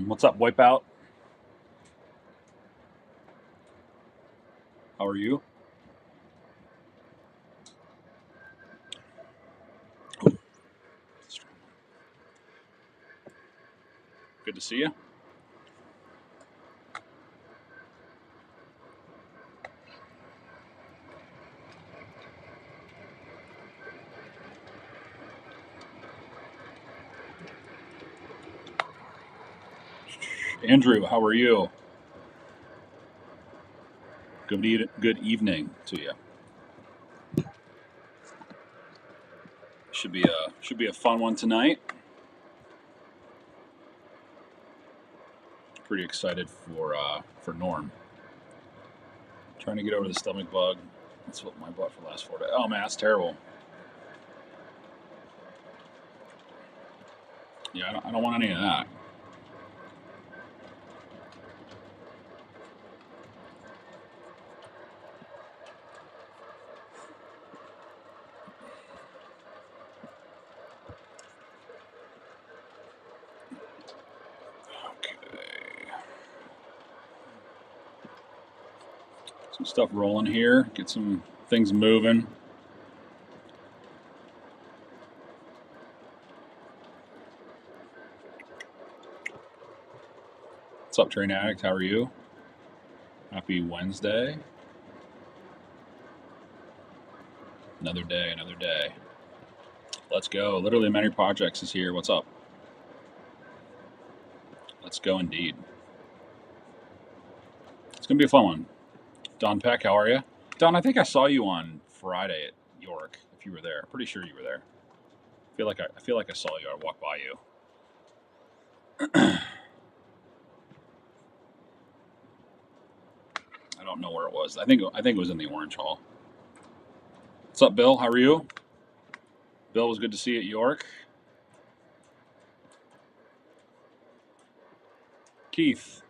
What's up, Wipeout? How are you? Good to see you. Andrew, how are you? Good evening to you. Should be a fun one tonight. Pretty excited for Norm. Trying to get over the stomach bug. That's what my butt for the last 4 days. Oh man, that's terrible. Yeah, I don't want any of that. Okay. Some stuff rolling here. Get some things moving. What's up, Train Addict? How are you? Happy Wednesday. Another day, another day. Let's go. Literally Many Projects is here. What's up? Let's go indeed. It's going to be a fun one. Don Peck, how are you? Don, I think I saw you on Friday at York, if you were there. I'm pretty sure you were there. I feel like I saw you. I walked by you. I don't know where it was. I think it was in the Orange Hall. What's up, Bill? How are you? Bill, was good to see you at York. Keith.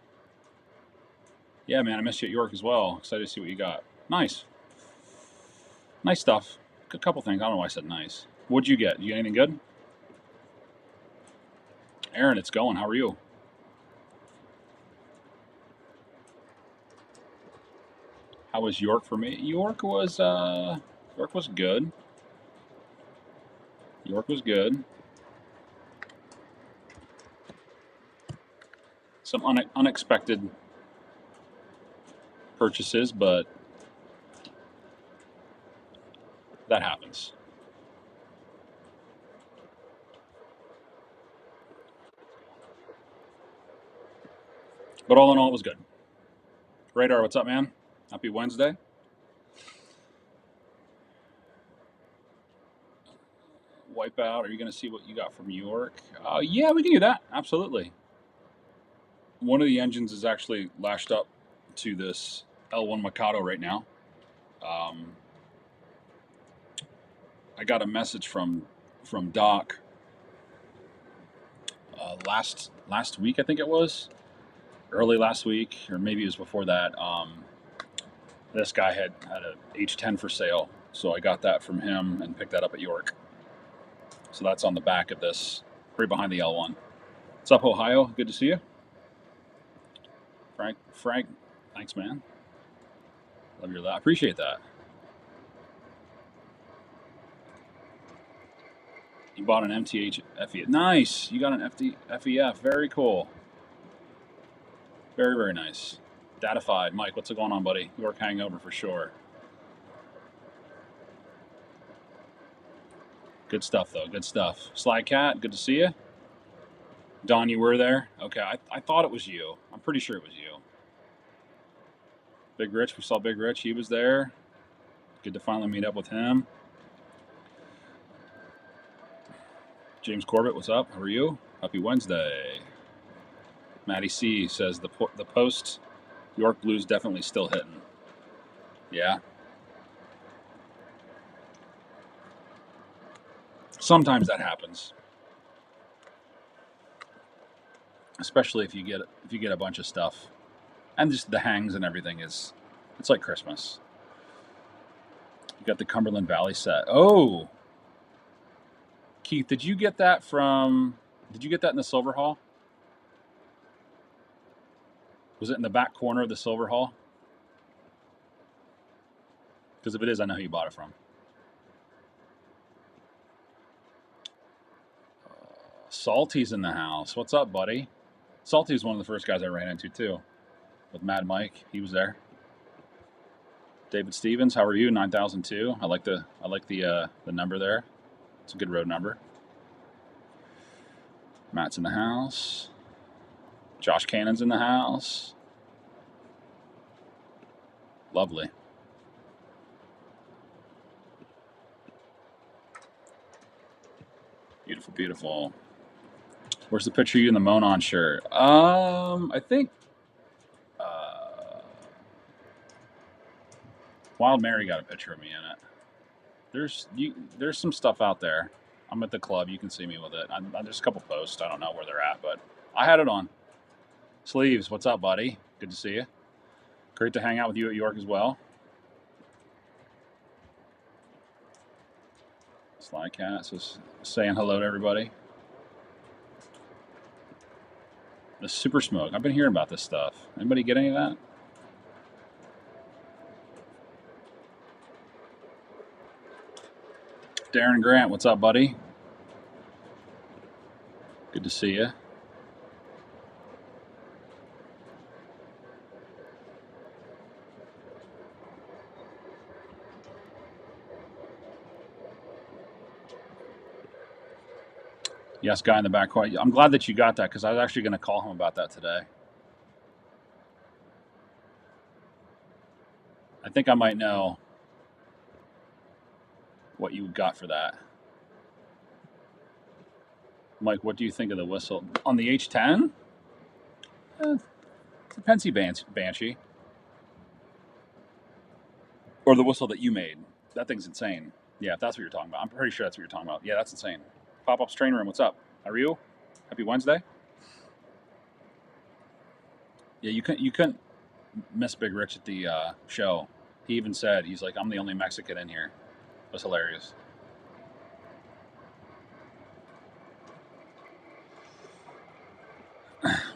Yeah, man, I missed you at York as well. Excited to see what you got. Nice. Nice stuff. A couple things. I don't know why I said nice. What'd you get? You get anything good? Aaron, it's going. How are you? How was York for me? York was good. York was good. Some unexpected purchases, but that happens. But all in all, it was good. Radar, what's up, man? Happy Wednesday. Wipeout, are you going to see what you got from York? Yeah, we can do that. Absolutely. One of the engines is actually lashed up to this L1 Mikado right now. I got a message from Doc last week, I think it was. Early last week, or maybe it was before that. This guy had a H10 for sale, so I got that from him and picked that up at York. So that's on the back of this, right behind the L1. What's up, Ohio? Good to see you. Frank, thanks, man. Love your laugh. Appreciate that. You bought an MTH FE. Nice. You got an FEF. Very cool. Very, very nice. Datified. Mike, what's going on, buddy? York hangover for sure. Good stuff, though. Good stuff. Sly Cat, good to see you. Don, you were there? Okay, I thought it was you. I'm pretty sure it was you. Big Rich, we saw Big Rich. He was there. Good to finally meet up with him. James Corbett, what's up? How are you? Happy Wednesday. Maddie C says the post York Blues definitely still hitting. Yeah. Sometimes that happens. Especially if you get a bunch of stuff. And just the hangs and everything it's like Christmas. You got the Cumberland Valley set. Oh, Keith, did you get that in the Silver Hall? Was it in the back corner of the Silver Hall? Because if it is, I know who you bought it from. Salty's in the house. What's up, buddy? Salty's one of the first guys I ran into too, with Mad Mike. He was there. David Stevens, how are you? 9002. I like the number there. It's a good road number. Matt's in the house. Josh Cannon's in the house. Lovely. Beautiful, beautiful. Where's the picture of you in the Monon shirt? I think Wild Mary got a picture of me in it. There's some stuff out there. I'm at the club. You can see me with it. There's a couple posts. I don't know where they're at, but I had it on. Sleeves, what's up, buddy? Good to see you. Great to hang out with you at York as well. Sly Cat says, saying hello to everybody. The Super Smoke. I've been hearing about this stuff. Anybody get any of that? Darren Grant, what's up, buddy? Good to see you. Yes, guy in the back corner. I'm glad that you got that because I was actually going to call him about that today. I think I might know what you got for that. Mike, what do you think of the whistle? On the H10? It's a Pensy Banshee. Or the whistle that you made. That thing's insane. Yeah, if that's what you're talking about. I'm pretty sure that's what you're talking about. Yeah, that's insane. Pop-Up's Train Room, what's up? How are you? Happy Wednesday? Yeah, you couldn't miss Big Rich at the show. He even said, he's like, I'm the only Mexican in here. It was hilarious.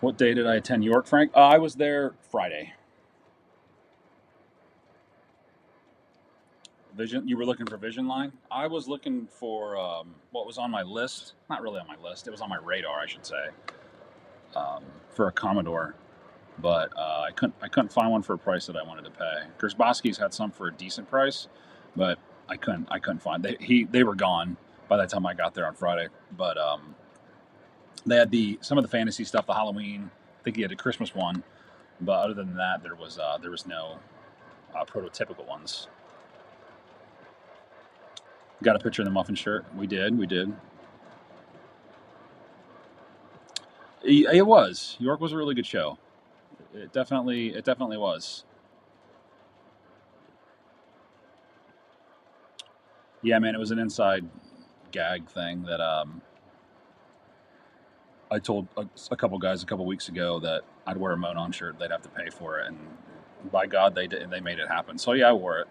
What day did I attend York, Frank? I was there Friday. Vision. You were looking for Vision Line? I was looking for what was on my list. Not really on my list. It was on my radar, I should say, for a Commodore. But I couldn't find one for a price that I wanted to pay. Gersbowski's had some for a decent price, but I couldn't find. They were gone by the time I got there on Friday. But they had some of the fantasy stuff, the Halloween. I think he had a Christmas one, but other than that, there was no prototypical ones. Got a picture of the muffin shirt. We did. It was. York was a really good show. It definitely was. Yeah, man, it was an inside gag thing that I told a couple guys a couple weeks ago that I'd wear a Monon shirt. They'd have to pay for it, and by God, they did. They made it happen. So yeah, I wore it.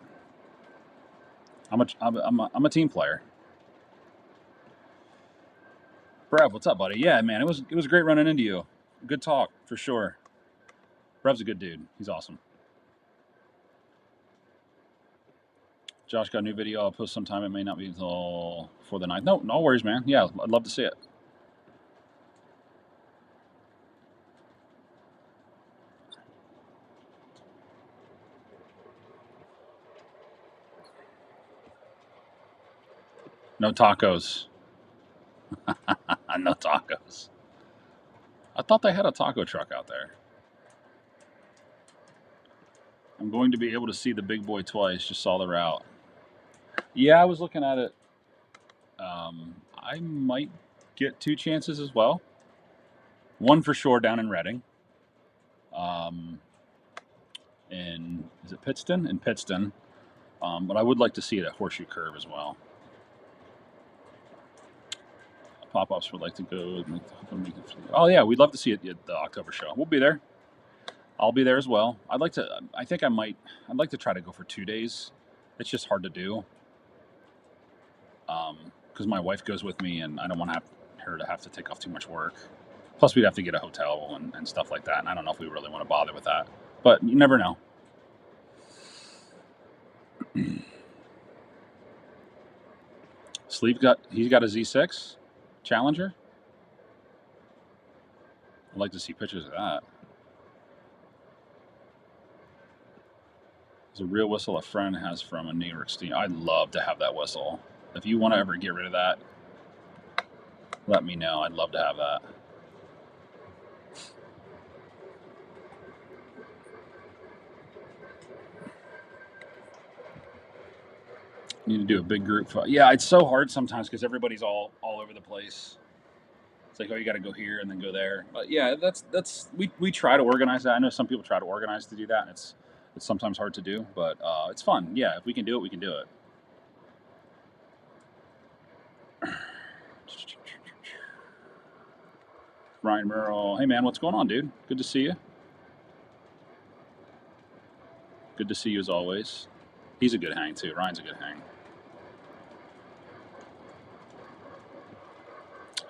I'm a team player. Brev, what's up, buddy? Yeah, man, it was great running into you. Good talk for sure. Brev's a good dude. He's awesome. Josh got a new video. I'll post sometime. It may not be until for the 9th. No worries, man. Yeah, I'd love to see it. No tacos. No tacos. I thought they had a taco truck out there. I'm going to be able to see the big boy twice. Just saw the route. Yeah, I was looking at it. I might get 2 chances as well. One for sure down in Reading. Is it Pittston? In Pittston. But I would like to see it at Horseshoe Curve as well. Pop-ups would like to go. Oh yeah, we'd love to see it at the October show. We'll be there. I'll be there as well. I'd like to try to go for 2 days. It's just hard to do. Because my wife goes with me, and I don't want her to have to take off too much work. Plus, we'd have to get a hotel and stuff like that, and I don't know if we really want to bother with that. But you never know. He's got a Z6 Challenger. I'd like to see pictures of that. It's a real whistle a friend has from a New York City. I'd love to have that whistle. If you want to ever get rid of that, let me know. I'd love to have that. Need to do a big group. Yeah, it's so hard sometimes because everybody's all over the place. It's like, oh, you got to go here and then go there. But yeah, that's we try to organize that. I know some people try to organize to do that, and it's sometimes hard to do, but it's fun. Yeah, if we can do it, we can do it. Ryan Merrill, hey man, what's going on, dude? Good to see you. Good to see you as always. He's a good hang too. Ryan's a good hang.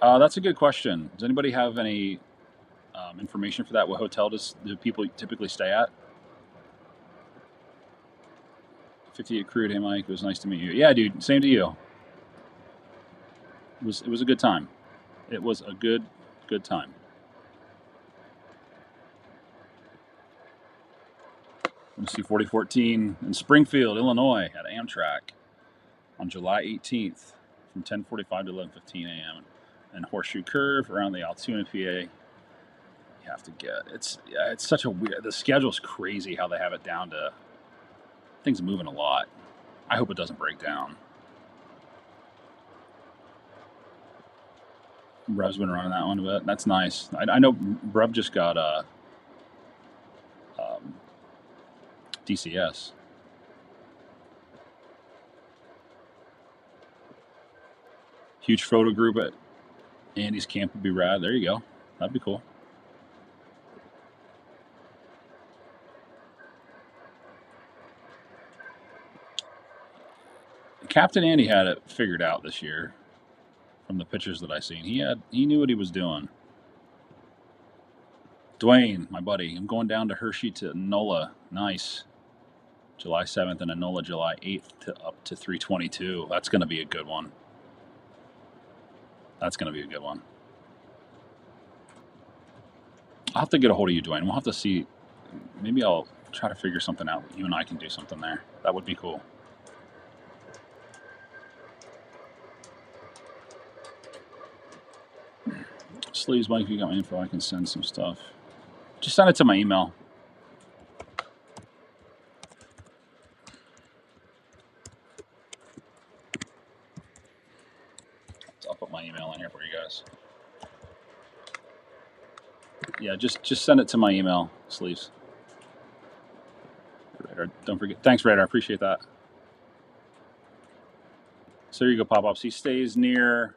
That's a good question. Does anybody have any information for that? What hotel do people typically stay at? 58 Crude, hey Mike, it was nice to meet you. Yeah, dude, same to you. It was a good time. It was a good time. Let's see, 4014 in Springfield, Illinois, at Amtrak on July 18th from 10:45 to 11:15 a.m. And Horseshoe Curve around the Altoona, PA. You have to get it's such a weird. The schedule's crazy how they have it down to things moving a lot. I hope it doesn't break down. Brev's been running that one a bit. That's nice. I know Brev just got DCS. Huge photo group at Andy's camp would be rad. There you go. That'd be cool. Captain Andy had it figured out this year. From the pictures that I seen, he knew what he was doing. Dwayne, my buddy, I'm going down to Hershey to Nola. Nice. July 7th and Enola July 8th to up to 322. That's going to be a good one. That's going to be a good one. I'll have to get a hold of you, Dwayne. We'll have to see. Maybe I'll try to figure something out. You and I can do something there. That would be cool. Sleeves, Mike, if you got my info, I can send some stuff. Just send it to my email. I'll put my email in here for you guys. Yeah, just send it to my email, Sleeves. Radar, don't forget. Thanks, Radar. I appreciate that. So there you go, Pop-Ups. He stays near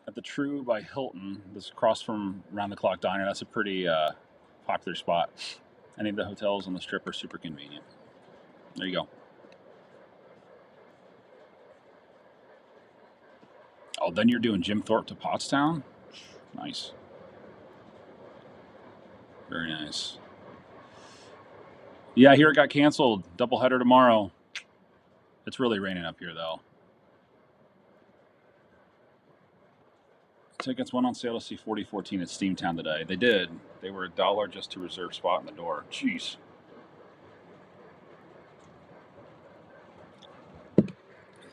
at the True by Hilton. This across from Round the Clock Diner. That's a pretty popular spot. Any of the hotels on the Strip are super convenient. There you go. Oh, then you're doing Jim Thorpe to Pottstown? Nice. Very nice. Yeah, I hear it got canceled. Doubleheader tomorrow. It's really raining up here, though. Tickets went on sale to see 4014 at Steamtown today. They did. They were $1 just to reserve spot in the door. Jeez.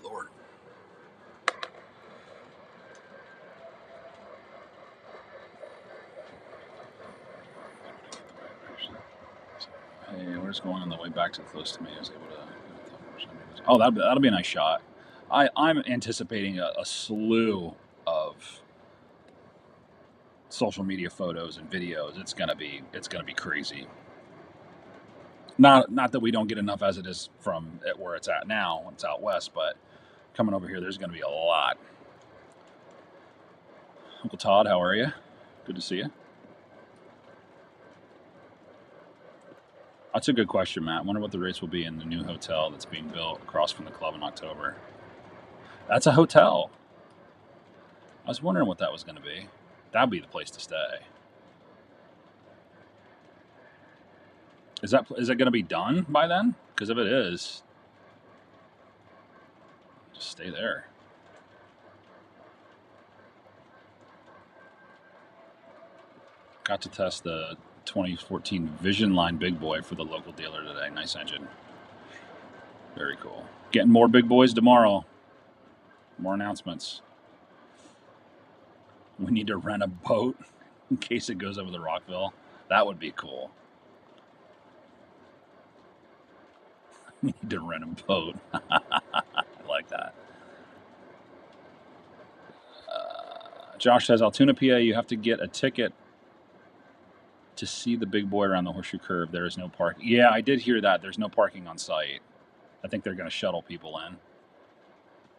Lord. Hey, where's going on the way back to close to me? I was able to. Oh, that'll be a nice shot. I'm anticipating a slew of social media photos and videos. It's gonna be crazy. Not that we don't get enough as it is from where it's at now. It's out west, but coming over here, there's gonna be a lot. Uncle Todd, how are you? Good to see you. That's a good question, Matt. I wonder what the rates will be in the new hotel that's being built across from the club in October. That's a hotel. I was wondering what that was going to be. That'd be the place to stay. Is it going to be done by then? Because if it is, just stay there. Got to test the 2014 Vision Line Big Boy for the local dealer today. Nice engine. Very cool. Getting more big boys tomorrow. More announcements. We need to rent a boat in case it goes over the Rockville. That would be cool. We need to rent a boat. I like that. Josh says, Altoona, PA, you have to get a ticket to see the big boy around the horseshoe curve. There is no parking. Yeah, I did hear that. There's no parking on site. I think they're going to shuttle people in.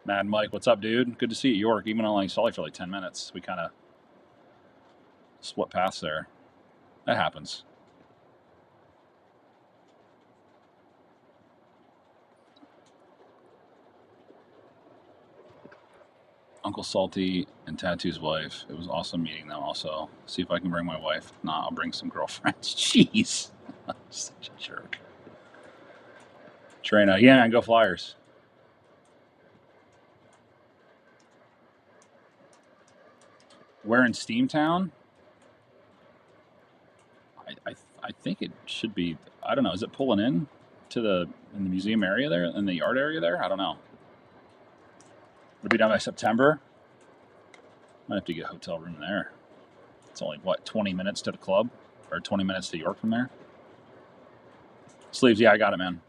Mad Mike, what's up, dude? Good to see you at York. Even though I only saw you for like 10 minutes, we kind of split paths there. That happens. Uncle Salty and Tattoo's wife. It was awesome meeting them also. See if I can bring my wife. Nah, I'll bring some girlfriends. Jeez. I'm such a jerk. Trina. Yeah, man, go Flyers. Where in Steamtown? I think it should be, I don't know, is it pulling in to in the museum area there, in the yard area there? I don't know. It'll be done by September. Might have to get a hotel room there. It's only, what, 20 minutes to the club? Or 20 minutes to York from there? Sleeves, yeah, I got it, man.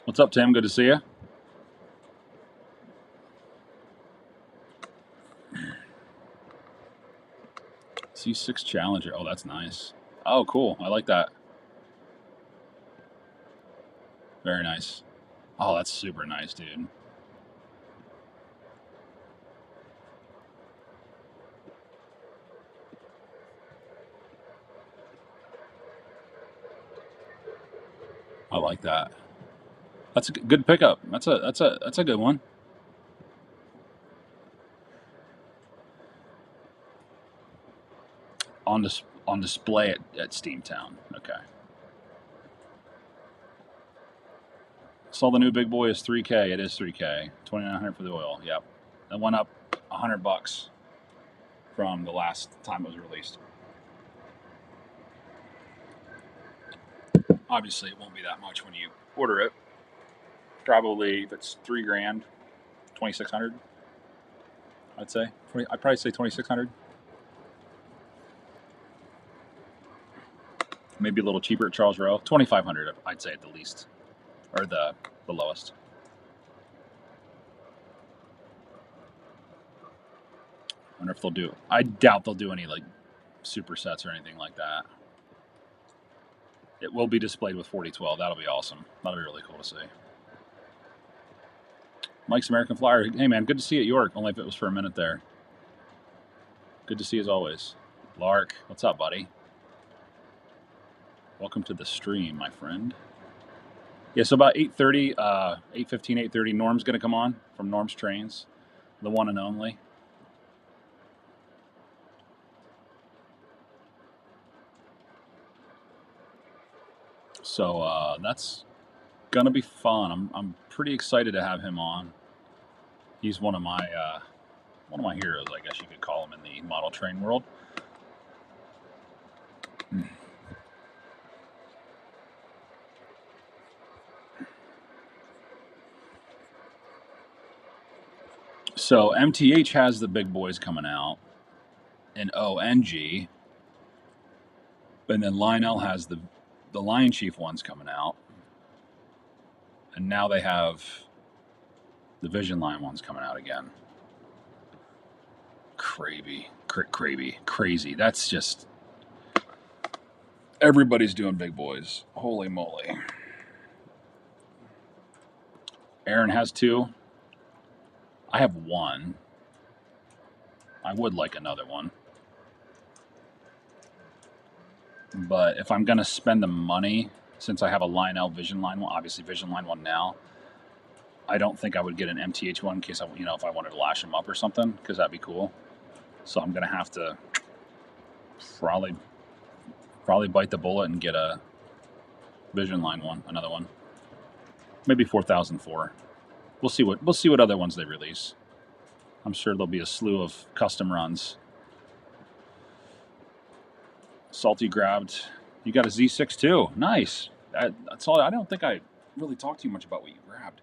What's up, Tim? Good to see you. C6 Challenger. Oh, that's nice. Oh, cool. I like that. Very nice. Oh, that's super nice, dude. I like that. That's a good pickup. That's a good one. On display at Steamtown. Okay. Saw the new big boy is $3K. It is $3K. $2,900 for the oil. Yep. That went up $100 from the last time it was released. Obviously, it won't be that much when you order it. Probably if it's $3,000, $2,600. I'd say. I'd probably say $2,600. Maybe a little cheaper at Charles Rowe. $2,500, I'd say at the least, or the lowest. I wonder if they'll do. I doubt they'll do any like supersets or anything like that. It will be displayed with 4012. That'll be awesome. That'll be really cool to see. Mike's American Flyer. Hey man, good to see you at York. Only if it was for a minute there. Good to see you as always. Lark, what's up, buddy? Welcome to the stream, my friend. Yeah, so about 8:30, 8:15, 8:30, Norm's going to come on from Norm's Trains, the one and only. So that's going to be fun. I'm pretty excited to have him on. He's one of my heroes, I guess you could call him in the model train world. So MTH has the big boys coming out in ONG, and then Lionel has the Lion Chief ones coming out, and now they have the Vision Line ones coming out again. Crazy. That's just, everybody's doing big boys. Holy moly. Aaron has 2. I have 1. I would like another one. But if I'm gonna spend the money, since I have a Lionel Vision Line one, obviously Vision Line one now, I don't think I would get an MTH one in case if I wanted to lash them up or something, because that'd be cool. So I'm gonna have to probably bite the bullet and get a Vision Line one, another one, maybe 4004. We'll see what other ones they release. I'm sure there'll be a slew of custom runs. Salty grabbed. You got a Z6 too. Nice. That's all. I don't think I really talked to you much about what you grabbed.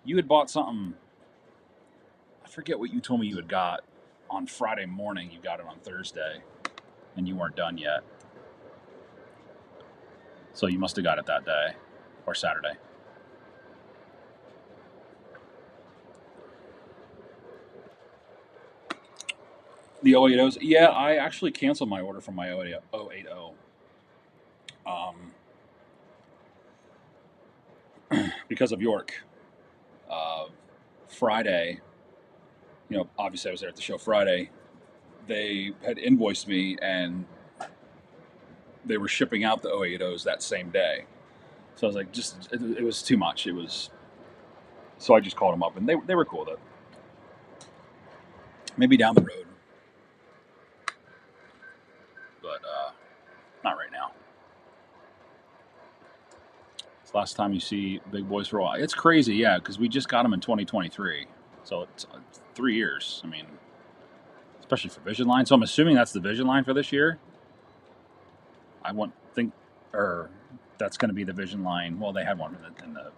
You had bought something. I forget what you told me you had got on Friday morning. You got it on Thursday, and you weren't done yet. So you must have got it that day or Saturday. The 080s. Yeah, I actually canceled my order from my 080. Because of York. Friday, obviously I was there at the show Friday. They had invoiced me and they were shipping out the 080s that same day. So I was like, it was too much. So I just called them up and they were cool with it. Maybe down the road. But not right now. It's the last time you see big boys for a while. It's crazy, yeah, because we just got them in 2023. So it's 3 years. I mean, especially for Vision Line. So I'm assuming that's the Vision Line for this year. Or that's going to be the Vision Line. Well, they had one in the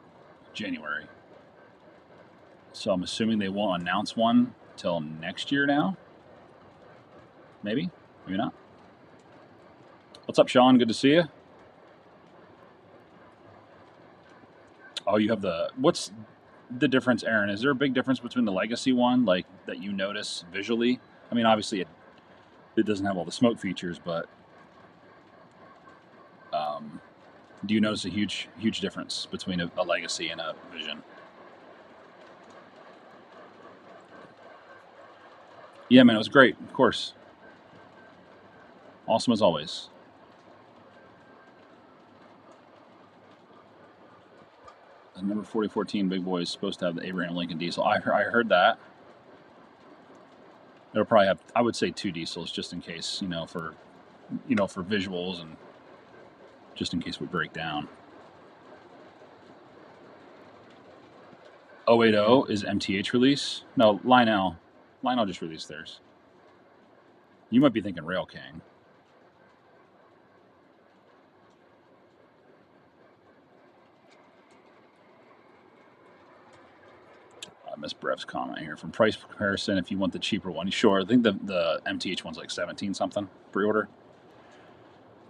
January. So I'm assuming they won't announce one till next year now. Maybe not. What's up, Sean? Good to see you. Oh, you have what's the difference, Aaron? Is there a big difference between the Legacy one, like that you notice visually? I mean, obviously it doesn't have all the smoke features, but do you notice a huge difference between a Legacy and a Vision? Yeah, man, it was great. Of course. Awesome as always. The number 4014 Big Boy is supposed to have the Abraham Lincoln diesel. I heard that. It'll probably have, I would say, 2 diesels just in case, for visuals and just in case we break down. 080 is MTH release. No, Lionel just released theirs. You might be thinking Rail King. I missed Brev's comment here. From price comparison, if you want the cheaper one, sure. I think the MTH one's like 17 something pre-order.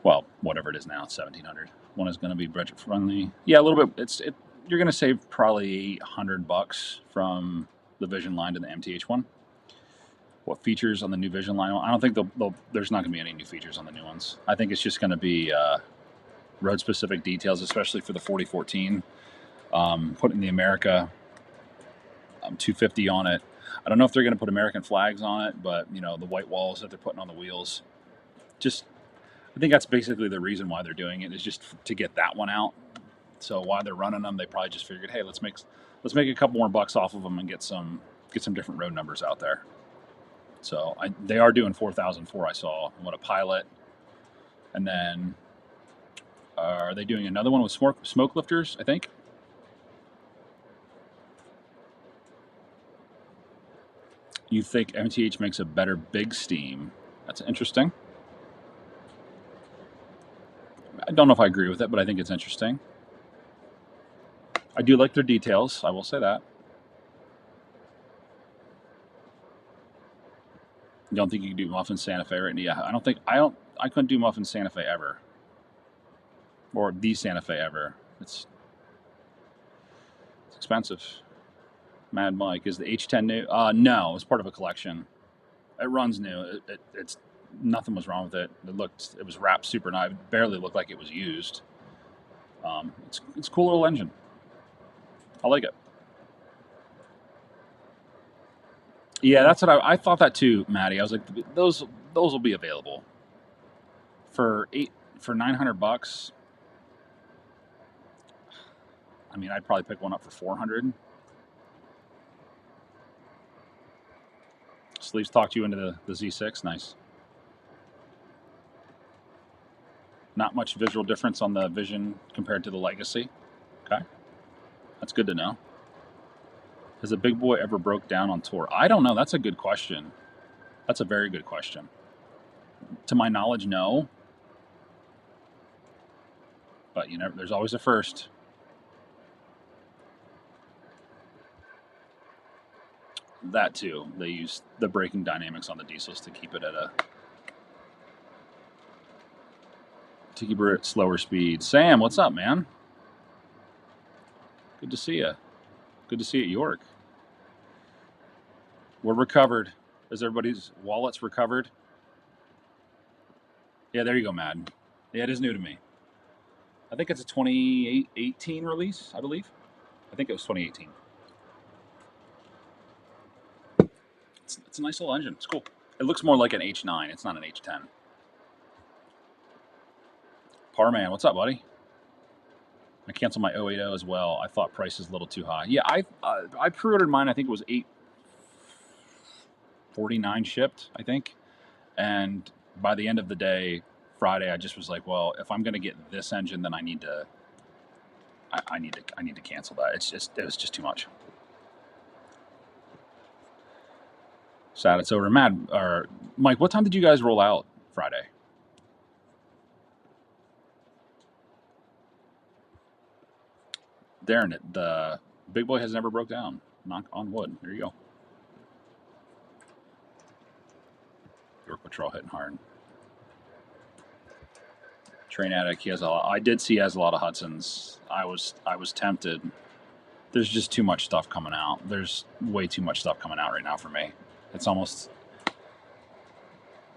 Well, whatever it is now, it's 1700. One is going to be budget friendly. Yeah, a little bit. You're going to save probably $100 from the Vision line to the MTH one. What features on the new Vision line? I don't think there's not going to be any new features on the new ones. I think it's just going to be road-specific details, especially for the 4014. Putting the America 250 on it. I don't know if they're going to put American flags on it, but the white walls that they're putting on the wheels. I think that's basically the reason why they're doing it, is just to get that one out. So while they're running them, they probably just figured, hey, let's make a couple more bucks off of them and get some different road numbers out there. So they are doing 4004. I saw a Pilot, and then are they doing another one with smoke lifters? I think. You think MTH makes a better big steam? That's interesting. I don't know if I agree with it, but I think it's interesting. I do like their details. I will say that. You don't think you can do Muffin Santa Fe right now? Yeah, I couldn't do Muffin Santa Fe ever. Or the Santa Fe ever. It's expensive. Mad Mike, is the H10 new? No, it's part of a collection. It runs new. It's nothing was wrong with it. It was wrapped super nice. It barely looked like it was used. It's a cool little engine. I like it. Yeah, that's what I thought that too, Maddie. I was like, those will be available for for 900 bucks, I mean, I'd probably pick one up for 400. Sleeves talked you into the Z6. Nice. Not much visual difference on the Vision compared to the Legacy. Okay. That's good to know. Has a big boy ever broke down on tour? I don't know. That's a good question. That's a very good question. To my knowledge, no. But you know, there's always a first. That too. They use the braking dynamics on the diesels to keep it at slower speed. Sam, what's up, man? Good to see you. Good to see you at York. We're recovered. Is everybody's wallets recovered? Yeah, there you go, Madden. Yeah, it is new to me. I think it's a 2018 release, I believe. I think it was 2018. It's a nice little engine. It's cool. It looks more like an H9. It's not an H10. Parman, what's up, buddy? I canceled my 080 as well. I thought price is a little too high. Yeah, I pre-ordered mine. I think it was $849 shipped, I think. And by the end of the day, Friday, I just was like, well, if I'm going to get this engine, then I need to cancel that. It was just too much. Sad it's over. Mike, what time did you guys roll out Friday? Darren, the big boy has never broke down. Knock on wood. There you go. York Patrol hitting hard. Train Addict, he has a lot. I did see he has a lot of Hudsons. I was tempted. There's just too much stuff coming out. There's way too much stuff coming out right now for me. It's almost,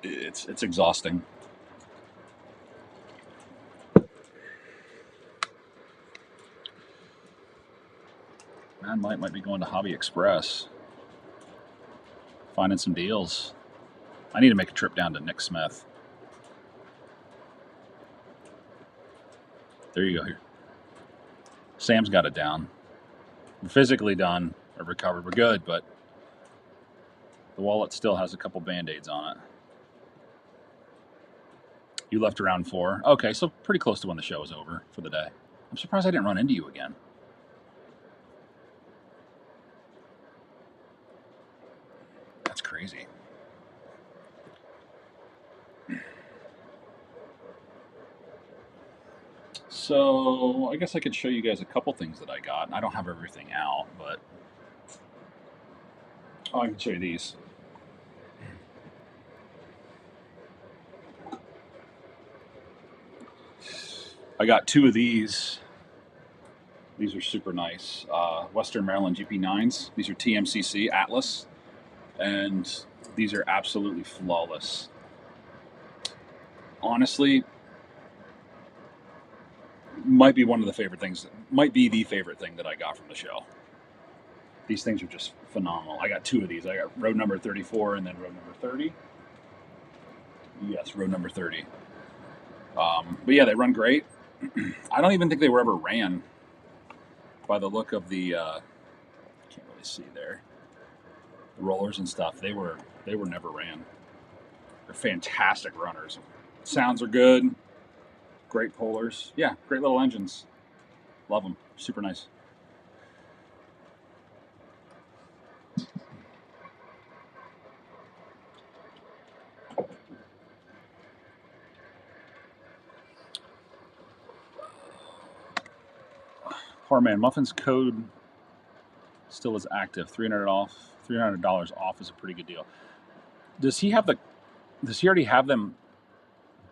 it's exhausting. Man, might be going to Hobby Express, finding some deals. I need to make a trip down to Nick Smith. There you go here. Sam's got it down. We're physically done or recovered. We're good, but the wallet still has a couple Band-Aids on it. You left around 4. Okay, so pretty close to when the show was over for the day. I'm surprised I didn't run into you again. That's crazy. So I guess I could show you guys a couple things that I got. I don't have everything out, but I can show you these. I got 2 of these. These are super nice. Western Maryland GP9s. These are TMCC Atlas, and these are absolutely flawless. Honestly, might be the favorite thing that I got from the show. These things are just phenomenal. I got 2 of these. I got road number 34 and then road number 30. Yes, road number 30. But yeah, they run great. I don't even think they were ever ran. By the look of the, can't really see there, the rollers and stuff. They were never ran. They're fantastic runners. Sounds are good. Great pullers. Yeah, great little engines. Love them. Super nice. Harman, Muffin's code still is active. $300 off is a pretty good deal. Does he already have them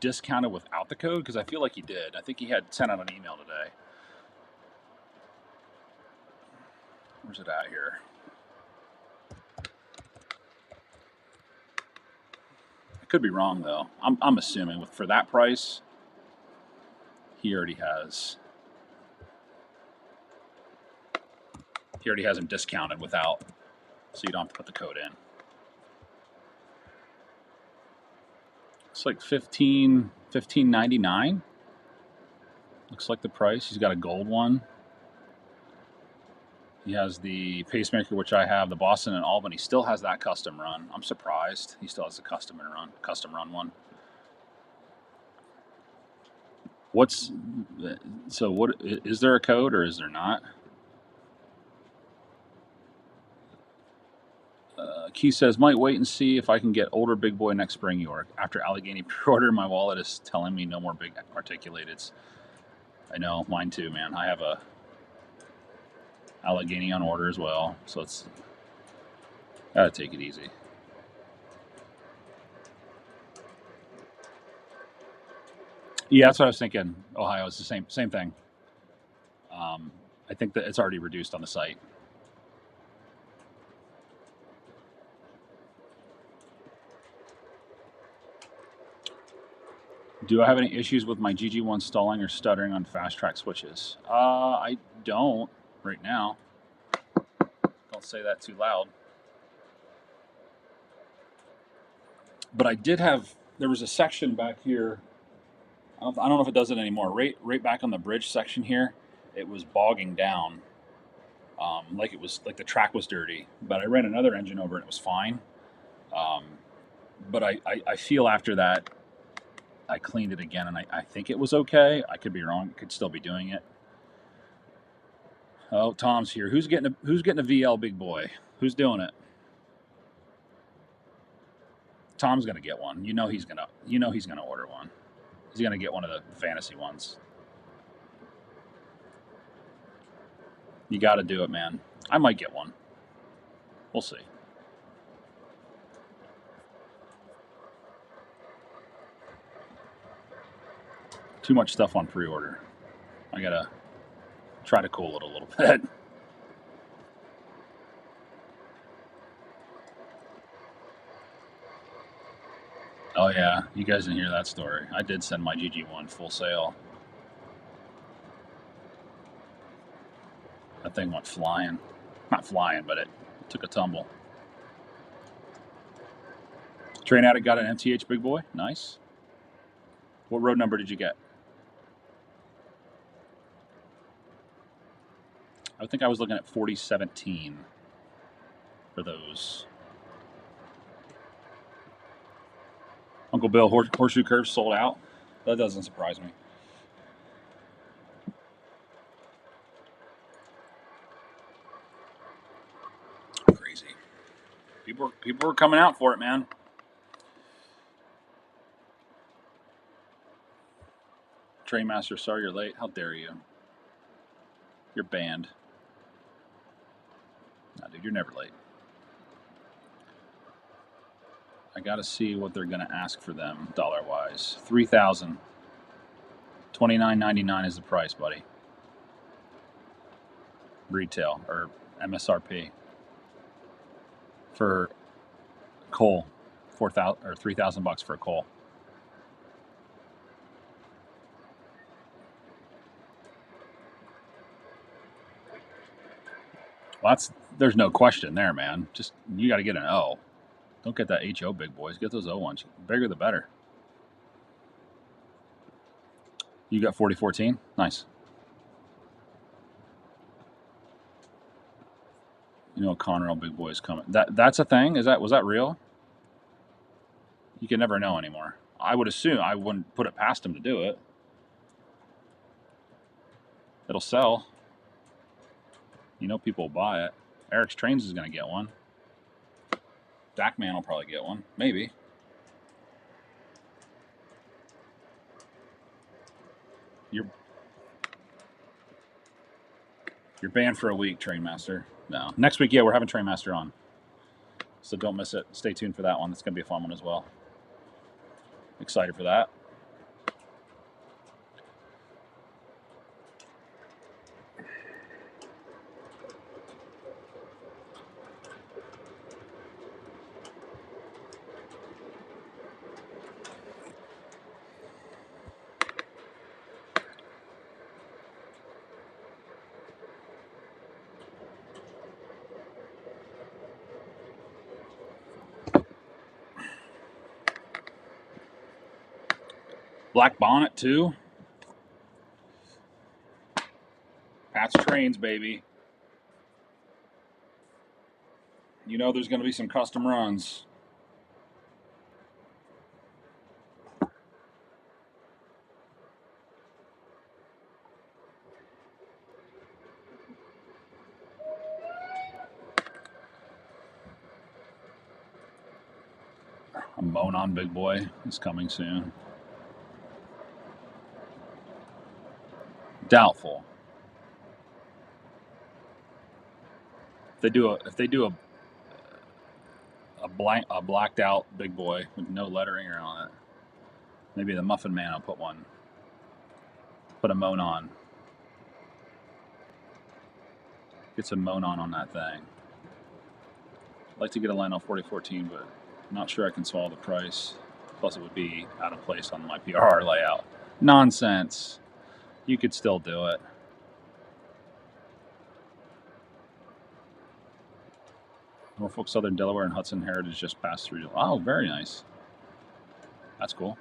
discounted without the code? Because I feel like he did. I think he had sent out an email today. Where's it at here? I could be wrong though. I'm assuming for that price, he already has them discounted without, so you don't have to put the code in. It's like $15 $15.99. Looks like the price. He's got a gold one. He has the pacemaker, which I have, the Boston and Albany. Still has that custom run. I'm surprised. He still has the custom run one. What is there a code or is there not? Key says, might wait and see if I can get older big boy next spring, York. After Allegheny pre-order, my wallet is telling me no more big articulateds. I know, mine too, man. I have a Allegheny on order as well, so it's gotta take it easy. Yeah, that's what I was thinking. Ohio is the same thing. I think that it's already reduced on the site. Do I have any issues with my GG1 stalling or stuttering on fast track switches? I don't right now. Don't say that too loud. But I did have, there was a section back here. I don't know if it does it anymore. Right back on the bridge section here, it was bogging down. Like it was like the track was dirty. But I ran another engine over and it was fine. But I feel after that, I cleaned it again and I think it was okay. I could be wrong. Could still be doing it. Oh, Tom's here. Who's getting a VL big boy? Who's doing it? Tom's gonna get one. You know he's gonna order one. He's gonna get one of the fantasy ones. You got to do it, man. I might get one. We'll see. Too much stuff on pre-order. I gotta try to cool it a little bit. Oh yeah, you guys didn't hear that story. I did send my GG1 full sale. That thing went flying. Not flying, but it took a tumble. Train Addict got an MTH big boy. Nice. What road number did you get? I think I was looking at 4017 for those. Uncle Bill, Horseshoe Curve sold out. That doesn't surprise me. Crazy. People were coming out for it, man. Trainmaster, sorry you're late. How dare you? You're banned. Nah, dude, you're never late. I gotta see what they're gonna ask for them dollar-wise. $3,000. $29.99 is the price, buddy. Retail or MSRP for coal. $4,000 or $3,000 for a coal. Well, there's no question there, man. Just you got to get an O. Don't get that HO big boys. Get those O ones. Bigger the better. You got 4014? Nice. You know, Conrail big boys coming. That's a thing. Was that real? You can never know anymore. I would assume I wouldn't put it past him to do it. It'll sell. You know, people will buy it. Eric's Trains is going to get one. Jackman will probably get one. Maybe. You're banned for a week, Trainmaster. No. Next week, yeah, we're having Trainmaster on. So don't miss it. Stay tuned for that one. It's going to be a fun one as well. Excited for that. Black bonnet too. Pat's trains, baby. You know there's going to be some custom runs. A Monon big boy is coming soon. Doubtful. If they do a blacked out big boy with no lettering on it, maybe the Muffin Man will put one. Put a Monon. Get some Monon on that thing. I'd like to get a Lionel 4014, but I'm not sure I can swallow the price. Plus, it would be out of place on my PRR layout. Nonsense. You could still do it. Norfolk Southern Delaware and Hudson Heritage just passed through. Oh, very nice. That's cool.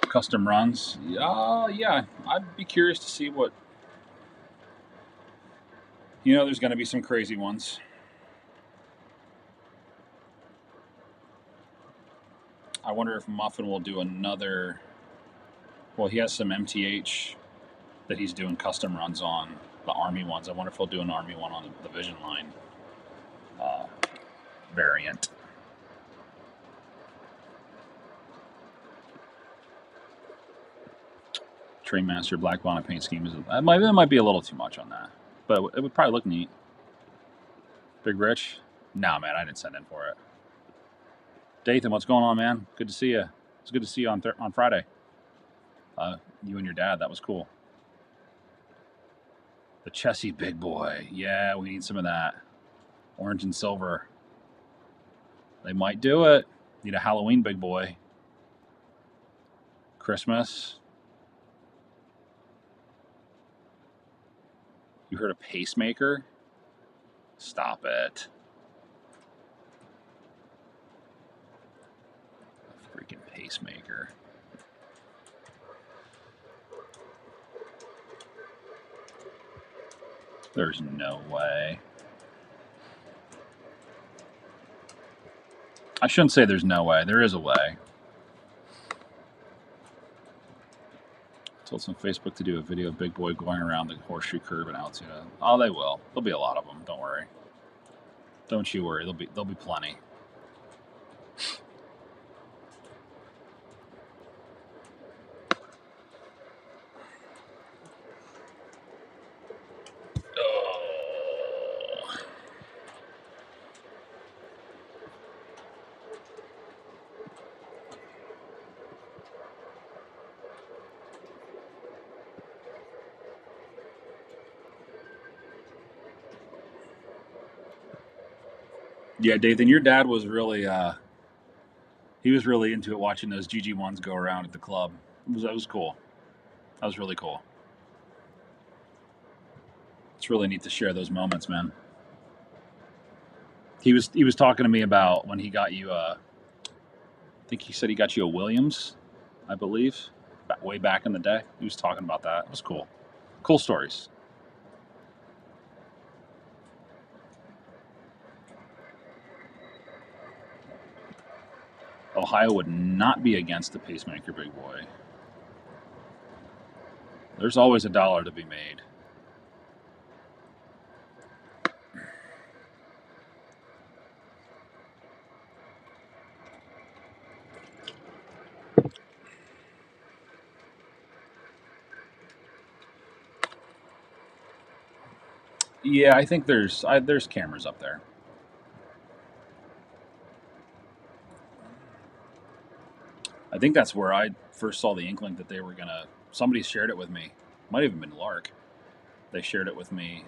Custom runs. Yeah. I'd be curious to see what. There's going to be some crazy ones. I wonder if Muffin will do another. Well, he has some MTH that he's doing custom runs on, the Army ones. I wonder if he'll do an Army one on the Vision line variant. Trainmaster Black Bonnet paint scheme that might be a little too much on that, but it would probably look neat. Big Rich? Nah, man, I didn't send in for it. Dathan, what's going on, man? Good to see you. It's good to see you on Friday. You and your dad, that was cool. The Chessie big boy. Yeah, we need some of that. Orange and silver. They might do it. Need a Halloween big boy. Christmas. You heard of Pacemaker? Stop it. A freaking Pacemaker. There's no way. I shouldn't say there's no way. There is a way. Told some Facebook to do a video of Big Boy going around the horseshoe curve in Altoona. Oh, they will. There'll be a lot of them. Don't worry. Don't you worry. There'll be plenty. Yeah, Dathan, your dad was really he was really into it, watching those GG1s go around at the club. That was cool. That was really cool. It's really neat to share those moments, man. He was talking to me about when he got you I think he said he got you a Williams, I believe, way back in the day. He was talking about that. It was cool. Cool stories. Ohio would not be against the Pacemaker big boy. There's always a dollar to be made. Yeah, I think there's cameras up there. I think that's where I first saw the inkling that they were gonna. Somebody shared it with me. Might have even been Lark. They shared it with me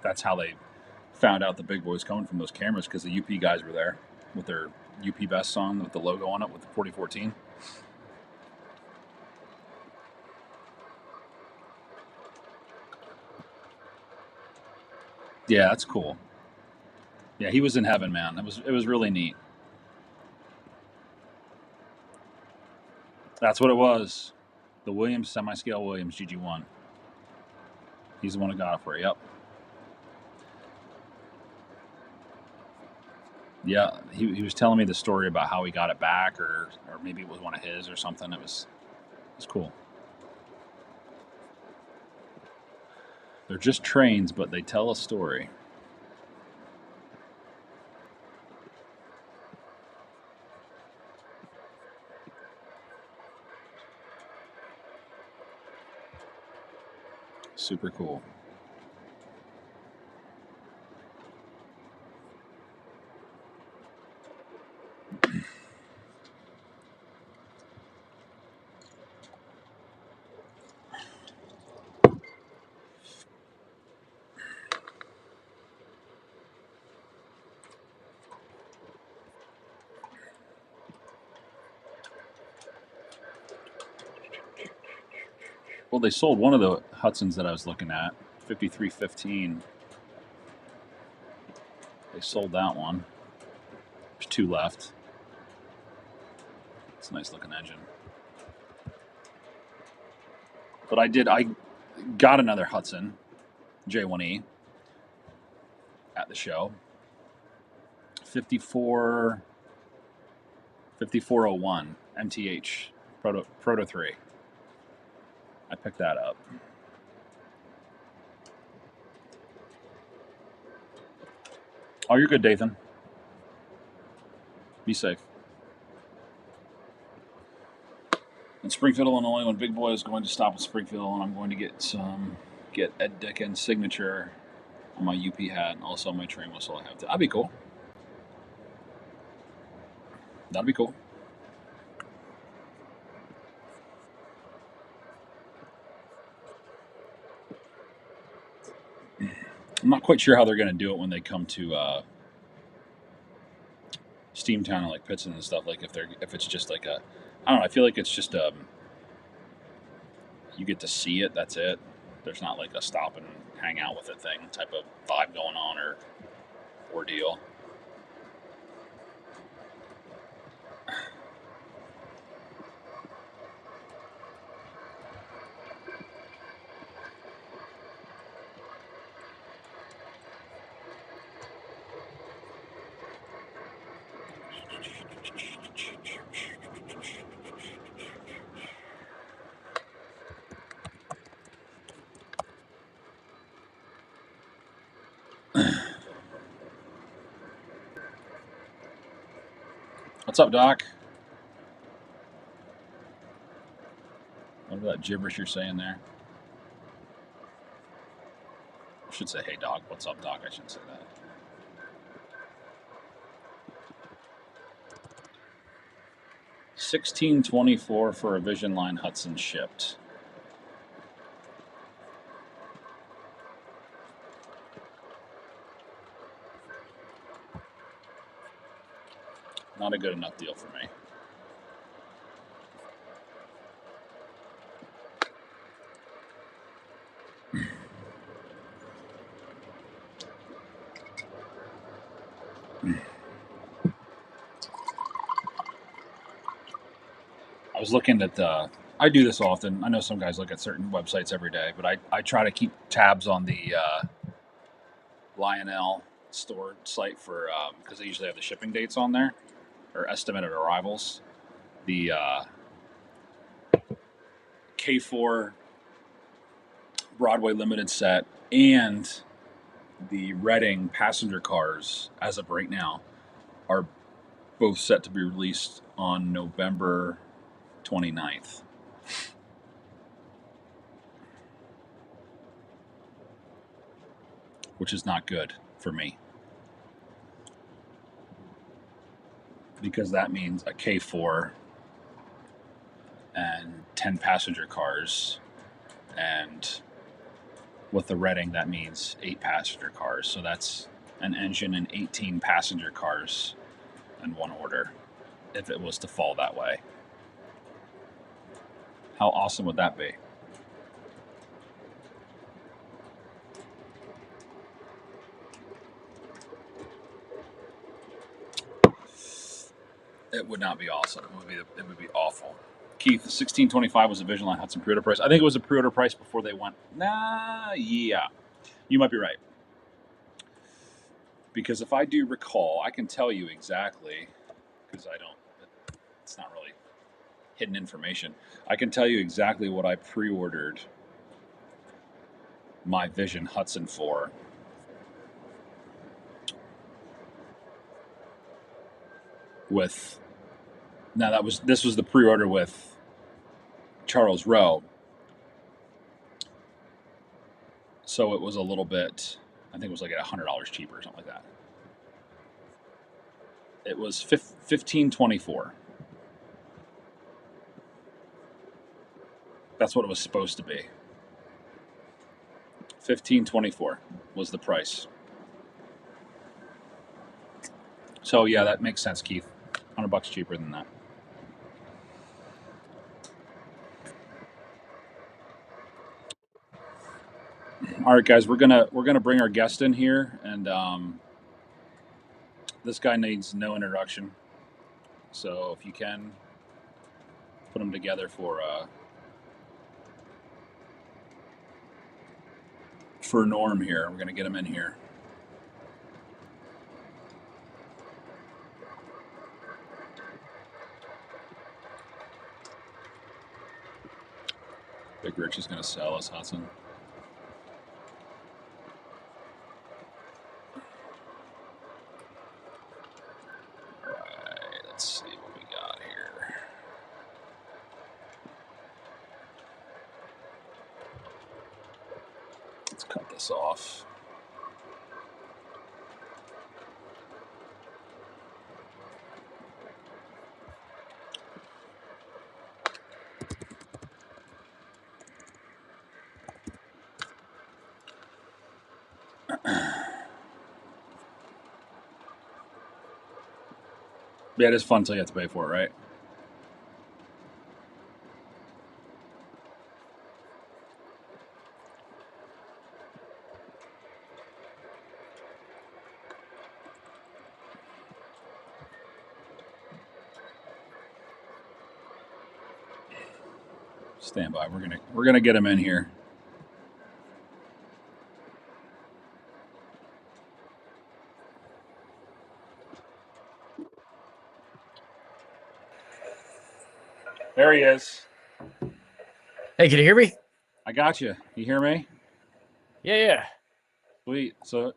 that's how they found out the big boys coming from those cameras, because the UP guys were there with their UP Best on with the logo on it with the 4014. Yeah, that's cool. Yeah, he was in heaven, man. It was really neat. That's what it was. The Williams semi-scale Williams GG1. He's the one who got it for it. Yep. Yeah, he was telling me the story about how he got it back, or maybe it was one of his or something. It was cool. They're just trains, but they tell a story. Super cool. Well, they sold one of the Hudsons that I was looking at, 5315. They sold that one. There's two left. It's a nice looking engine. But I got another Hudson J1E at the show. 5401 MTH Proto 3. I picked that up. Oh, you're good, Dathan. Be safe. In Springfield, Illinois, when Big Boy is going to stop in Springfield, and I'm going to get Ed Dickens' signature on my UP hat and also my train whistle. I have to. That'd be cool. That'd be cool. I'm not quite sure how they're going to do it when they come to Steamtown and like Pittston and stuff. Like if it's just like I don't know. I feel like it's just you get to see it. That's it. There's not like a stop and hang out with it thing type of vibe going on or ordeal. What's up, Doc? Whatever that gibberish you're saying there. I should say, hey, Doc. What's up, Doc? I shouldn't say that. $16.24 for a Vision Line Hudson shipped. Not a good enough deal for me. I was looking at I do this often. I know some guys look at certain websites every day, but I try to keep tabs on the Lionel store site for because they usually have the shipping dates on there or estimated arrivals. The K4 Broadway limited set and the Reading passenger cars, as of right now, are both set to be released on November 29th. Which is not good for me. Because that means a K4 and 10 passenger cars. And with the Reading, that means 8 passenger cars. So that's an engine and 18 passenger cars in one order, if it was to fall that way. How awesome would that be? It would not be awesome. It would be awful. Keith, 1625 was a Vision Line Hudson pre-order price. I think it was a pre-order price before they went. Nah, yeah, you might be right. Because if I do recall, I can tell you exactly. Because I don't. It's not really hidden information. I can tell you exactly what I pre-ordered my Vision Hudson for. With now this was the pre-order with Charles Rowe. So it was a little bit, I think it was like $100 cheaper or something like that. It was $15.24. That's what it was supposed to be. $15.24 was the price. So yeah, that makes sense, Keith. $100 cheaper than that. All right, guys, we're gonna bring our guest in here, and this guy needs no introduction. So if you can put them together for Norm here, we're gonna get him in here. Big Rich is gonna sell us Hudson. Let's see what we got here. Let's cut this off. Yeah, it is fun until you have to pay for it, right? Stand by. We're gonna get him in here. There he is. Hey, can you hear me? I got you. You hear me? Yeah. Sweet. So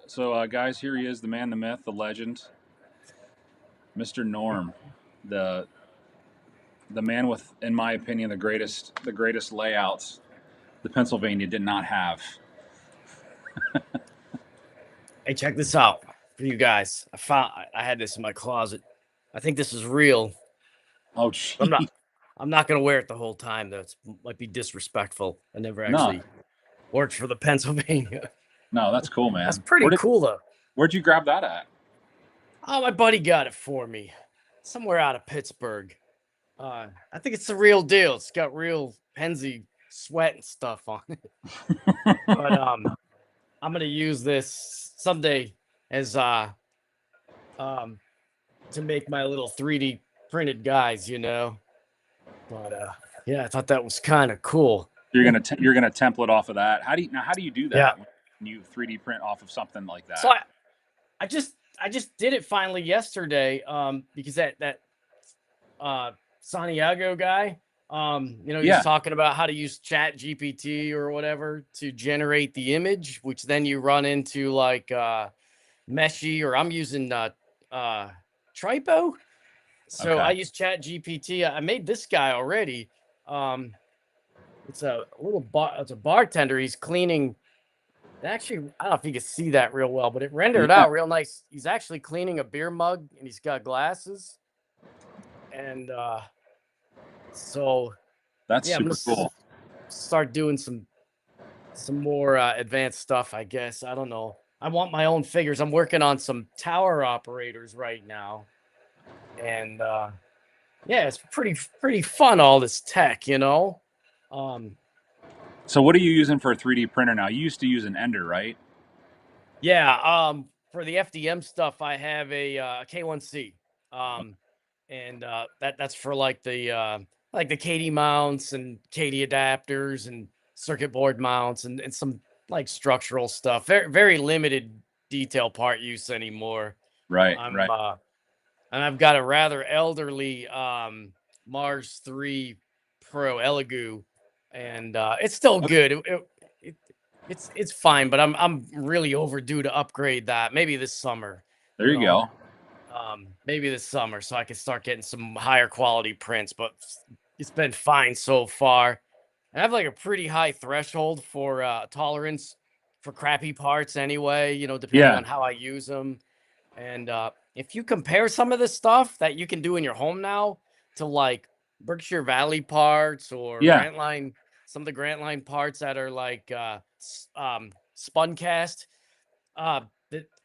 guys, here he is, the man, the myth, the legend, Mr. Norm, the man with, in my opinion, the greatest layouts the Pennsylvania did not have. Hey, check this out for you guys. I had this in my closet. I think this is real. Oh, gee. I'm not gonna wear it the whole time though. It might be disrespectful. I never No. actually worked for the Pennsylvania. No, that's cool, man. That's pretty cool though. Where'd you grab that at? Oh, my buddy got it for me. Somewhere out of Pittsburgh. I think it's the real deal. It's got real Pennsy sweat and stuff on it. But I'm gonna use this someday as to make my little 3D printed guys, you know. But yeah, I thought that was kind of cool. You're gonna template off of that. How do you do that? Yeah. When you 3D print off of something like that? So I just did it finally yesterday because that Santiago guy he's talking about how to use Chat GPT or whatever to generate the image, which then you run into like Meshy, or I'm using Tripo. So Okay. I use Chat GPT. I made this guy already. It's a it's a bartender. He's cleaning. Actually, I don't know if you can see that real well, but it rendered out real nice. He's actually cleaning a beer mug, and he's got glasses. And so that's super cool. Start doing some more advanced stuff, I guess. I don't know. I want my own figures. I'm working on some tower operators right now, and yeah, it's pretty fun, all this tech, you know. So what are you using for a 3D printer now? You used to use an Ender, right? Yeah. For the FDM stuff, I have a K1C. and that's for like the KD mounts and KD adapters and circuit board mounts and some like structural stuff. Very limited detail part use anymore. Right, I'm right. and I've got a rather elderly Mars 3 Pro Elegoo, and it's still Okay. good. It, it's fine, but I'm really overdue to upgrade that. Maybe this summer, There you you know, go. maybe this summer, so I can start getting some higher quality prints. But it's been fine so far. I have like a pretty high threshold for tolerance for crappy parts anyway. Depending Yeah, on how I use them. And if you compare some of the stuff that you can do in your home now to like Berkshire Valley parts or yeah, Grant Line, some of the Grant Line parts that are like spun cast,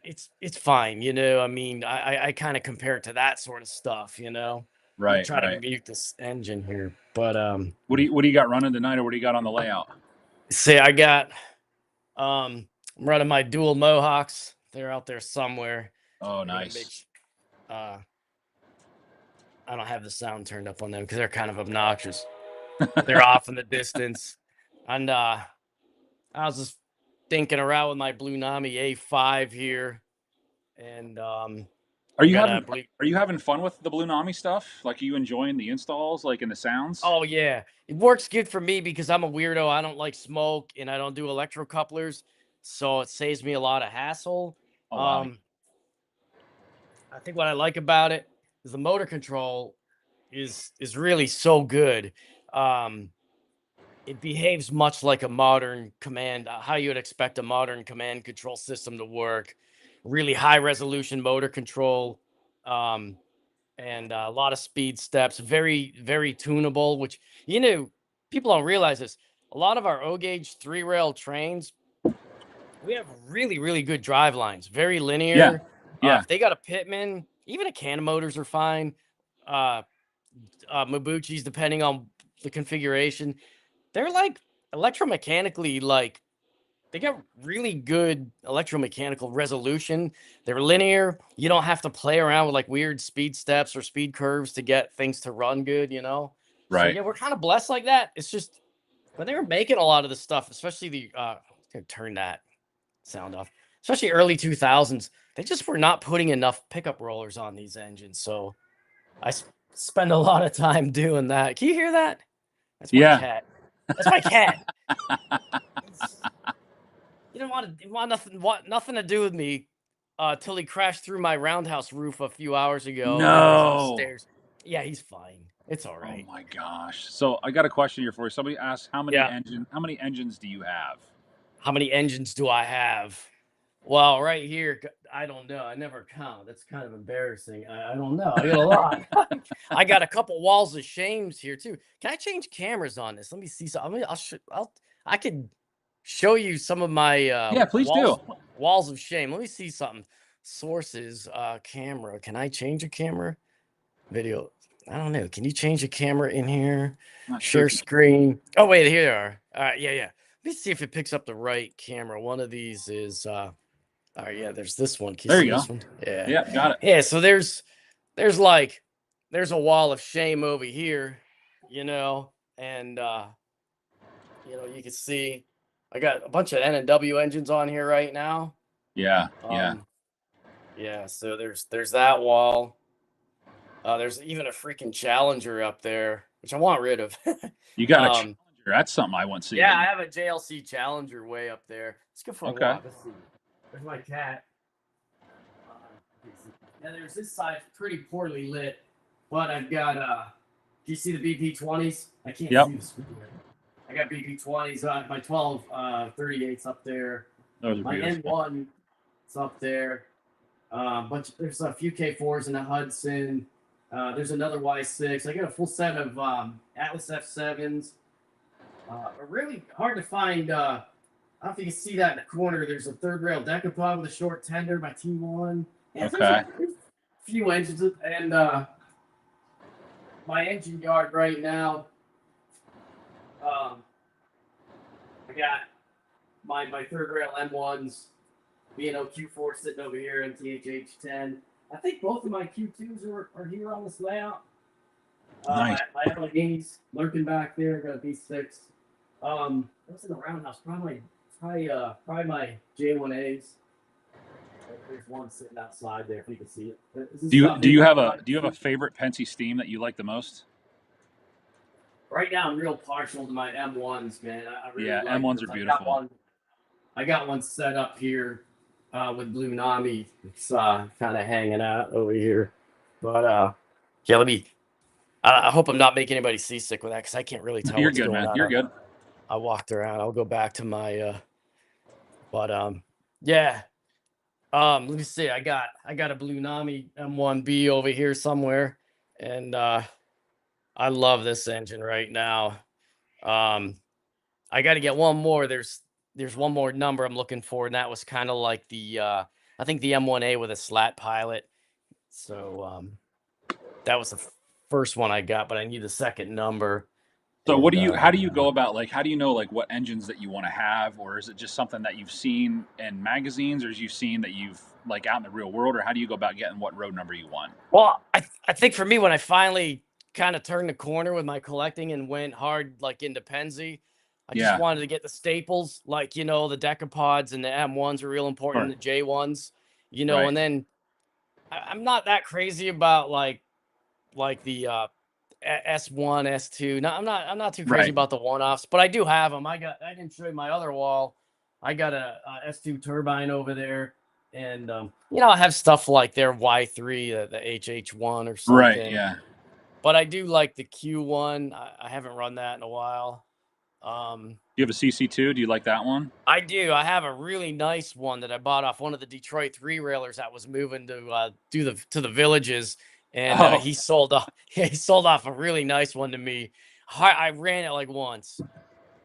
it's fine. I mean, I kind of compare it to that sort of stuff. I'm gonna right, try to right. mute this engine here, but What do you got running tonight, or what do you got on the layout? see, I got I'm running my dual Mohawks. They're out there somewhere. Oh, I gotta make nice. uh I don't have the sound turned up on them because they're kind of obnoxious. They're off in the distance. And I was just thinking around with my Blue Nami A5 here. And Are I you got having a Blue. are you having fun with the Blue Nami stuff? Like, are you enjoying the installs, like in the sounds? Oh, yeah. It works good for me because I'm a weirdo. I don't like smoke and I don't do electrocouplers. So it saves me a lot of hassle. Oh wow. Um, I think what I like about it is the motor control is really so good. Um, it behaves much like a modern command, how you would expect a modern command control system to work. Really high resolution motor control, um, and a lot of speed steps. Very, very tunable. Which people don't realize this. A lot of our O gauge 3 rail trains, we have really, really good drive lines. Very Yeah, linear. yeah. If they got a Pitman, even a can motors are fine. Uh, Mabuchis, depending on the configuration, they're like electromechanically, like they got really good electromechanical resolution. They're linear. You don't have to play around with like weird speed steps or speed curves to get things to run good. So Right. yeah, we're kind of blessed like that. It's just when they were making a lot of the stuff, especially gonna turn that sound off, especially early 2000s, they just were not putting enough pickup rollers on these engines. So I spend a lot of time doing that. Can you hear that? That's my Yeah. cat. That's my cat. He's- He didn't want nothing to do with me till he crashed through my roundhouse roof a few hours ago. Now he's No. upstairs. Yeah, he's fine. It's all Oh right. my gosh. So I got a question here for you. Somebody asked Yeah. how many engines do you have? How many engines do I have? Well, right here, I don't know. I never count. That's kind of embarrassing. I don't know. I got a lot. I got a couple walls of shames here too. Can I change cameras on this? Let me see. I mean, I could show you some of my Yeah, please do. walls of shame. Let me see something. Sources, camera. Can I change a camera? Video. I don't know. Can you change a camera in here? I'm not sure Share if you screen. Oh wait, here they are. All right, yeah, yeah. Let me see if it picks up the right camera. One of these is all right, yeah, there's this one. Can you There see you go. this one? Yeah. Yeah, got it. Yeah, so there's like there's a wall of shame over here, and you can see I got a bunch of N&W engines on here right now. Yeah, yeah. Um yeah, so there's that wall. There's even a freaking Challenger up there, which I want rid of. You got a um Challenger. That's something I wouldn't see, yeah, but I have a JLC Challenger way up there. Let's go for a okay. walk. Let's see. There's my cat. Yeah, there's this side pretty poorly lit, but I've got do you see the BP20s? I can't Yep. see the screen here. I got BP20s, my 12 38s up there. Those are My beautiful. N1 is up there. There's a few K4s in the Hudson. There's another Y6. I got a full set of Atlas F7s. Really hard to find. I don't know if you can see that in the corner. There's a third rail decapod with a short tender, my T1. Yeah, Okay. there's a few engines, and my engine yard right now. I got my third rail M1s, B&O Q4 sitting over here, MTHH10. I think both of my Q2s are here on this layout. Nice. My Alleghenies lurking back there, got a B6. What's in the roundhouse? Probably my J1As. There's one sitting outside there if you can see it. This is about Do you maybe have a 5. favorite Penske steam that you like the most? Right now, I'm real partial to my M1s, man. I really Yeah, like M1s those. are beautiful. I got one set up here with Blue Nami. It's kind of hanging out over here. But yeah, let me. I hope I'm not making anybody seasick with that because I can't really tell You're what's good, going man. on. You're good. I walked around. I'll go back to my. But yeah. Let me see. I got a Blue Nami M1B over here somewhere, and I love this engine right now. Um, I got to get one more. There's one more number I'm looking for, and that was kind of like the I think the M1A with a slat pilot. So that was the first one I got, but I need the second number. So And how do you go about, like, how do you know, like, what engines that you want to have, or is it just something that you've seen in magazines, or you've seen that you've like out in the real world, or how do you go about getting what road number you want? well, I think for me when I finally kind of turned the corner with my collecting and went hard like into Penzi, I just Yeah, wanted to get the staples, like the decapods and the M1s are real important, sure. the J1s, Right. and then I'm not that crazy about like the S1, S2. No, I'm not too crazy Right. about the one-offs, but I do have them. I didn't show you my other wall. I got a S2 turbine over there, and I have stuff like their Y3, the HH1 or Right. something. Yeah. But I do like the Q1. I haven't run that in a while. Do you have a CC2? Do you like that one? I do. I have a really nice one that I bought off one of the Detroit three railers that was moving to the villages, and Oh, he sold off. He sold off a really nice one to me. I ran it like once.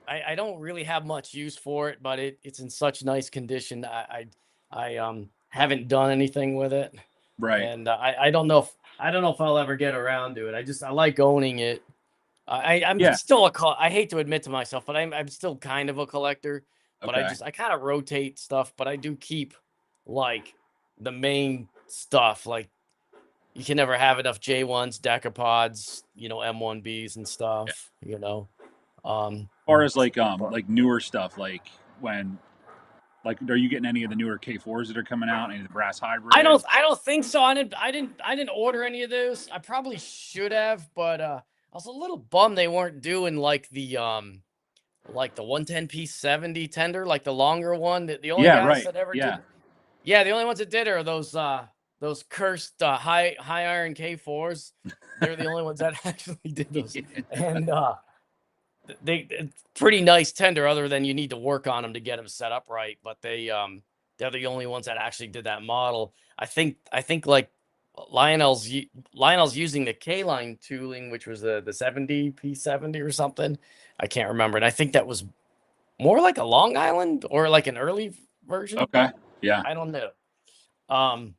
I don't really have much use for it, but it's in such nice condition. I haven't done anything with it, right. and I don't know if I'll ever get around to it. I like owning it. I'm Yeah. still I hate to admit to myself, but I'm still kind of a collector. But Okay. I kind of rotate stuff, but I do keep like the main stuff. Like you can never have enough J1s, decapods, M1Bs and Yeah. stuff. As far as But like newer stuff, like when like are you getting any of the newer K4s that are coming out? Any of the brass hybrids? I don't think so. I didn't order any of those. I probably should have, but I was a little bummed they weren't doing like the 110 piece 70 tender, like the longer one. The only Yeah. guys Right. that ever Yeah. did, yeah, the only ones that did are those cursed high iron K4s. They're the only ones that actually did those, and it's pretty nice tender. Other than you need to work on them to get them set up right, but they're the only ones that actually did that model. I think like Lionel's using the K line tooling, which was the 70 P70 or something. I can't remember, and I think that was more like a Long Island or like an early version. Okay. Yeah. I don't know. Um,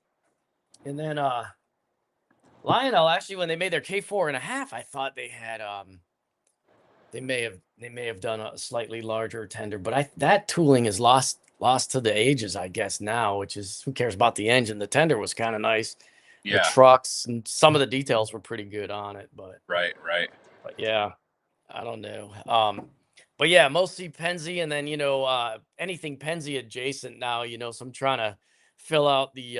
and then Lionel actually, when they made their K4.5, I thought they had they may have done a slightly larger tender, but that tooling is lost to the ages, I guess now, which is who cares about the engine? The tender was kind of nice. The Yeah. trucks and some of the details were pretty good on it, but Right. Right. yeah, I don't know. But yeah, mostly Penzi, and then anything Penzi adjacent now. So I'm trying to fill out the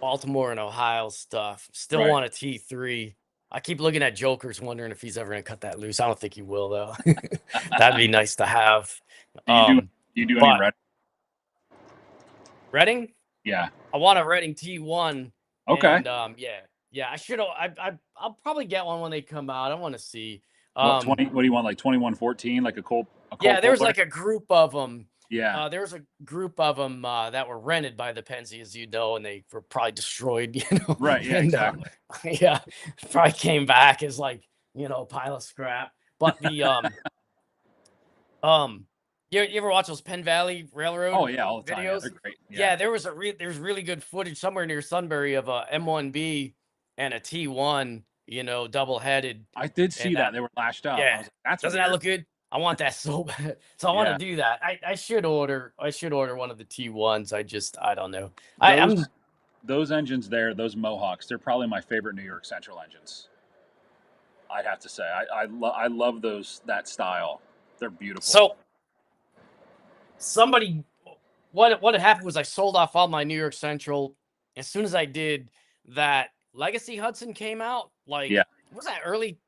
Baltimore and Ohio stuff. Still Right. want a T3. I keep looking at Jokers, wondering if he's ever gonna cut that loose. I don't think he will though. That'd be nice to have. Do you do Um, any but red? Reading, Yeah. I want a Reading T1, Okay. and yeah, I should. I'll probably get one when they come out. I want to see. What Um, 20? What do you want? Like 2114? Like a Yeah, cold there was puller? like a group of them. Yeah. There was a group of them that were rented by the Penzi, as you know, and they were probably destroyed, Right. Yeah. and Exactly. yeah, probably came back as like a pile of scrap. But um, you ever watch those Penn Valley Oh Railroad yeah, all the time. Yeah, they're videos? great. Yeah. Yeah, there's really good footage somewhere near Sunbury of a M1B and a T1, double headed, I did see and that that they were lashed up. I yeah. was like, that's Doesn't that weird. look good? I want that so bad. So I want to Yeah. do that. I should order one of the T1s. I don't know. Those I'm those engines there, those Mohawks, they're probably my favorite New York Central engines. I'd have to say, I love that style. They're beautiful. So somebody, what had happened was I sold off all my New York Central. As soon as I did, that Legacy Hudson came out. Like, Yeah, was that early?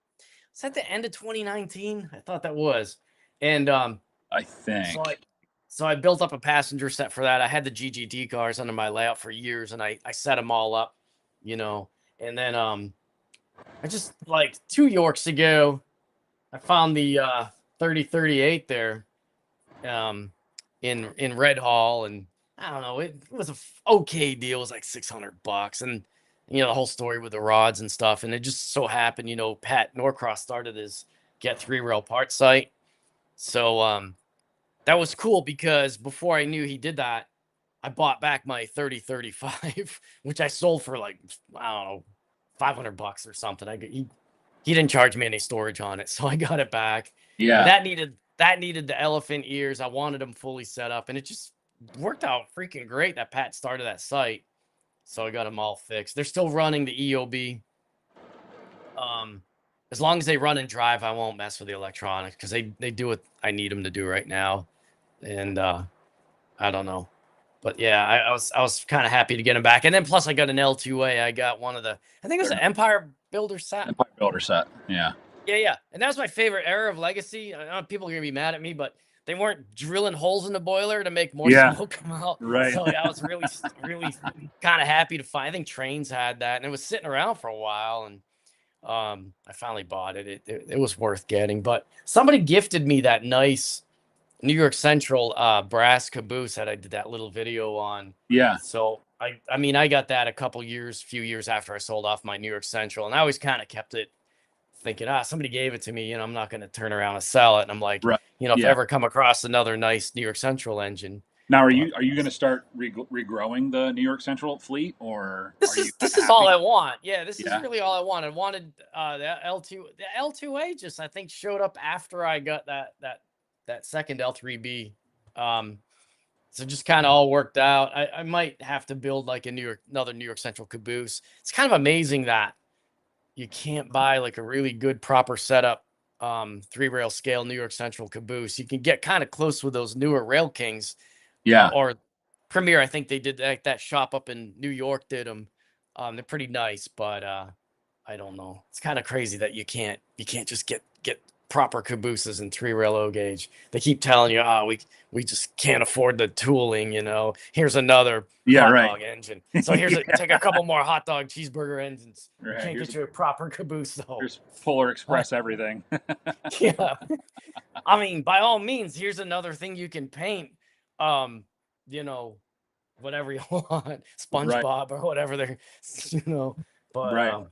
Was that the end of 2019? I thought that was. And I so I think. so I built up a passenger set for that. I had the GGT cars under my layout for years, and I set them all up, you know. And then I just like 2 Yorks ago, I found the 3038 there in Red Hall, and I don't know, it was a okay deal. It was like $600, and the whole story with the rods and stuff. And it just so happened, Pat Norcross started his Get Three Rail part site, so that was cool because before I knew he did that, I bought back my 3035, which I sold for like, I don't know, $500 or something. He didn't charge me any storage on it, so I got it back. And Yeah, that needed the elephant ears. I wanted them fully set up, and it just worked out freaking great that Pat started that site. So I got them all fixed. They're still running the EOB. As long as they run and drive, I won't mess with the electronics because they do what I need them to do right now. And I don't know. But yeah, I was kind of happy to get them back. And then plus I got an L2A. I got one of the, I think it was they're an Empire Builder set. Empire Builder set. Yeah, Yeah. And that was my favorite era of Legacy. I know people are gonna be mad at me, but they weren't drilling holes in the boiler to make more yeah, smoke come out. right. So I was really, really kind of happy to find. I think Trains had that, and it was sitting around for a while, and I finally bought it. It was worth getting. But somebody gifted me that nice New York Central brass caboose that I did that little video on. Yeah, So I mean I got that few years after I sold off my New York Central, and I always kind of kept it thinking, somebody gave it to me, I'm not going to turn around and sell it. And I'm like, right. if I Yeah. ever come across another nice New York Central engine. Now, But are you going to start regrowing the New York Central fleet, or this are you is this is all happy? I want. Yeah, this is Yeah, really all I want. I wanted the L2A just I think showed up after I got that second L3B. Um So just kind of all worked out. I might have to build like another New York Central caboose. It's kind of amazing that you can't buy like a really good proper setup 3 rail scale New York Central caboose. You can get kind of close with those newer Rail Kings yeah, or Premier. I think they did that shop up in New York did them. They're pretty nice, but I don't know. It's kind of crazy that you can't just get proper cabooses and 3 rail O gauge. They keep telling you, we just can't afford the tooling. Here's another yeah, hot right. dog engine. So Yeah, take a couple more hot dog cheeseburger engines. We right. can't get you a proper caboose though. Here's Polar Uh, Express everything. yeah, I mean, by all means, here's another thing you can paint. Um, you know, whatever you want, Right, SpongeBob or whatever they're, you know. But right.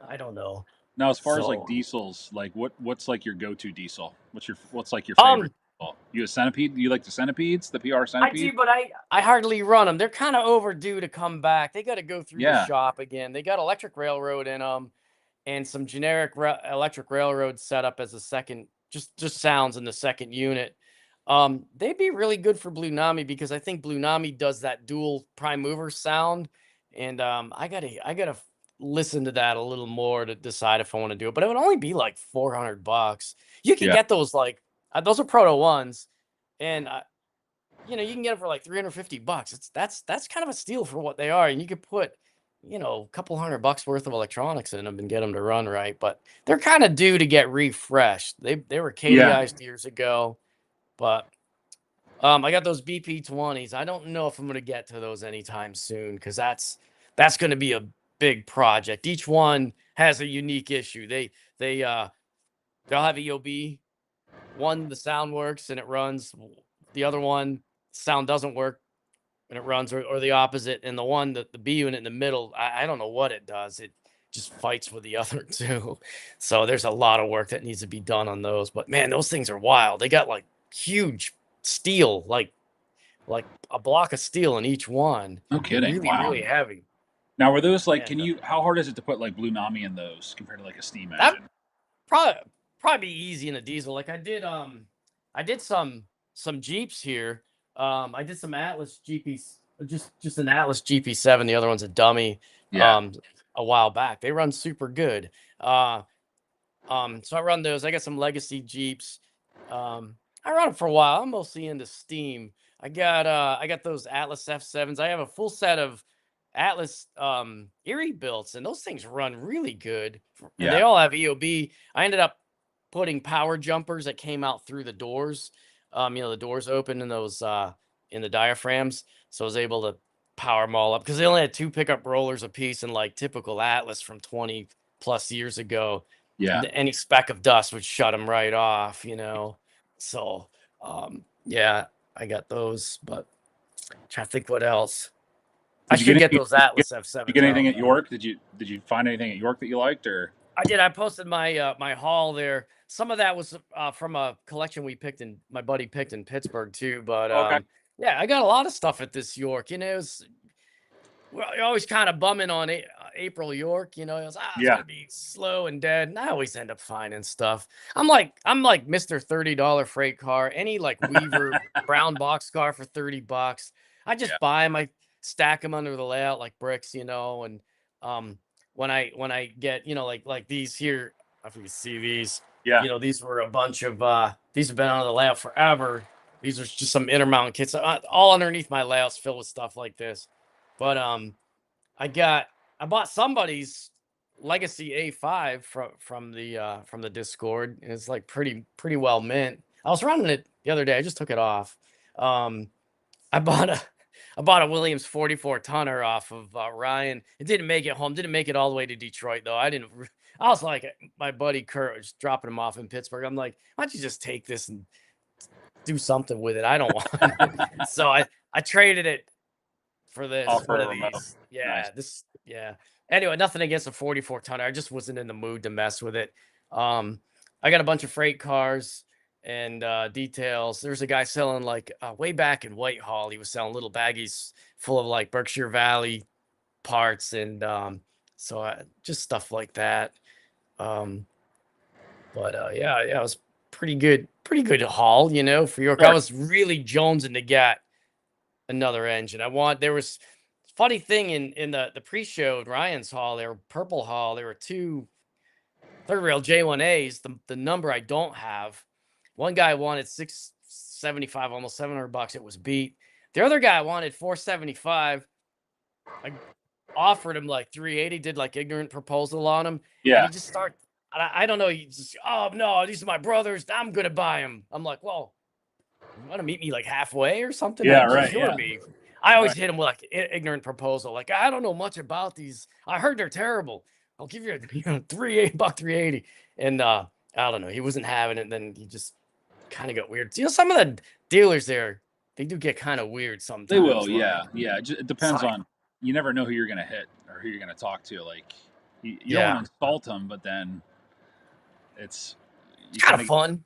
I don't know. Now, as far as like So diesels, like what's like your go-to diesel? What's like your favorite um, diesel? You a centipede? You like the centipedes, the PR I centipede? do, but I hardly run them. They're kind of overdue to come back. They got to go through the Yeah, shop again. They got electric railroad in them, and some generic electric railroad set up as a second, just sounds in the second unit. They'd be really good for Blue Nami because I think Blue Nami does that dual prime mover sound, and I gotta listen to that a little more to decide if I want to do it. But it would only be like $400. You can yeah, get those like those are Proto ones, and you can get them for like $350. That's kind of a steal for what they are, and you could put a couple $100 worth of electronics in them and get them to run right. But they're kind of due to get refreshed. They were yeah. KDI'd years ago, but I got those BP20s. I don't know if I'm going to get to those anytime soon because that's going to be a big project. Each one has a unique issue. They'll have EOB. One, the sound works and it runs. The other one, sound doesn't work and it runs, or the opposite. And the one that the B unit in the middle, I don't know what it does. It just fights with the other two. So there's a lot of work that needs to be done on those. But man, those things are wild. They got like huge steel, like a block of steel in each one. No They're kidding. really, Wow. really heavy. Now, were those like? Can And you? How hard is it to put like Blue Nami in those compared to like a steam that engine? probably be easy in a diesel. Like I did some Jeeps here. I did some Atlas GPs just an Atlas GP7. The other one's a dummy. Yeah. A while back, they run super good. So I run those. I got some legacy Jeeps. I run them for a while. I'm mostly into Steam. I got those Atlas F7s. I have a full set of Atlas Erie builds, and those things run really good. And they Yeah. all have EOB. I ended up putting power jumpers that came out through the doors. The doors open in those in the diaphragms. So I was able to power them all up because they only had 2 pickup rollers a piece, and like typical Atlas from 20 plus years ago, Yeah. any speck of dust would shut them right off, So, yeah, I got those, but trying to think what else. I Did you should get get any? those Did Atlas you get F7s anything out, at man. York? Did you find anything at York that you liked, or? I did. I posted my my haul there. Some of that was from a collection my buddy picked in Pittsburgh too. But Okay. yeah, I got a lot of stuff at this York. Well, you're always kind of bumming on April York, it was, it's Yeah. gonna be slow and dead. And I always end up finding stuff. I'm like Mr. $30 freight car, any like Weaver brown box car for $30. I Yeah. just buy them, I stack them under the layout like bricks, and when I get, like these here, if you can see these, Yeah. these were a bunch of these have been on the layout forever. These are just some intermount kits. All underneath my layouts filled with stuff like this. But I bought somebody's legacy A5 from the Discord. And it's like pretty well mint. I was running it the other day. I just took it off. Um, I bought a I bought a Williams 44 tonner off of Ryan. It didn't make it home. Didn't make it all the way to Detroit though. I was like, my buddy Kurt was dropping him off in Pittsburgh. I'm like, why don't you just take this and do something with it? I don't want it. So I traded it for All this, for one a of remote. these. Nice. Yeah. Anyway, nothing against a 44 tonner. I just wasn't in the mood to mess with it. I got a bunch of freight cars and details. There's a guy selling like way back in Whitehall. He was selling little baggies full of like Berkshire Valley parts and just stuff like that. Um, but yeah, it was pretty good haul, for York. I Sure. was really jonesing to get another engine. There was funny thing in the pre-show Ryan's haul, there were purple haul, there were 2 third rail J1As, the number I don't have. One guy wanted 675, almost $700. It was beat. The other guy wanted 475. I offered him like 380, did like ignorant proposal on him, and Yeah. he just started. I don't know. He just, oh no, these are my brothers. I'm gonna buy them. I'm like, well, you want to meet me like halfway or something? Yeah. Like, Right. cure Yeah. me. I Right. always hit him with like ignorant proposal. Like, I don't know much about these. I heard they're terrible. I'll give you a $380, 380. And I don't know. He wasn't having it. And then he just kind of got weird. Some of the dealers there, they do get kind of weird They will. sometimes. Yeah. Like, Yeah. It it's depends like, on. You never know who you're gonna hit or who you're gonna talk to. Like, you don't want yeah, to insult them, but then it's you it's kind kind of of. fun.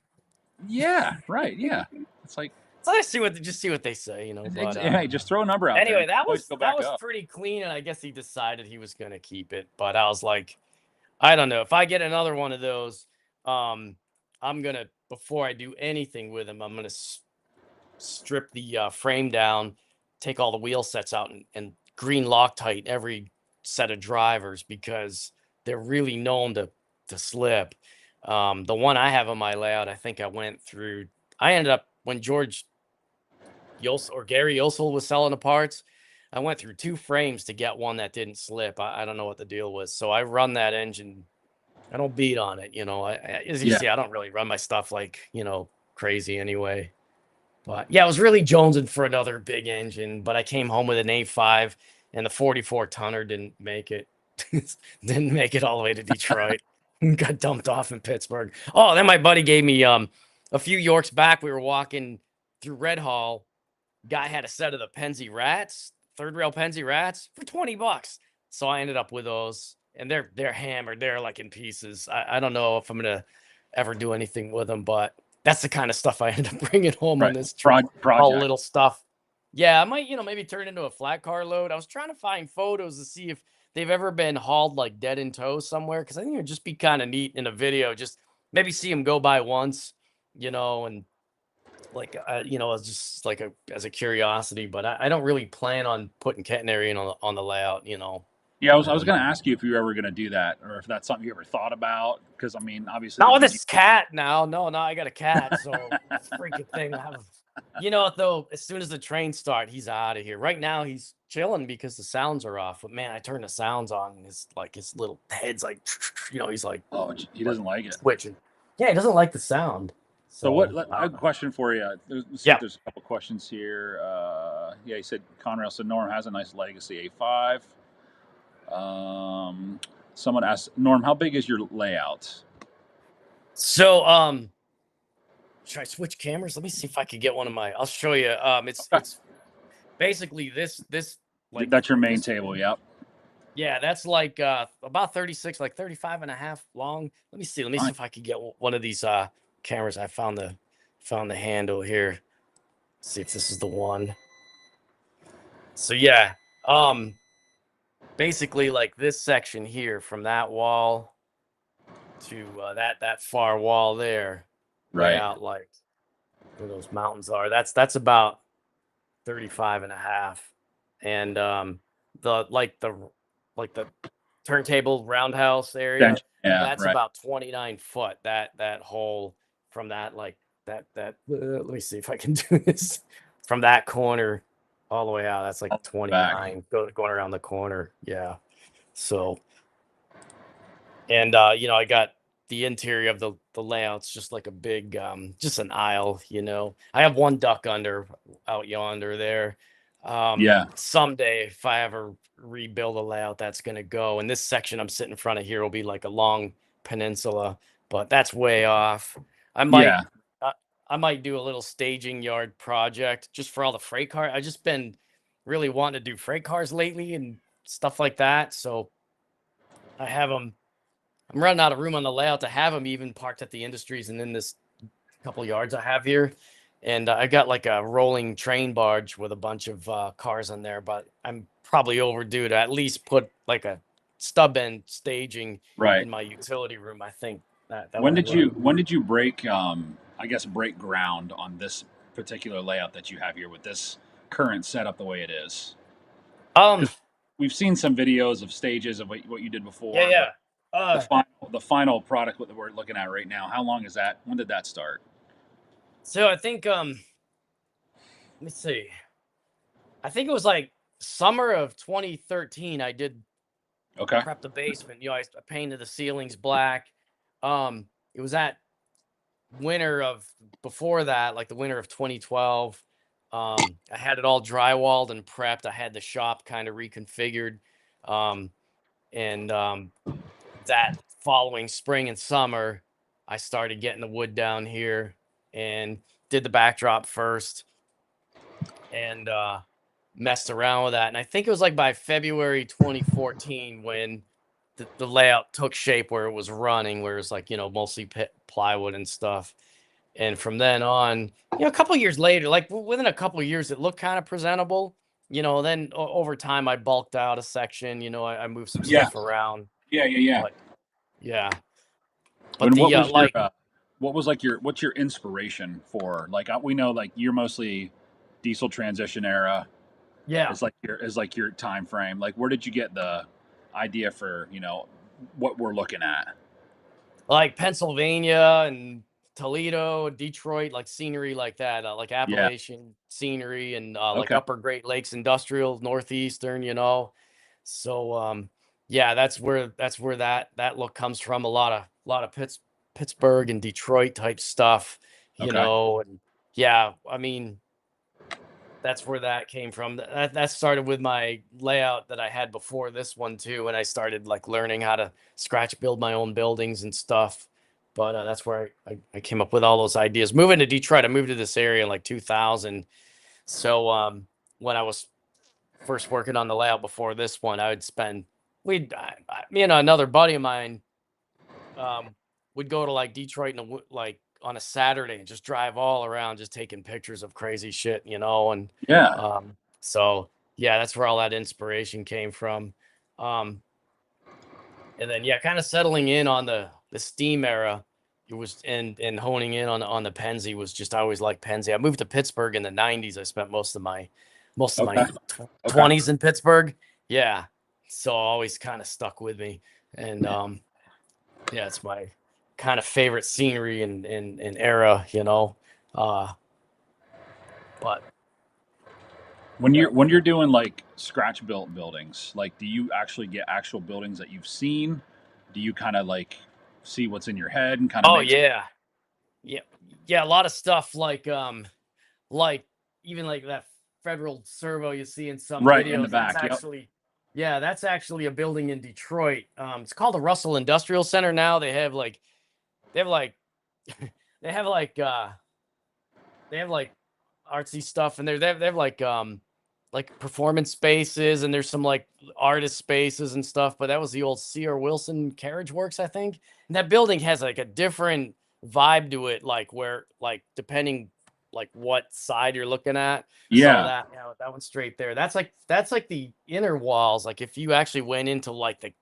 Yeah. Right. Yeah. It's like, So I see what they say, But hey, just throw a number out there. You anyway, can always go that back was up. pretty clean, and I guess he decided he was gonna keep it. But I was like, I don't know. If I get another one of those, um, I'm gonna before I do anything with them, I'm gonna strip the frame down, take all the wheel sets out, and green Loctite every set of drivers because they're really known to slip. The one I have on my layout, I think I went through. I ended up when George or Gary Yosel was selling the parts. I went through 2 frames to get one that didn't slip. I don't know what the deal was. So I run that engine. I don't beat on it, as you Yeah. see, I don't really run my stuff like, crazy anyway. But yeah, I was really jonesing for another big engine, but I came home with an A5 and the 44 tonner didn't make it. Didn't make it all the way to Detroit. Got dumped off in Pittsburgh. Oh, then my buddy gave me a few Yorks back. We were walking through Red Hall. Guy had a set of the Penzi Rats, third rail Penzi Rats for $20. So I ended up with those, and they're hammered. They're like in pieces. I don't know if I'm gonna ever do anything with them, but that's the kind of stuff I end up bringing home on Right. this trip. All Project. little stuff. Yeah, I might, maybe turn into a flat car load. I was trying to find photos to see if they've ever been hauled like dead in tow somewhere, because I think it'd just be kind of neat in a video. Just maybe see them go by once, and like as just like as a curiosity, but I don't really plan on putting catenary in on the layout. Yeah, I was Um, going to ask you if you were ever going to do that, or if that's something you ever thought about. Because I mean, obviously the Not with beauty. this cat now. No, no, I got a cat, so this freaking thing. I have, though. As soon as the trains start, he's out of here. Right now, he's chilling because the sounds are off. But man, I turn the sounds on, and his little head's like, he's Oh, he like doesn't like it. twitching. Yeah, he doesn't like the sound. So what? So I I have don't a know. question for you. Let's see if Yeah. there's a couple questions here. Yeah, he said Conrail said Norm has a nice legacy A5. Um, Someone asked Norm, how big is your layout? So should I switch cameras? Let me see if I can get one of my. I'll show you. Okay, It's basically this like that's your main this. table. Yep. Yeah, that's like about 36, like 35 and a half long. Let me see. Let me see Fine. if I can get one of these cameras. I found the handle here. See if this is the one. So yeah, um basically like this section here from that wall to that far wall there, way Right. out like where those mountains are. That's about 35 and a half. And the like the turntable roundhouse area, Bench. Yeah. that's Right. about 29 foot. That hole from that like that let me see if I can do this from that corner all the way out. That's like I'll back. 29 going around the corner. Yeah. So and I got the interior of the layouts just like a big just an aisle. I have one duck under out yonder there. Yeah. Someday if I ever rebuild a layout, that's going to go, and this section I'm sitting in front of here will be like a long peninsula, but that's way off. i might Yeah. i, I might do a little staging yard project just for all the freight car. I just been really wanting to do freight cars lately and stuff like that, so I have them. I'm running out of room on the layout to have them even parked at the industries and in this couple yards I have here. And I got like a rolling train barge with a bunch of cars on there, but I'm probably overdue to at least put like a stub end staging Right. in my utility room. I think that When would did work. you break? I guess break ground on this particular layout that you have here with this current setup the way it is. Um, Because we've seen some videos of stages of what you did yeah, before, yeah. but the final product that we're looking at right now, how long is that? When did that start? So I think let me see. I think it was like summer of 2013. I did Okay. prep the basement. I painted the ceilings black. It was that winter of before that, like the winter of 2012. I had it all drywalled and prepped. I had the shop kind of reconfigured. Um, and that following spring and summer, I started getting the wood down here and did the backdrop first and messed around with that. And I think it was like by February 2014 when the layout took shape where it was running, where it was like, mostly plywood and stuff. And from then on, a couple years later, like within a couple of years, it looked kind of presentable. Then over time, I bulked out a section. I moved some Yeah. stuff around, Yeah. Yeah. Yeah. but yeah. But And what the was your like, what was like your what's your inspiration for like we know like you're mostly diesel transition era yeah, is like your time frame. Like where did you get the idea for what we're looking at? like Pennsylvania and Toledo, Detroit, like scenery like that, like Yeah. Appalachian scenery and like Okay. Upper Great Lakes industrial, northeastern. So yeah, that's where that look comes from. A lot of Pittsburgh and Detroit type stuff, Okay. and yeah, I mean that's where that came from. That started with my layout that I had before this one too, and I started like learning how to scratch build my own buildings and stuff. But that's where I came up with all those ideas. Moving to Detroit, I moved to this area in like 2000. So when I was first working on the layout before this one, I would spend me and another buddy of mine um, would go to like Detroit and like on a Saturday and just drive all around, just taking pictures of crazy shit, and Yeah. so yeah, that's where all that inspiration came from. Um, and then yeah, kind of settling in on the steam era. it was and honing in on the Penzi was just I always liked Penzi. I moved to Pittsburgh in the 90s. I spent most of my Okay. Okay. 20s in Pittsburgh. Yeah. So always kind of stuck with me. And yeah, it's my kind of favorite scenery and era, you know. But When you're doing like scratch built buildings, like do you actually get actual buildings that you've seen? Do you kind of like see what's in your head and kind of oh make yeah. Yeah. Yeah, a lot of stuff like even like that federal servo you see in some right in the videos. That's back? Yep. actually yeah, that's actually a building in Detroit. It's called the Russell Industrial Center now. They have like they have like they have like artsy stuff and they have like performance spaces and there's some like artist spaces and stuff, but that was the old C.R. Wilson Carriage Works, I think. And that building has like a different vibe to it, like where like depending like what side you're looking at. So Yeah. that that one's straight there. That's like the inner walls. Like if you actually went into like the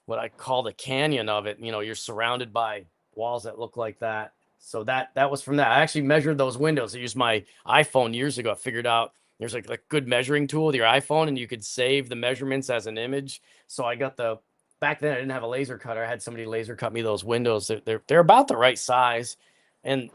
what I call the canyon of it, you know, you're surrounded by walls that look like that. So that was from that. I actually measured those windows. I used my iPhone years ago. I figured out there's like a good measuring tool with your iPhone, and you could save the measurements as an image. So I got the back then I didn't have a laser cutter. I had somebody laser cut me those windows. They're about the right size, and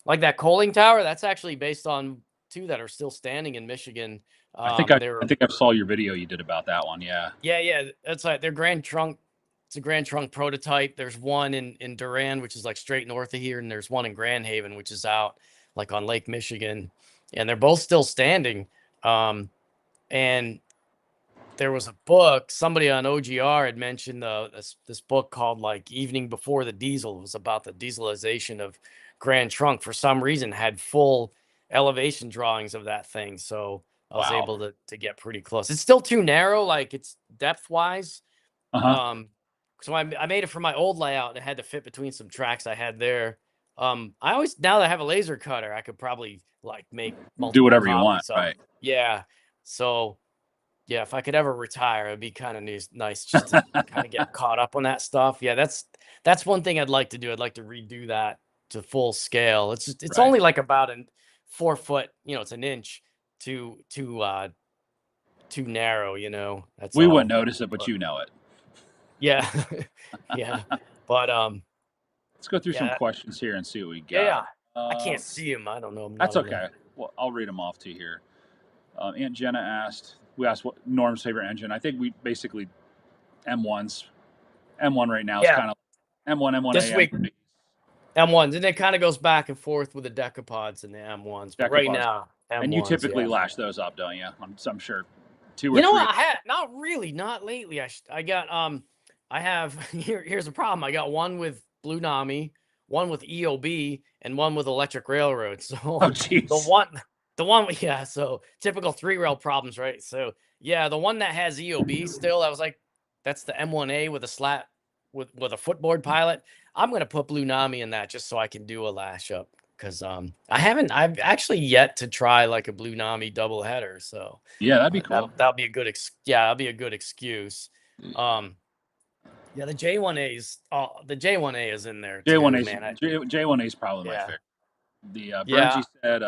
like that coaling tower. That's actually based on two that are still standing in Michigan. I They're think I saw your video you did about that one. Yeah. yeah, that's like their Grand Trunk. It's a Grand Trunk prototype. There's one in Durand, which is like straight north of here, and there's one in Grand Haven, which is out like on Lake Michigan, and they're both still standing. And there was a book somebody on OGR had mentioned this book called like Evening Before the Diesel. It was about the dieselization of Grand Trunk. For some reason, had full elevation drawings of that thing, so I was Wow. able to get pretty close. It's still too narrow, like it's depth wise. Uh huh. Um, so I made it for my old layout and it had to fit between some tracks I had there. I always now that I have a laser cutter, I could probably like make Do multiple whatever you want. copies of. Right. Yeah. So yeah, if I could ever retire, it'd be kind of nice just to kind of get caught up on that stuff. Yeah, that's one thing I'd like to do. I'd like to redo that to full scale. It's Right. only like about a 4 foot, you know, it's an inch too narrow, you know. That's We wouldn't all. notice it, but But you know it. yeah. Yeah. But Let's go through some yeah, questions here and see what we yeah. got. I can't see him. I don't know. I'm not That's in the okay. Well, I'll read them off to you here. Aunt Jenna asked, we asked what Norm's favorite engine. I think we basically M1s. M1 right now is yeah. kind of M1, This M1A, week M1B, M1s, and it kind of goes back and forth with the decapods and the M1s. But right decapods. now, And you M1s, typically yeah. lash those up, don't you? I'm sure two or You know three. what? I had not really, not lately. I got I have here's the problem. I got one with Blue Nami, one with EOB, and one with Electric Railroad. Oh, So the jeez. one the one yeah, so typical three rail problems, right? So yeah, the one that has EOB still, I was like, that's the M1A with a slat with a footboard pilot. I'm gonna put Blue Nami in that just so I can do a lash up because I've actually yet to try like a Blue Nami double header. So Yeah, that'd be cool. that'll be a good that'll be a good excuse. Um, yeah, the J1A is in there too, J1A's man. J1A is probably my Yeah, favorite. The yeah, Berenji said,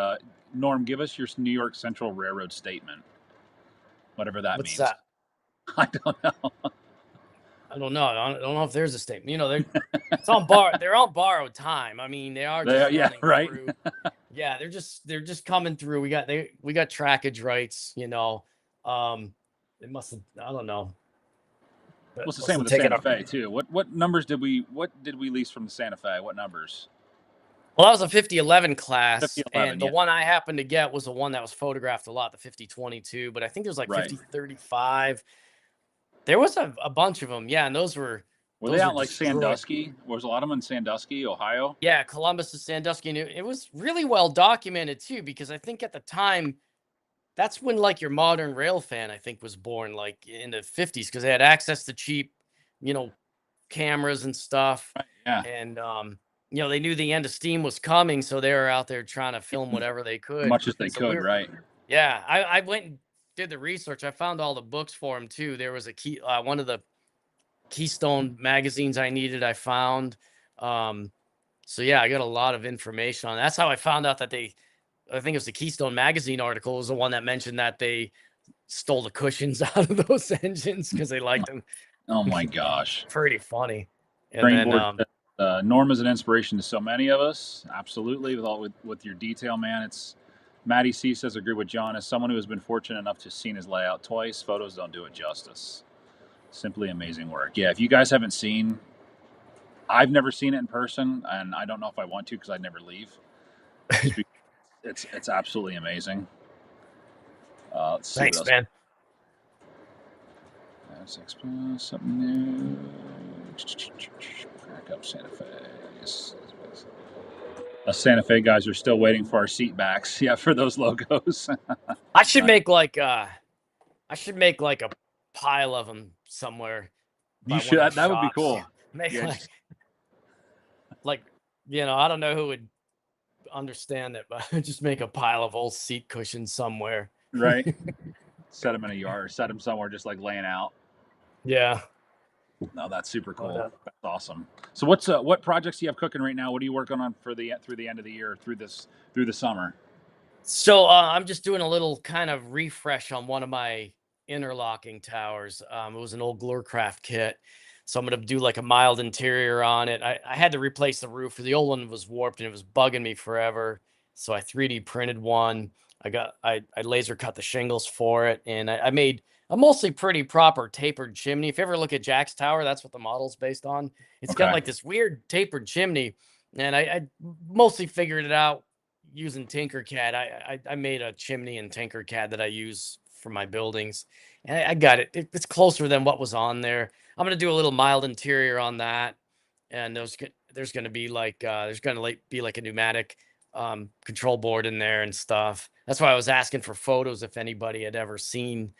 Norm, give us your New York Central Railroad statement, whatever that what's means. that? I don't know. I don't know. I don't know if there's a statement. You know, it's on bar. They're on borrowed time. I mean, they are just Yeah, running right. through. Yeah, they're just coming through. We got trackage rights. You know, it must have. I don't know. Well, But it's the must same have with the taken Santa a. Fe too. What numbers did we lease from the Santa Fe? What numbers? Well, that was a 5011 class, 5011. and the Yeah, one I happened to get was the one that was photographed a lot, the 5022. But I think there's like right. 5035. There was a bunch of them, yeah, and Were they those were out like destroyed. Sandusky? Was a lot of them in Sandusky, Ohio? Yeah, Columbus to Sandusky, and it was really well documented too, because I think at the time that's when like your modern rail fan I think was born, like in the 50s, because they had access to cheap, you know, cameras and stuff. Right. Yeah, And you know, they knew the end of steam was coming, so they were out there trying to film whatever they as could. much as they So could. Right. yeah, I went and did the research. I found all the books for him too. There was one of the Keystone magazines I needed, I found. So yeah, I got a lot of information on. That's how I found out that I think it was the Keystone Magazine article was the one that mentioned that they stole the cushions out of those engines because they liked them. Oh my gosh. Pretty funny. And then Trainboard says, Norm is an inspiration to so many of us. Absolutely, with your detail, man. It's Maddie C says, agree with John. As someone who has been fortunate enough to have seen his layout twice, photos don't do it justice. Simply amazing work. Yeah, if you guys haven't seen, I've never seen it in person, and I don't know if I want to because I never leave. It's absolutely amazing. Let's see what thanks, else. man. Something new. Crack up Santa Fe. Us Santa Fe guys are still waiting for our seat backs. Yeah, for those logos. I should make like a pile of them somewhere by You one of should. the That would be shops. cool. Make Yeah, like I don't know who would understand it, but just make a pile of old seat cushions somewhere. right. Set them in a yard. Set them somewhere, just like laying out. Yeah. No, that's super cool. That's awesome. So, what projects do you have cooking right now? What are you working on for through the end of the year, through the summer? So I'm just doing a little kind of refresh on one of my interlocking towers. It was an old Glurcraft kit. So I'm going to do like a mild interior on it. I had to replace the roof. The old one was warped and it was bugging me forever. So I 3D printed one. I laser cut the shingles for it. And I made a mostly pretty proper tapered chimney. If you ever look at Jack's tower, that's what the model's based on. It's got Okay. like this weird tapered chimney. And I mostly figured it out using Tinkercad. I made a chimney in Tinkercad that I use for my buildings, and I got it. It's closer than what was on there. I'm gonna do a little mild interior on that, and there's gonna be like be like a pneumatic control board in there and stuff. That's why I was asking for photos if anybody had ever seen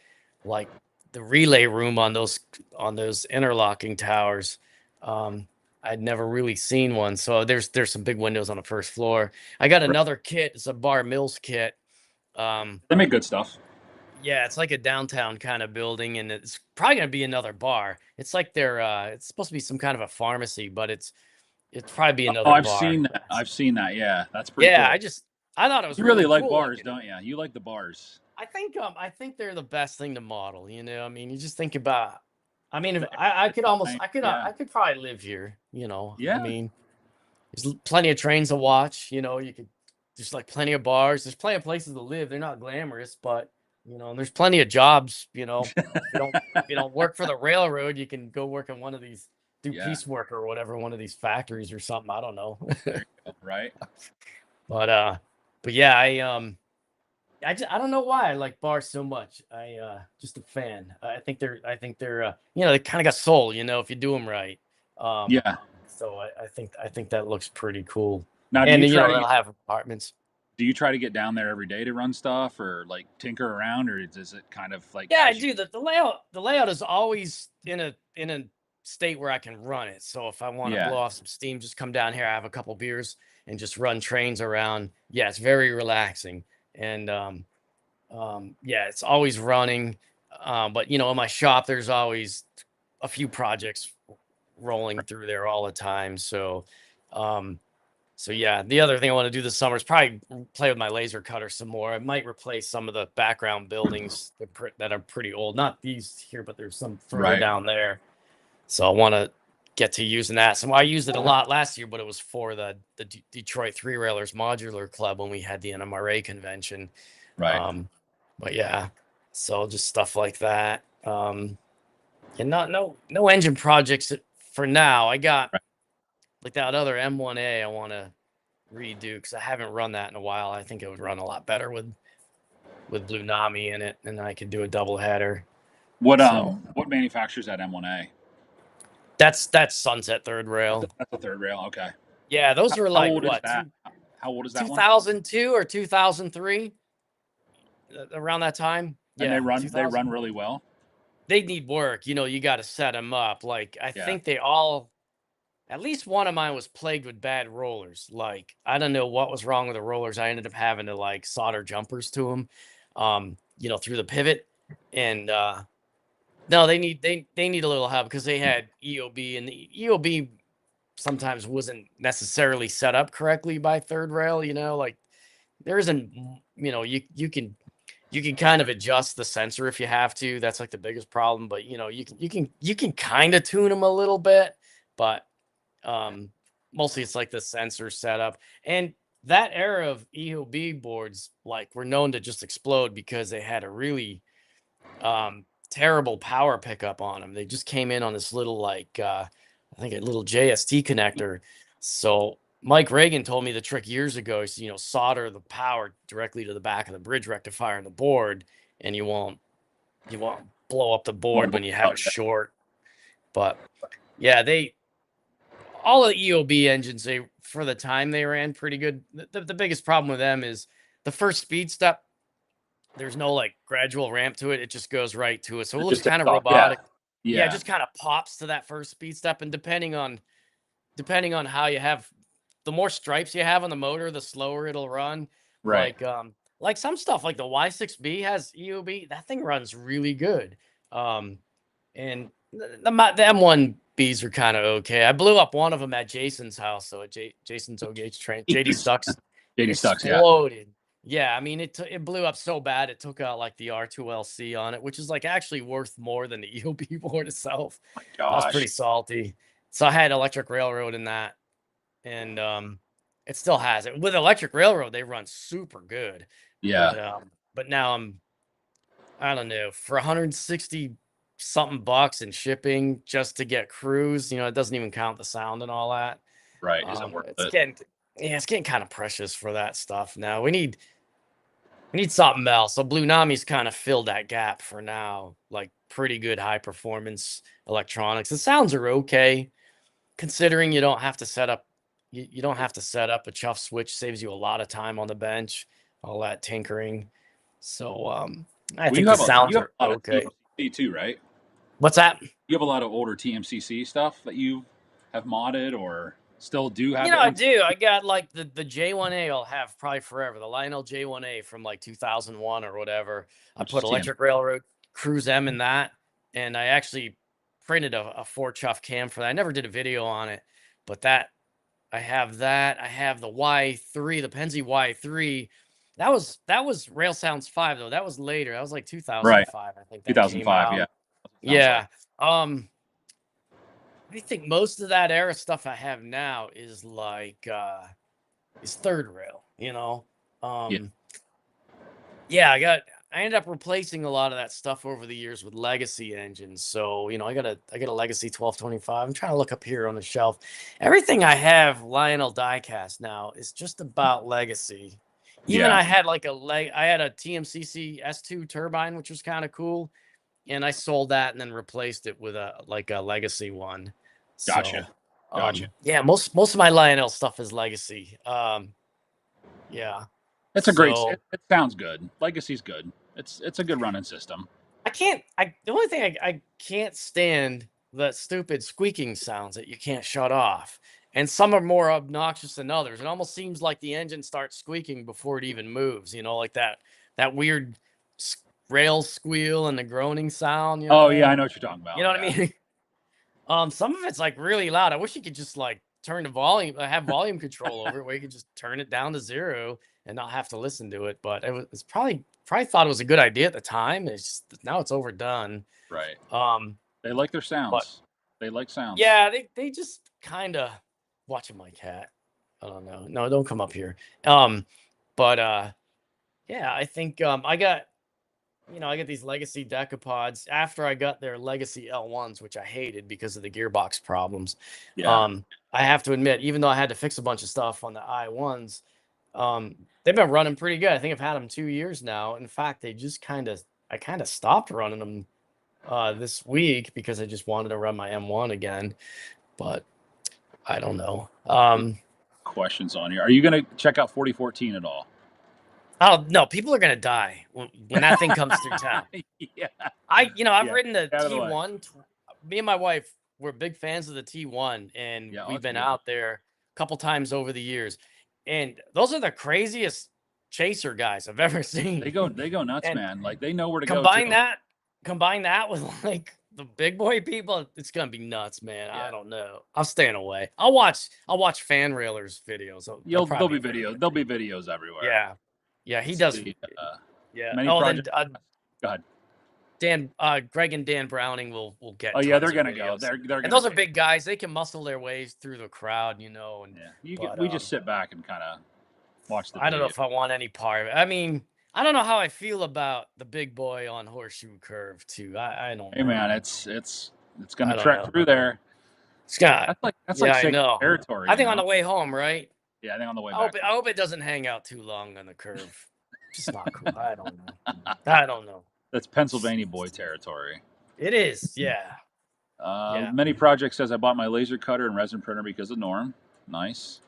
like the relay room on those interlocking towers. I'd never really seen one. So there's some big windows on the first floor. I got another kit. It's a Bar Mills kit. They make good stuff. Yeah, it's like a downtown kind of building, and it's probably gonna be another bar. It's like it's supposed to be some kind of a pharmacy, but it's probably be Oh, another I've bar. seen that. I've seen that. Yeah, that's pretty Yeah, cool. I thought it was You really like cool bars, looking. don't you? You like the bars. I think they're the best thing to model. I mean, you just think about. I mean, if I could almost, Yeah. I could probably live here. I Yeah. mean, there's plenty of trains to watch. You could there's like plenty of bars. There's plenty of places to live. They're not glamorous, but there's plenty of jobs. If you don't work for the railroad, you can go work in one of these, do Yeah. piecework or whatever, one of these factories or something. I don't know. There you go. Right. But yeah, I don't know why I like bars so much. Just a fan. I think they're they kind of got soul. If you do them right. Yeah. So I think that looks pretty cool. Now, And they'll have apartments. do you try to get down there every day to run stuff, or like tinker around, or is it kind of like? Yeah, I do. The layout is always in a state where I can run it. So if I want to blow off some steam, just come down here. I have a couple beers and just run trains around. Yeah, it's very relaxing. And yeah, it's always running. But in my shop, there's always a few projects rolling through there all the time. So yeah, the other thing I want to do this summer is probably play with my laser cutter some more. I might replace some of the background buildings that are pretty old. Not these here, but there's some further down there. So I want to get to using that. So I used it a lot last year, but it was for the Detroit Three Railers Modular Club when we had the NMRA convention. Right. But yeah, so just stuff like that. And no engine projects for now. I got like that other M1A I want to redo because I haven't run that in a while. I think it would run a lot better with Blue Nami in it, and I could do a double header. What manufactures that M1A? That's Sunset Third Rail. That's a third rail. Okay. Yeah, those were like old what? Is that? How old is that 2002 or 2003? Around that time. And Yeah, they run really well. They need work. You got to set them up. Like I think they all. At least one of mine was plagued with bad rollers. Like, I don't know what was wrong with the rollers. I ended up having to like solder jumpers to them, through the pivot. And no, they need a little help because they had EOB, and the EOB sometimes wasn't necessarily set up correctly by third rail. Like there isn't, you can kind of adjust the sensor if you have to. That's like the biggest problem. But you can kind of tune them a little bit, but um, mostly it's like the sensor setup. And that era of EOB boards like were known to just explode because they had a really terrible power pickup on them. They just came in on this little I think a little JST connector. So Mike Reagan told me the trick years ago is solder the power directly to the back of the bridge rectifier on the board, and you won't blow up the board when you have a short. But yeah, all of the EOB engines, they for the time they ran pretty good. The biggest problem with them is the first speed step. There's no like gradual ramp to it. It just goes right to it. So it looks just takes kind of off. Yeah. robotic. Yeah, it Yeah. just kind of pops to that first speed step. And depending on how you have, the more stripes you have on the motor, the slower it'll run. Right. Like some stuff like the Y6B has EOB. That thing runs really good. And the M1Bs are kind of okay. I blew up one of them at Jason's house. So at Jason's OGH train, JD Stucks JD Stucks. Yeah. exploded. Yeah, I mean it blew up so bad it took out like the R2LC on it, which is like actually worth more than the EOB board itself. My That was pretty gosh. salty. So I had Electric Railroad in that, and it still has it. With Electric Railroad, they run super good. Yeah. But now I don't know, for 160 something bucks and shipping just to get cruise, it doesn't even count the sound and all that. Right. Is it worth It's it? getting kind of precious for that stuff now. We need something else. So Blue Nami's kind of filled that gap for now. Like pretty good high performance electronics. The sounds are okay, considering you don't have to set up. You don't have to set up a chuff switch. Saves you a lot of time on the bench. All that tinkering. So I Well, think the sounds are a lot of okay. TMCC too, right? What's that? You have a lot of older TMCC stuff that you have modded or still do have it I in. do. I got like the J1A I'll have probably forever. The Lionel J1A from like 2001 or whatever. I Which is put Electric Railroad Cruise M in that. And I actually printed a 4 chuff cam for that. I never did a video on it, but I have that. I have the Y3, the Penzi Y3. That was Rail Sounds 5 though. That was later. That was like Right. 2005. I think that came 2005. out. Yeah. Sounds like. Yeah. I think most of that era stuff I have now is like is third rail, Yeah. Yeah, I ended up replacing a lot of that stuff over the years with legacy engines. So, I got a legacy 1225. I'm trying to look up here on the shelf. Everything I have Lionel diecast now is just about legacy. Even Yeah. I had like I had a TMCC S2 turbine, which was kind of cool, and I sold that and then replaced it with a legacy one. Gotcha. So, Gotcha. yeah, most of my Lionel stuff is legacy. Yeah. It's a great. So It sounds good. Legacy's good. It's a good running system. the only thing I can't stand the stupid squeaking sounds that you can't shut off. And some are more obnoxious than others. It almost seems like the engine starts squeaking before it even moves, like that weird rail squeal and the groaning sound, Oh yeah, I know what you're talking about. You know what Yeah. I mean? Some of it's like really loud. I wish you could just like turn the volume, have volume control over it, where you could just turn it down to 0 and not have to listen to it. But it's probably thought it was a good idea at the time. It's just now it's overdone. Right. Um, They like their sounds. but They like sounds. yeah, they just kind of watching my cat. I don't know. No, don't come up here. But yeah, I think I got these legacy decapods after I got their legacy L1s, which I hated because of the gearbox problems. Yeah. I have to admit, even though I had to fix a bunch of stuff on the I1s, they've been running pretty good. I think I've had them 2 years now. In fact, I kind of stopped running them this week because I just wanted to run my M1 again. But I don't know. Questions on here. Are you going to check out 4014 at all? Oh no, people are gonna die when that thing comes through town. Yeah. I've ridden the Out of the way. T1. Me and my wife were big fans of the T1, and Yeah, we've it's been beautiful. out there a couple times over the years. And those are the craziest chaser guys I've ever seen. They go nuts, And man. Like they know where to go. combine that with like the big boy people, it's gonna be nuts, man. Yeah. I don't know. I'm staying away. I'll watch fan railers videos. They'll There'll probably be be pretty videos. good. There'll be videos everywhere. Yeah. Yeah, he Let's does. see. Yeah. Many Oh, then projects. Go ahead. Greg and Dan Browning will get Oh yeah, tons they're of gonna go. videos. They're And gonna those are take. big guys. They can muscle their ways through the crowd, and Yeah, but we just sit back and kind of watch the I don't know video. if I want any part of it. I mean, I don't know how I feel about the big boy on Horseshoe Curve too. I don't Hey know. man, it's gonna I don't trek know. through there. Scott. That's Yeah, like I sacred know. territory, I you think on know. the way home, right? Yeah, I think on the way I back. hope it doesn't hang out too long on the curve. Just not cool. I don't know. I don't know. That's Pennsylvania boy territory. It is. Yeah. Yeah. Many projects says I bought my laser cutter and resin printer because of Norm. Nice.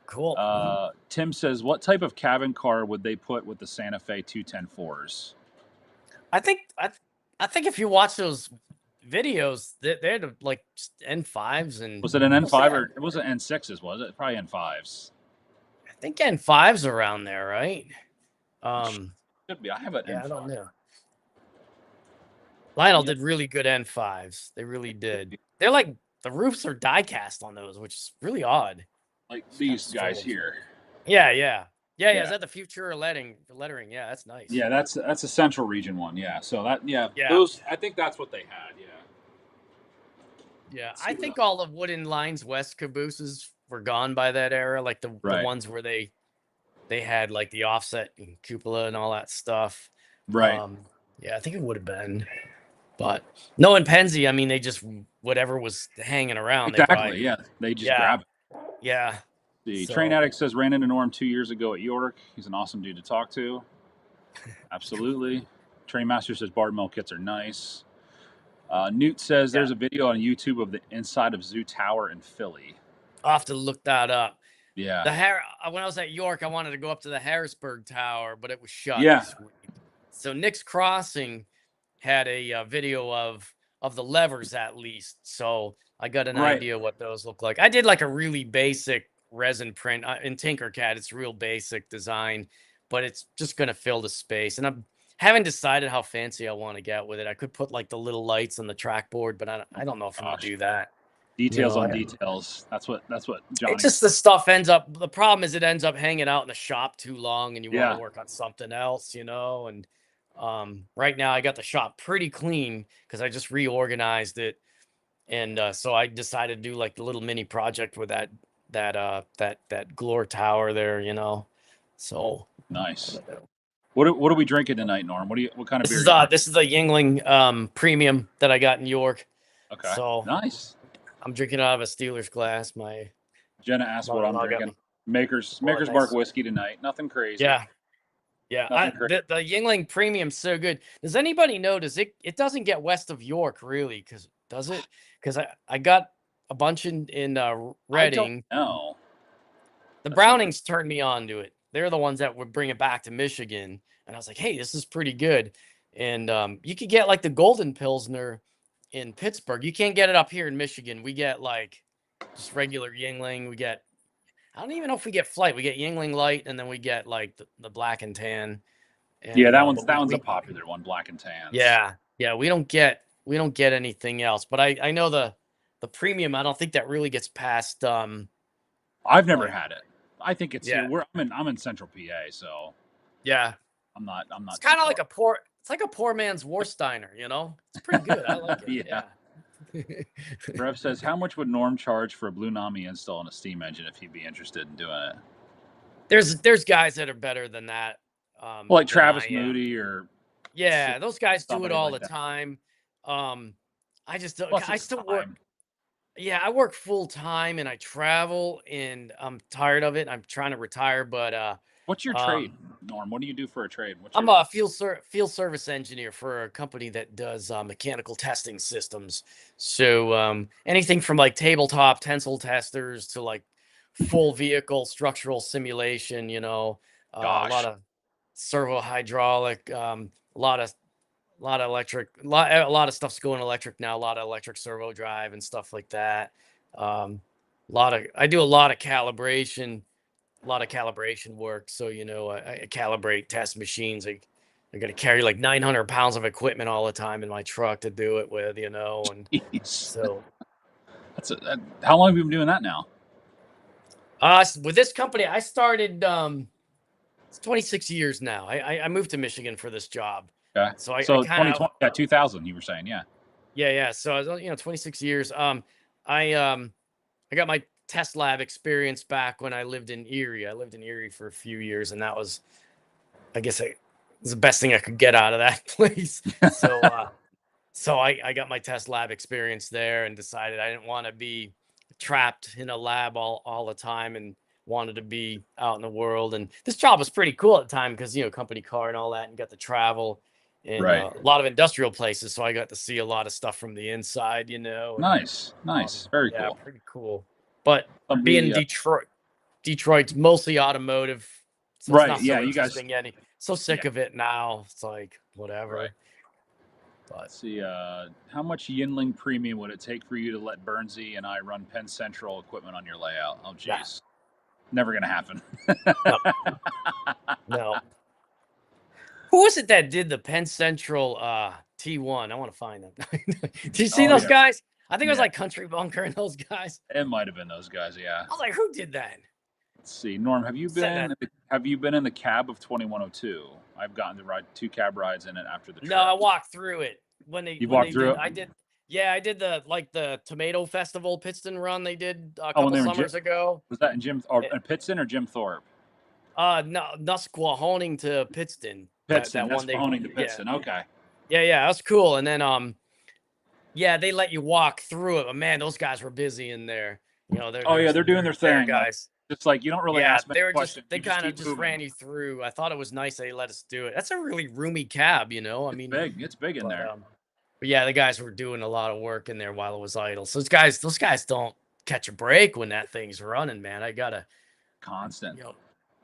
Cool. Tim says, what type of cabin car would they put with the Santa Fe 210-4s? I think if you watch those videos, they're like N5s and Was it an N5 or it wasn't N6s? Was it probably N5s? I think N5s around there, right? Should be. I have an Yeah, N5. I don't know. Lionel did really good N5s. They really did. They're like the roofs are die cast on those, which is really odd. Like these guys here. Yeah. Is that the future lettering? Yeah, that's nice. Yeah, that's a Central Region one. Yeah, so Yeah. those I think that's what they had. Yeah. Yeah, I think all the Wooden Lines West cabooses were gone by that era, like the ones where they had like the offset and cupola and all that stuff. Right. Yeah, I think it would have been. But knowing Penzi, I mean, they just whatever was hanging around. Exactly. They just grab it. Yeah. The Train Addict says ran into Norm 2 years ago at York. He's an awesome dude to talk to. Absolutely. Train Master says Bard Mill kits are nice. Newt says there's a video on YouTube of the inside of Zoo Tower in Philly. I'll have to look that up. Yeah. When I was at York, I wanted to go up to the Harrisburg Tower, but it was shut this week. So Nick's Crossing had a video of the levers at least. So I got an idea what those look like. I did like a really basic resin print in Tinkercad. It's real basic design, but it's just going to fill the space. And I haven't decided how fancy I want to get with it. I could put like the little lights on the trackboard, but I don't know if I'm going to do that. Details on details. That's what Johnny. It's just the stuff the problem is it ends up hanging out in the shop too long and you want to work on something else, and right now I got the shop pretty clean because I just reorganized it. And so I decided to do like the little mini project with that Glore Tower there, So nice. What are we drinking tonight, Norm? What kind of beer? This is the Yingling premium that I got in York. Okay. So nice. I'm drinking out of a Steelers glass. Jenna asked what I'm drinking. Maker's Mark whiskey tonight. Nothing crazy. Yeah. The Yingling premium's so good. Does anybody notice it doesn't get west of York really? Does it? Because I got a bunch in Reading. No. The Brownings turned me on to it. They're the ones that would bring it back to Michigan, and I was like, hey, this is pretty good. And you could get like the Golden Pilsner in Pittsburgh. You can't get it up here in Michigan. We get like just regular Yingling. I don't even know if we get Flight. We get Yingling Light, and then we get like the Black and Tan. And, that one's a popular one, Black and Tan. Yeah. We don't get anything else. But I know the premium. I don't think that really gets past. I've never had it. I think it's here. I'm in Central PA, so yeah. I'm not. It's kind of like a poor. It's like a poor man's Warsteiner. It's pretty good. I like it. yeah. Rev says, how much would Norm charge for a Blue Nami install on a steam engine if he'd be interested in doing it? There's guys that are better than that. Like Travis Moody or those guys do it all the time. I just don't. I still work. Yeah, I work full time and I travel and I'm tired of it. I'm trying to retire, but what's your trade, Norm? What do you do for a trade? I'm a field service engineer for a company that does mechanical testing systems. So anything from like tabletop tensile testers to like full vehicle structural simulation, a lot of servo hydraulic, a lot of electric, a lot of stuff's going electric now, a lot of electric servo drive and stuff like that. I do a lot of calibration work. So, I calibrate test machines. I got to carry like 900 pounds of equipment all the time in my truck to do it with, and Jeez. so How long have you been doing that now? with this company, I started. It's 26 years now. I moved to Michigan for this job, Okay. so I So kind of 2020, yeah, 2000, you were saying, yeah. yeah. So I was 26 years. I um I got my test lab experience back when I lived in Erie. I lived in Erie for a few years, and that was, I guess, it was the best thing I could get out of that place. So I got my test lab experience there and decided I didn't want to be trapped in a lab all the time and wanted to be out in the world. And this job was pretty cool at the time because, company car and all that, and got to travel in Right. a lot of industrial places. So I got to see a lot of stuff from the inside, and Nice. Nice. Very yeah, cool. pretty cool. But being in Somebody, Detroit's mostly automotive, so it's right. not Yeah. so You guys, interesting yet. So yeah. sick of it now. It's like Right. whatever. But Let's see. How much Yinling premium would it take for you to let Bernsey and I run Penn Central equipment on your layout? Oh, yeah, geez. Never going to happen. no, no. Who was it that did the Penn Central T1? I want to find them. Did you see Oh, those yeah. guys? I think it was Yeah. like Country Bunker and those guys. It might have been those guys. Yeah. I was like, who did that? Let's see. Norm, Said that. have you been in the cab of 2102? I've gotten to ride 2 cab rides in it after the No, trip. I walked through it when they You've when walked they through did. it? I did. Yeah, I did the Tomato Festival Pittston run they did a Oh, when couple they were in Jim, summers ago. was that in Jim or Eh, in Pittston or Jim Thorpe? No, Nusquehoning to Pittston. That Pittston. one That's they Mahoning to yeah. Pittston. Okay. Yeah, that's cool. And then yeah, they let you walk through it, but man, those guys were busy in there. Oh there were yeah, they're some doing their nerds there, thing. Like guys. it's like you don't really Yeah, ask many questions. they You just kind of keep just moving. ran you through. I thought it was nice they let us do it. That's a really roomy cab, I It's mean, big. It's big in but there. but yeah, the guys were doing a lot of work in there while it was idle. So those guys don't catch a break when that thing's running, man. I gotta, Constant. you know,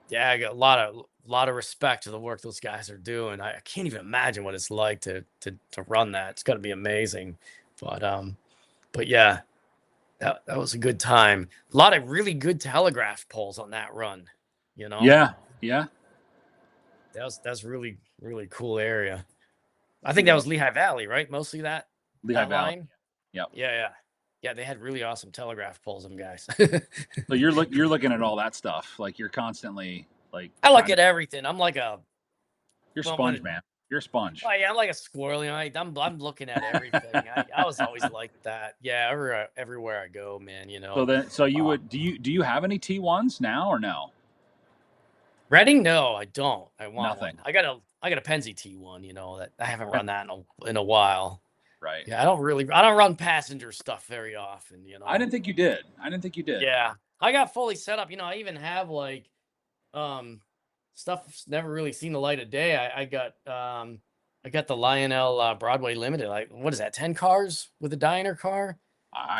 yeah, I got a lot of respect to the work those guys are doing. I can't even imagine what it's like to run that. It's gotta be amazing. But but yeah, that was a good time. A lot of really good telegraph poles on that run. You know, Yeah. Yeah. that's really really cool area. I See think that what was else? Lehigh Valley, right? Mostly Lehigh that Valley. line. Yep. Yeah. Yeah, they had really awesome telegraph poles, them guys. So you're looking at all that stuff. Like you're constantly like I look trying to. at everything. I'm like a You're sponge, when man. You're a sponge. oh yeah, I'm like a squirrel. I'm looking at everything. I was always like that. Yeah, everywhere I go, man. So you Um, would do you have any T1s now or no? Reading? No, I don't. I want Nothing. one. I got a Penzi T1. That I haven't Okay. run that in a while. Right. Yeah, I don't run passenger stuff very often. I didn't think you did. I didn't think you did. Yeah, I got fully set up. I even have like um stuff's never really seen the light of day. I got the Lionel Broadway Limited. Like, what is that? 10 cars with a diner car.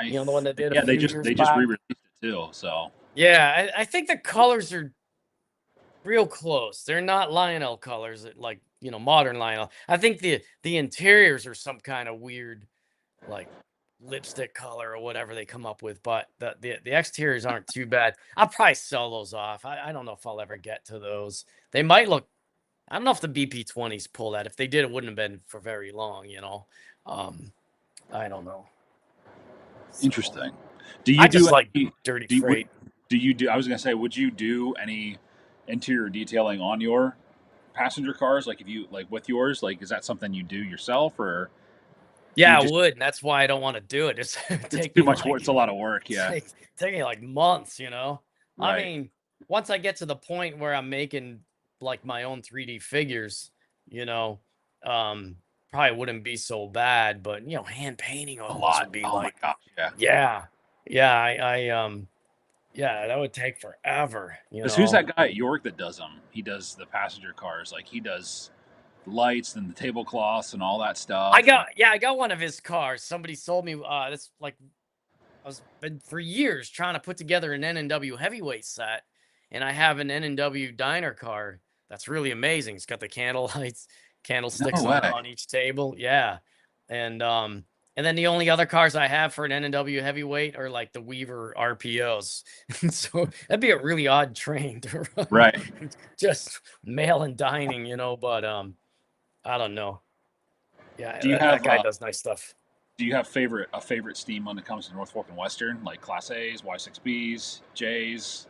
The one that did a Yeah, few years they just back. re-released it too. So Yeah, I think the colors are real close. They're not Lionel colors, like modern Lionel. I think the interiors are some kind of weird, like lipstick color or whatever they come up with, but the exteriors aren't too bad. I'll probably sell those off. I don't know if I'll ever get to those. They might look. I don't know if the BP20s pull that. If they did, it wouldn't have been for very long. Um, I don't know. So, interesting. Do you I just do like any, dirty do you, would, freight. do you do? I was gonna say, would you do any interior detailing on your passenger cars? Like if you like with yours, like is that something you do yourself or do you Yeah, I just? would. And that's why I don't want to do it. It's It's take too me much work. like It's a lot of work. Yeah. take me like months. I Right. mean, once I get to the point where I'm making like my own 3D figures, you know, um, probably wouldn't be so bad. But hand painting A all those lot. would be Oh my like, gosh. Yeah. yeah, yeah, yeah, that would take forever. Because who's that guy at York that does them? He does the passenger cars. Like he does lights and the tablecloths and all that stuff. And I got one of his cars. Somebody sold me this like I was been for years trying to put together an N&W heavyweight set, and I have an N&W diner car that's really amazing. It's got the candle lights, no candlesticks way. on each table. Yeah, and then the only other cars I have for an N&W heavyweight are like the Weaver RPOs. So that'd be a really odd train to run, Right. just mail and dining, But I don't know. Yeah, Do you that have guy does nice stuff. a favorite steam when it comes to North Fork and Western, like Class A's, Y6Bs, J's?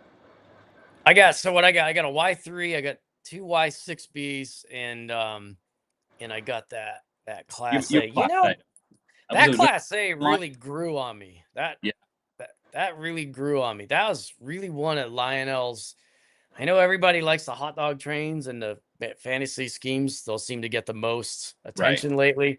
I got a Y3, I got two Y6Bs, and I got that Class You A. have Class A. That was That a good Class A line. really grew on me. Yeah, That really grew on me. That was really one of Lionel's. I know everybody likes the hot dog trains and the fantasy schemes. Those seem to get the most right, attention lately.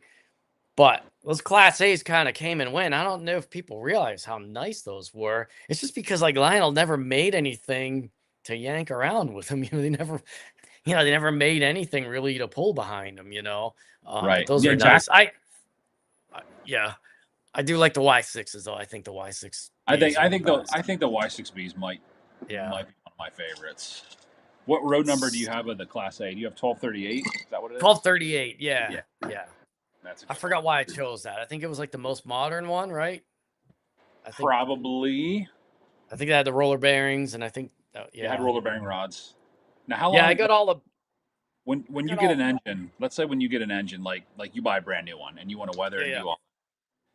But those Class A's kind of came and went. I don't know if people realize how nice those were. It's just because like Lionel never made anything to yank around with them. They never made anything really to pull behind them. But right. those Yeah, are exactly. nice. Yeah, I do like the Y6s though. I think the Y6Bs are the I best. think the Y6Bs Yeah. might be one of my favorites. What road number do you have of the Class A? Do you have 1238? Is that what it is? 1238. Yeah. Yeah, Yeah. that's a I good one. forgot why I chose that. I think it was like the most modern one, right? I think Probably. I think they had the roller bearings, and I think You had yeah. roller bearing rods. Now, how Yeah, I long got all the when you got get all an engine? Let's say when you get an engine, like you buy a brand new one and you want to weather yeah, it and yeah. do all.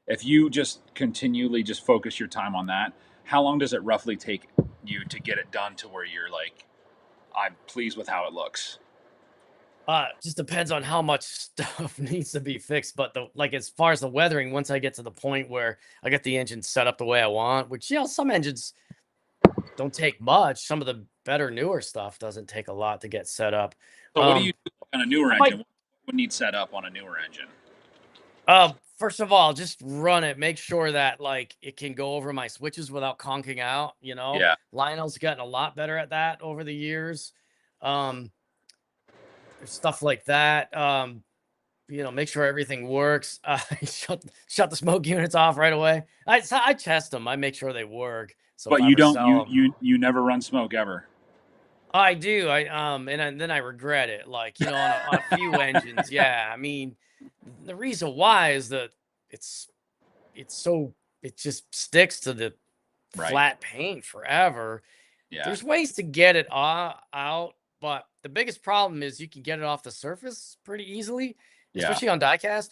If you just continually just focus your time on that, how long does it roughly take you to get it done to where you're like, I'm pleased with how it looks? Just depends on how much stuff needs to be fixed. But as far as the weathering, once I get to the point where I get the engine set up the way I want, which some engines don't take much. Some of the better newer stuff doesn't take a lot to get set up. So, what do you do on a newer I might engine? What would need set up on a newer engine? First of all, just run it. Make sure that like it can go over my switches without conking out. Yeah, Lionel's gotten a lot better at that over the years. Um, there's stuff like that. Make sure everything works. Shut the smoke units off right away. I test them. I make sure they work. So if but I you ever don't sell them, you never run smoke ever. I do. Then I regret it. Like on a few engines, yeah. I mean, the reason why is that it's it's so it just sticks to the Right. flat paint forever. Yeah. There's ways to get it out, but the biggest problem is you can get it off the surface pretty easily, Yeah. especially on diecast,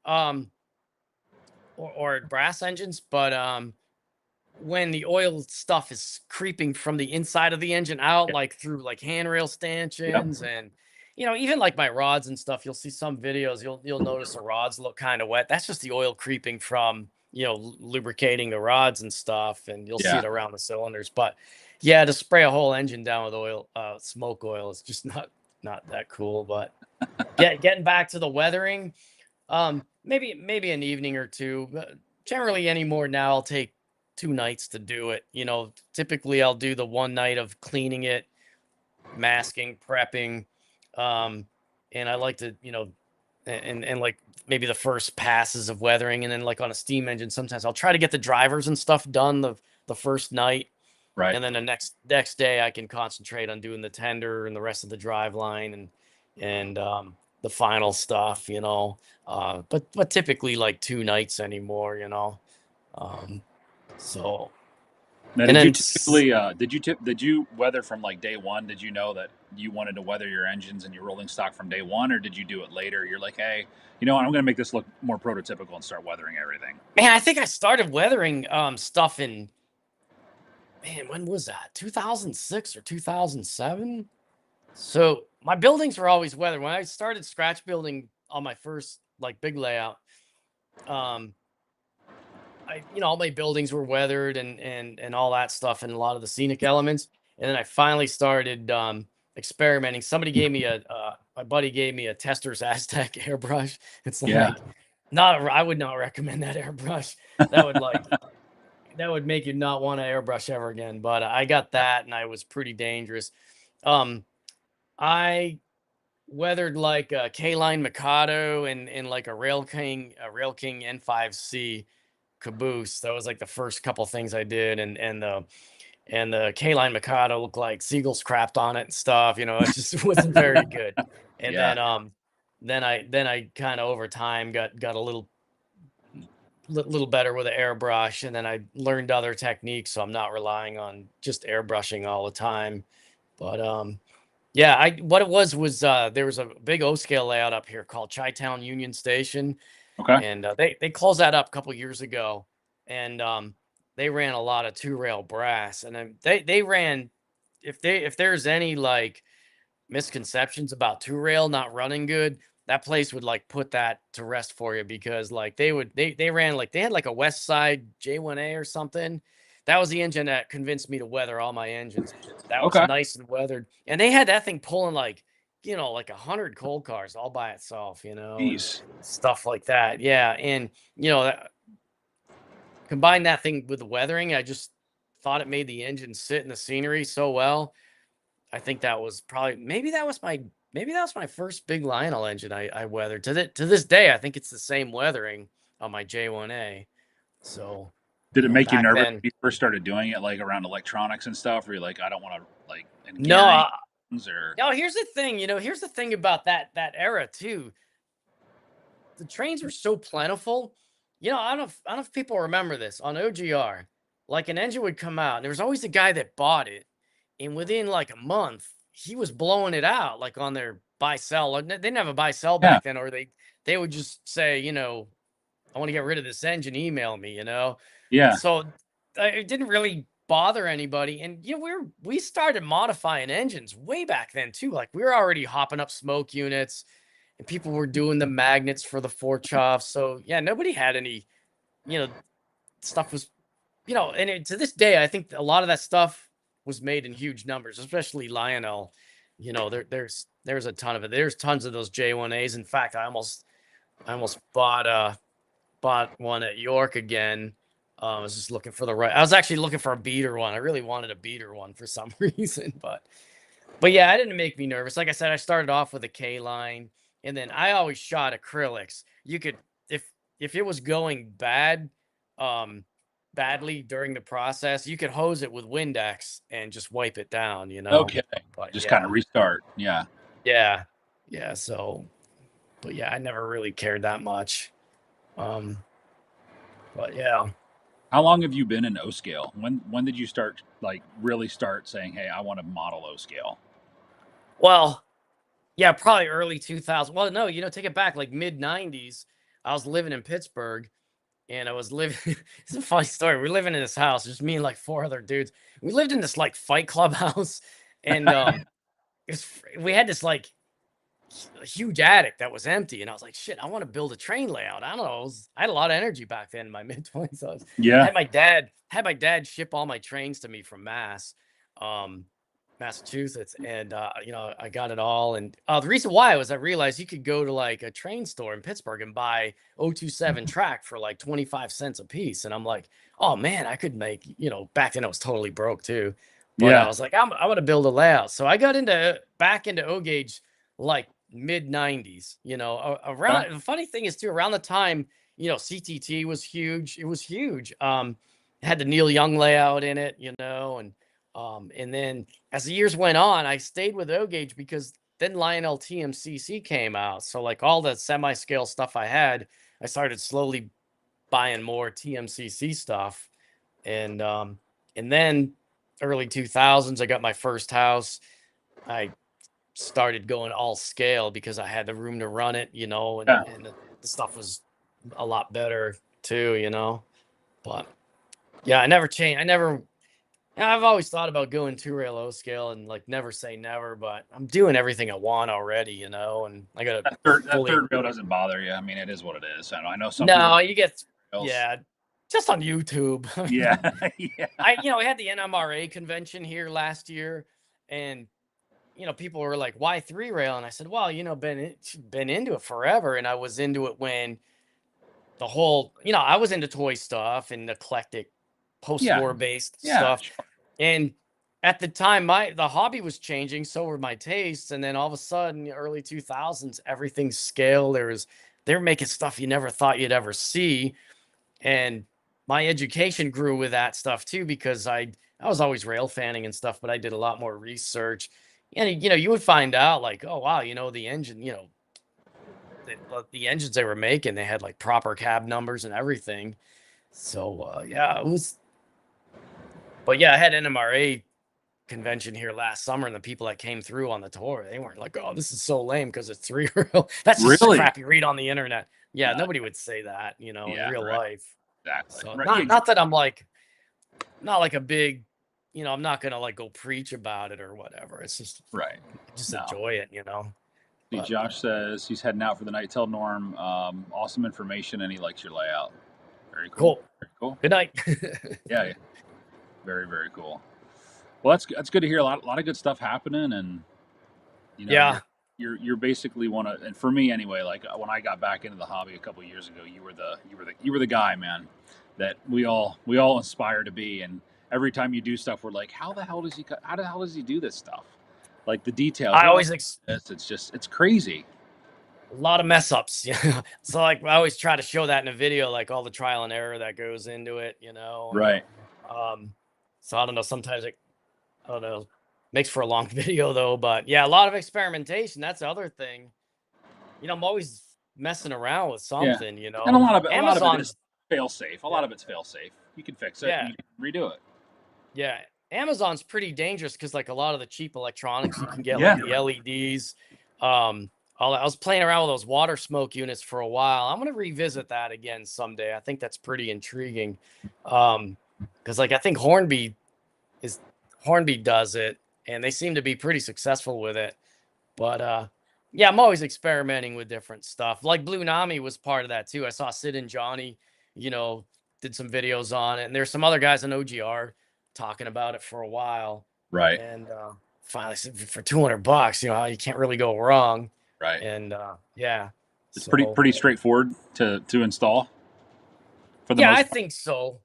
um, or brass engines. But when the oil stuff is creeping from the inside of the engine out, Yeah. like through like handrail Yep. stanchions and even like my rods and stuff, you'll see some videos, you'll notice the rods look kind of wet. That's just the oil creeping from lubricating the rods and stuff, and you'll see Yeah. it around the cylinders. But yeah, to spray a whole engine down with oil, smoke oil, is just not that cool. But getting back to the weathering, maybe an evening or two. But generally, anymore now, I'll take 2 nights to do it. Typically I'll do the one night of cleaning it, masking, prepping, um, and I like to, and like maybe the first passes of weathering, and then like on a steam engine, sometimes I'll try to get the drivers and stuff done the first night, Right. and then the next day I can concentrate on doing the tender and the rest of the drive line and the final stuff, but typically like 2 nights anymore. Um, so Now, and did you then typically did you weather from like day one? Did you know that you wanted to weather your engines and your rolling stock from day one, or did you do it later? You're like, hey, you know what? I'm going to make this look more prototypical and start weathering everything. man, I think I started weathering stuff in, man, when was that? 2006 or 2007? So my buildings were always weathered. When I started scratch building on my first like big layout, um, all my buildings were weathered and all that stuff and a lot of the scenic elements. And then I finally started experimenting. My buddy gave me a Tester's Aztec airbrush. It's Yeah. like I would not recommend that airbrush. That would like that would make you not want to airbrush ever again. But I got that, and I was pretty dangerous. Um, I weathered like a K-line Mikado and like a Rail King N5C caboose. That was like the first couple things I did, and the K-line Mikado looked like seagulls crapped on it and stuff. It just wasn't very good. And Yeah. then I kind of over time got a little better with an airbrush, and then I learned other techniques, so I'm not relying on just airbrushing all the time. But Yeah, I what it was there was a big O scale layout up here called Chi-Town Union Station, Okay. and they closed that up a couple years ago, and they ran a lot of two rail brass, and then they ran if there's any like misconceptions about two rail not running good, that place would like put that to rest for you because like they ran like they had like a West Side J1A or something. That was the engine that convinced me to weather all my engines. That was Okay. nice and weathered, and they had that thing pulling like like 100 cold cars all by itself, and Jeez. stuff like that. Yeah, and combine that thing with the weathering, I just thought it made the engine sit in the scenery so well. I think that was probably maybe that was my first big Lionel engine I weathered. To this day, I think it's the same weathering on my J1A. So, Did it make you back nervous then. when you first started doing it, like around electronics and stuff? Where you're like, I don't want to like in No, gearing or no, here's the thing, here's the thing about that era too. The trains were so plentiful. I don't know if people remember this on OGR. Like an engine would come out, and there was always a guy that bought it, and within like a month, he was blowing it out like on their buy sell. Like, they didn't have a buy sell yeah, back then, or they would just say, I want to get rid of this engine. Email me. yeah. So it didn't really bother anybody, and we started modifying engines way back then too. Like we were already hopping up smoke units and people were doing the magnets for the Forchoff. So yeah, nobody had any, you know, stuff was, and to this day, I think a lot of that stuff was made in huge numbers, especially Lionel. There's a ton of it. There's tons of those J1As. In fact, I almost bought one at York again. I was just looking for the right. I was actually looking for a beater one. I really wanted a beater one for some reason, but yeah, it didn't make me nervous. Like I said, I started off with a K line, and then I always shot acrylics. You could if it was going um, badly during the process, you could hose it with Windex and just wipe it down. Okay. But Just kind of yeah, restart. Yeah. yeah, yeah. So, but yeah, I never really cared that much. Um, but yeah. How long have you been in O scale? When did you start like really start saying, "Hey, I want to model O scale"? Well, yeah, probably early 2000. Well, no, take it back, like mid 90s. I was living in Pittsburgh and I was living. It's a funny story. We're living in this house, just me and like four other dudes. We lived in this like Fight Club house, and we had this like huge attic that was empty, and I was like, shit, I want to build a train layout. I don't know. I had a lot of energy back then in my mid 20s. So Yeah. had my dad ship all my trains to me from um, Massachusetts, and I got it all. And the reason why was I realized you could go to like a train store in Pittsburgh and buy 027 track for like 25 cents a piece, and I'm like, oh man, I could make. Back then I was totally broke too, but I Yeah. was like, I'm gonna build a layout. So I got back into O gauge like mid 90s. Okay. Around the funny thing is too, around the time CTT was huge. It was huge. It had the Neil Young layout in it, and then as the years went on, I stayed with O gauge because then Lionel TMCC came out. So like all the semi-scale stuff I had, I started slowly buying more TMCC stuff, and then early 2000s, I got my first house. I started going all scale because I had the room to run it, Yeah. and the stuff was a lot better too. But yeah, I never changed. I've always thought about going two rail O scale and like never say never, but I'm doing everything I want already, and I got to That fully. third rail doesn't bother you. I mean, it is what it is. I know some people No, you get, rails. yeah, just on YouTube. I Yeah. mean, Yeah. we had the NMRA convention here last year, and people were like, "Why three rail?" And I said, "Well, been into it forever, and I was into it when the whole, I was into toy stuff and eclectic Yeah. post-war based Yeah. stuff, and at the time, the hobby was changing, so were my tastes, and then all of a sudden, early 2000s, everything's scale. They're making stuff you never thought you'd ever see, and my education grew with that stuff too because I was always rail fanning and stuff, but I did a lot more research. And you would find out like, oh wow, the engine, the engines they were making, they had like proper cab numbers and everything. So yeah, it was. But yeah, I had NMRA convention here last summer, and the people that came through on the tour, they weren't like, "Oh, this is so lame because it's 3 real." That's just a Really? crappy read on the internet. Yeah, No. nobody would say that, in Yeah. real Right. life. Exactly. So Right. Yeah, not that I'm like not like a big, I'm not gonna like go preach about it or whatever. It's right. just No. enjoy it. See, But Josh says he's heading out for the night. Tell Norm, awesome information, and he likes your layout. Very cool. cool. Very cool. Good night. Yeah. Very, very cool. Well, that's good to hear. A lot of good stuff happening, and Yeah. you're basically one of, and for me anyway, like when I got back into the hobby a couple of years ago, you were the guy, man, that we all aspire to be. And every time you do stuff, we're like, how the hell does he do this stuff? Like the details, I always it's crazy. a lot of mess ups. Yeah. So like I always try to show that in a video, like all the trial and error that goes into it. And Right. so I don't know. Sometimes I don't know, makes for a long video though. But yeah, a lot of experimentation. That's the other thing. I'm always messing around with Yeah. something. And a lot of it is Amazon's fail safe. A yeah, lot of it's fail safe. You can fix it and yeah, you can redo it. yeah. Amazon's pretty dangerous because like a lot of the cheap electronics you can get Yeah. like the LEDs. I was playing around with those water smoke units for a while. I'm gonna revisit that again someday. I think that's pretty intriguing. Because like I think is Hornby does it, and they seem to be pretty successful with it. But yeah, I'm always experimenting with different stuff. Like Blue Nami was part of that too. I saw Sid and Johnny, you know, did some videos on it, and there's some other guys in OGR talking about it for a while. Right. And finally, for $200, you can't really go wrong. Right. And yeah, It's pretty so pretty straightforward to install for the yeah, I most part. think so.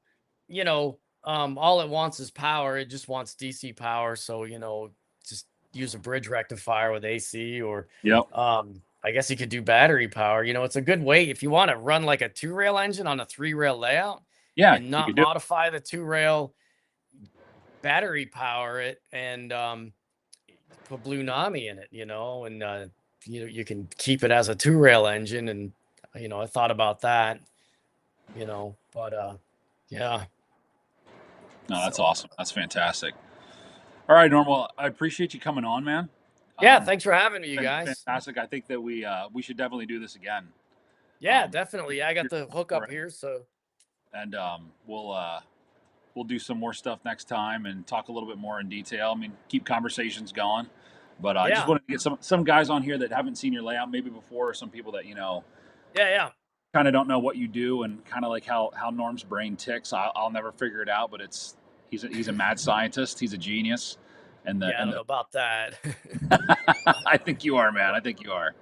All it wants is power. It just wants DC power. So, just use a bridge rectifier with AC or Yep. I guess you could do battery power. It's a good way if you want to run like a 2-rail engine on a 3-rail layout Yeah, and you not could do it. modify the 2-rail, battery power it, and put Blue Nami in it, and you can keep it as a 2-rail engine. And I thought about that, but yeah. No, that's So awesome. That's fantastic. All right, Normal. I appreciate you coming on, man. yeah, Um, thanks for having me, you been guys. fantastic. I think that we should definitely do this again. Yeah, definitely. I got Here the hook for up it. here, so And we'll do some more stuff next time and talk a little bit more in detail. I mean, keep conversations going. But I just yeah, wanted to get some guys on here that haven't seen your layout maybe before, or some people that yeah. kind of don't know what you do, and kind of like how Norm's brain ticks. I'll never figure it out, but he's a mad scientist. He's a genius, and the Yeah, I and don't know about that. the I think you are, man. I think you are.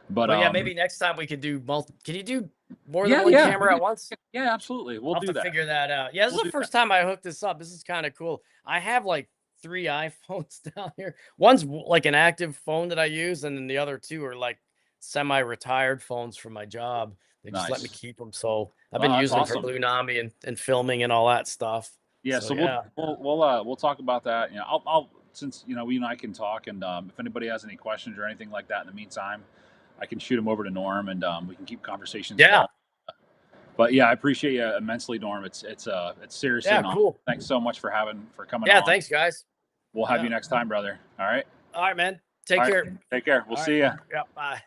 But But yeah, maybe next time we could do Can you do more than yeah, one yeah, we camera can, at once? yeah, absolutely. We'll I'll have do to that. figure that out. Yeah, this We'll is the do that. first time I hooked this up. This is kind of cool. I have like 3 iPhones down here. One's like an active phone that I use, and then the other 2 are like semi-retired phones from my job. They just let me Nice. keep them. So I've been Well, that's using them for awesome. Blue Nami and filming and all that stuff. Yeah, So so we'll yeah. we'll we'll talk about that. I'll since you and I can talk, and if anybody has any questions or anything like that in the meantime, I can shoot them over to Norm, and we can keep conversations Yeah. going. But yeah, I appreciate you immensely, Norm. It's seriously Yeah, an honor. cool. Thanks so much for coming Yeah, on. thanks guys. We'll have Yeah. you next time, brother. All right. All right, man. All Take right. care. Take care. We'll All right. see you. Yeah, bye.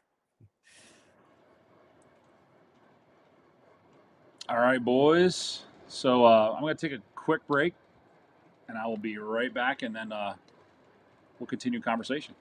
All right, boys. So I'm gonna take a quick break, and I will be right back, and then we'll continue conversation.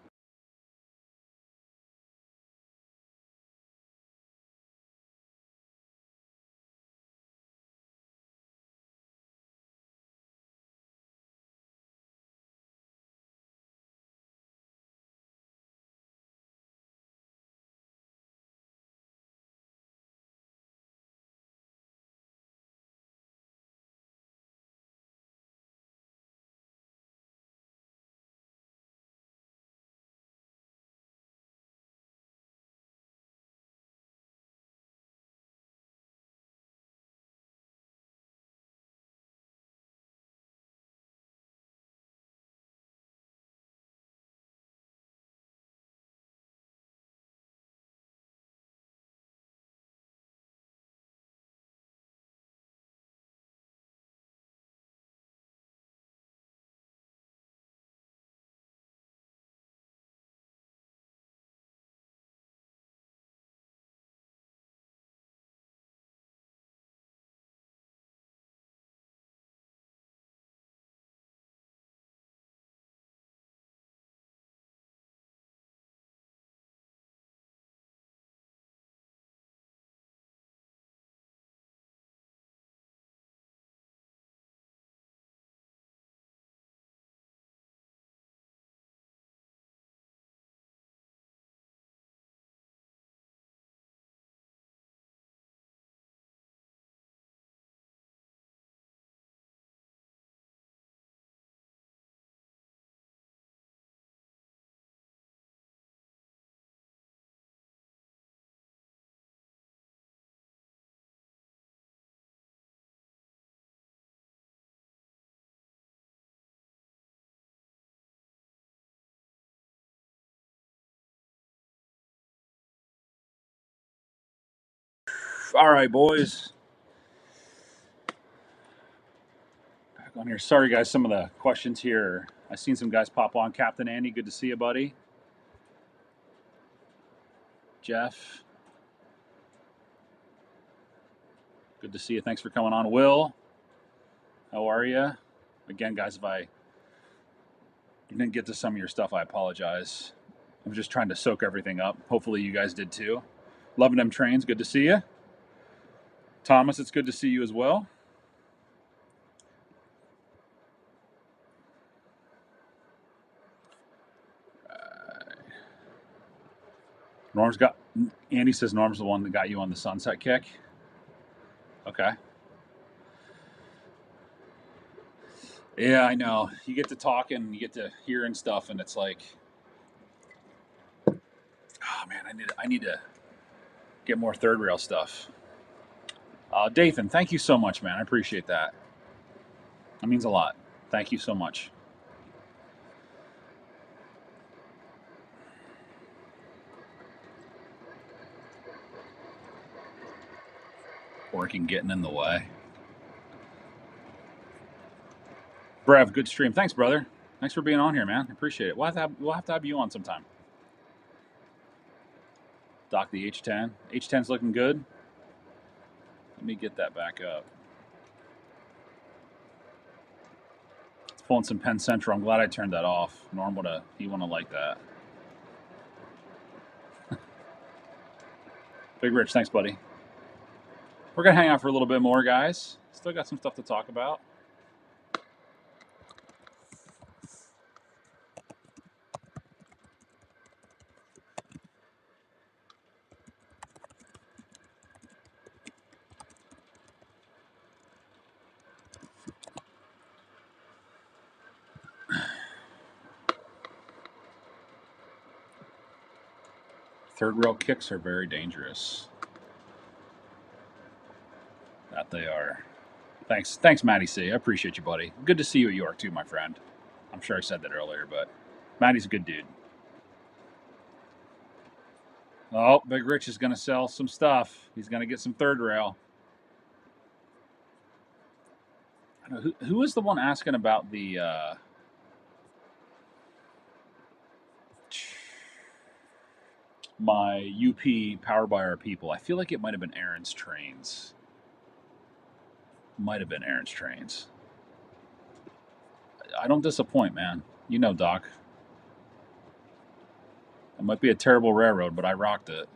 All right, boys. Back on here. Sorry, guys. Some of the questions here. I seen some guys pop on. Captain Andy, good to see you, buddy. Jeff, good to see you. Thanks for coming on. Will, how are you? Again, guys, if I didn't get to some of your stuff, I apologize. I'm just trying to soak everything up. Hopefully, you guys did too. Loving them trains. Good to see you. Thomas, it's good to see you as well. Norm's got. Andy says Norm's the one that got you on the sunset kick. Okay. Yeah, I know. You get to talking, you get to hearing stuff, and it's like, oh man, I need to get more third rail stuff. Dathan, thank you so much, man. I appreciate that. That means a lot. Thank you so much. Working, getting in the way. Brev, good stream. Thanks, brother. Thanks for being on here, man. I appreciate it. We'll have to have you on sometime. Doc the H10. H10's looking good. Let me get that back up. It's pulling some Penn Central. I'm glad I turned that off. Norm would have like that. Big Rich, thanks, buddy. We're gonna hang out for a little bit more, guys. Still got some stuff to talk about. Third rail kicks are very dangerous. That they are. Thanks, Matty C. I appreciate you, buddy. Good to see you at York too, my friend. I'm sure I said that earlier, but Matty's a good dude. Oh, Big Rich is gonna sell some stuff. He's gonna get some third rail. I don't know, who was the one asking about the my UP Power by Our People? I feel like it might have been Aaron's Trains. Might have been Aaron's Trains. I don't disappoint, man. You know, Doc. It might be a terrible railroad, but I rocked it.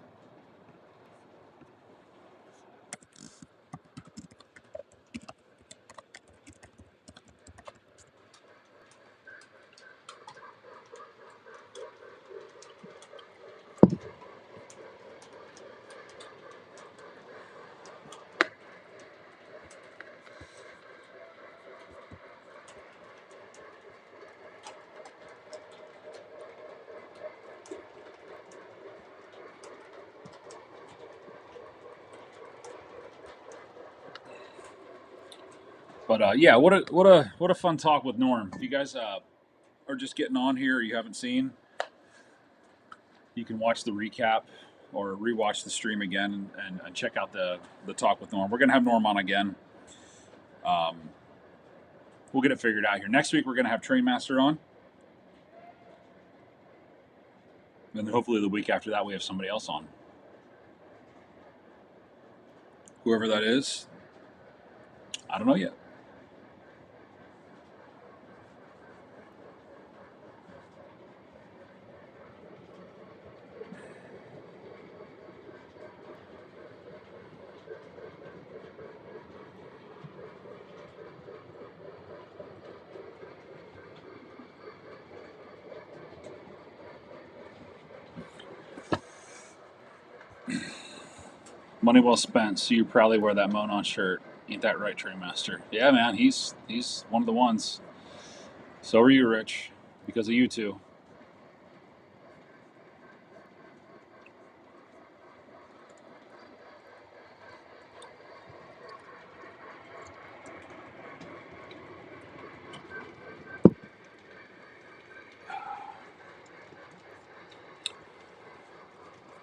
But yeah, what a fun talk with Norm. If you guys are just getting on here, or you haven't seen, you can watch the recap or rewatch the stream again and check out the talk with Norm. We're gonna have Norm on again. We'll get it figured out here. Next week we're gonna have Trainmaster on, and then hopefully the week after that we have somebody else on. Whoever that is, I don't know yet. Money well spent. So you probably wear that Monon shirt. Ain't that right, Trainmaster? Yeah, man. He's one of the ones. So are you, Rich, because of you two.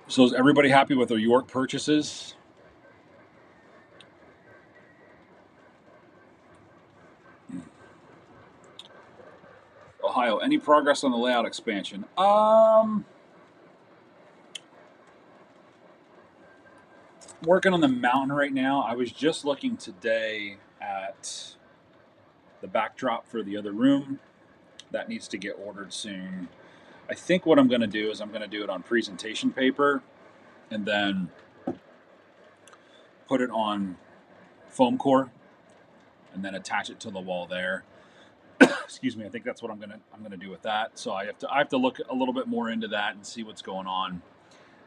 So is everybody happy with their York purchases? any progress on the layout expansion? Working on the mountain right now. I was just looking today at the backdrop for the other room. That needs to get ordered soon. I think what I'm going to do is I'm going to do it on presentation paper and then put it on foam core and then attach it to the wall there. Excuse me. I think that's what I'm gonna do with that. So I have to look a little bit more into that and see what's going on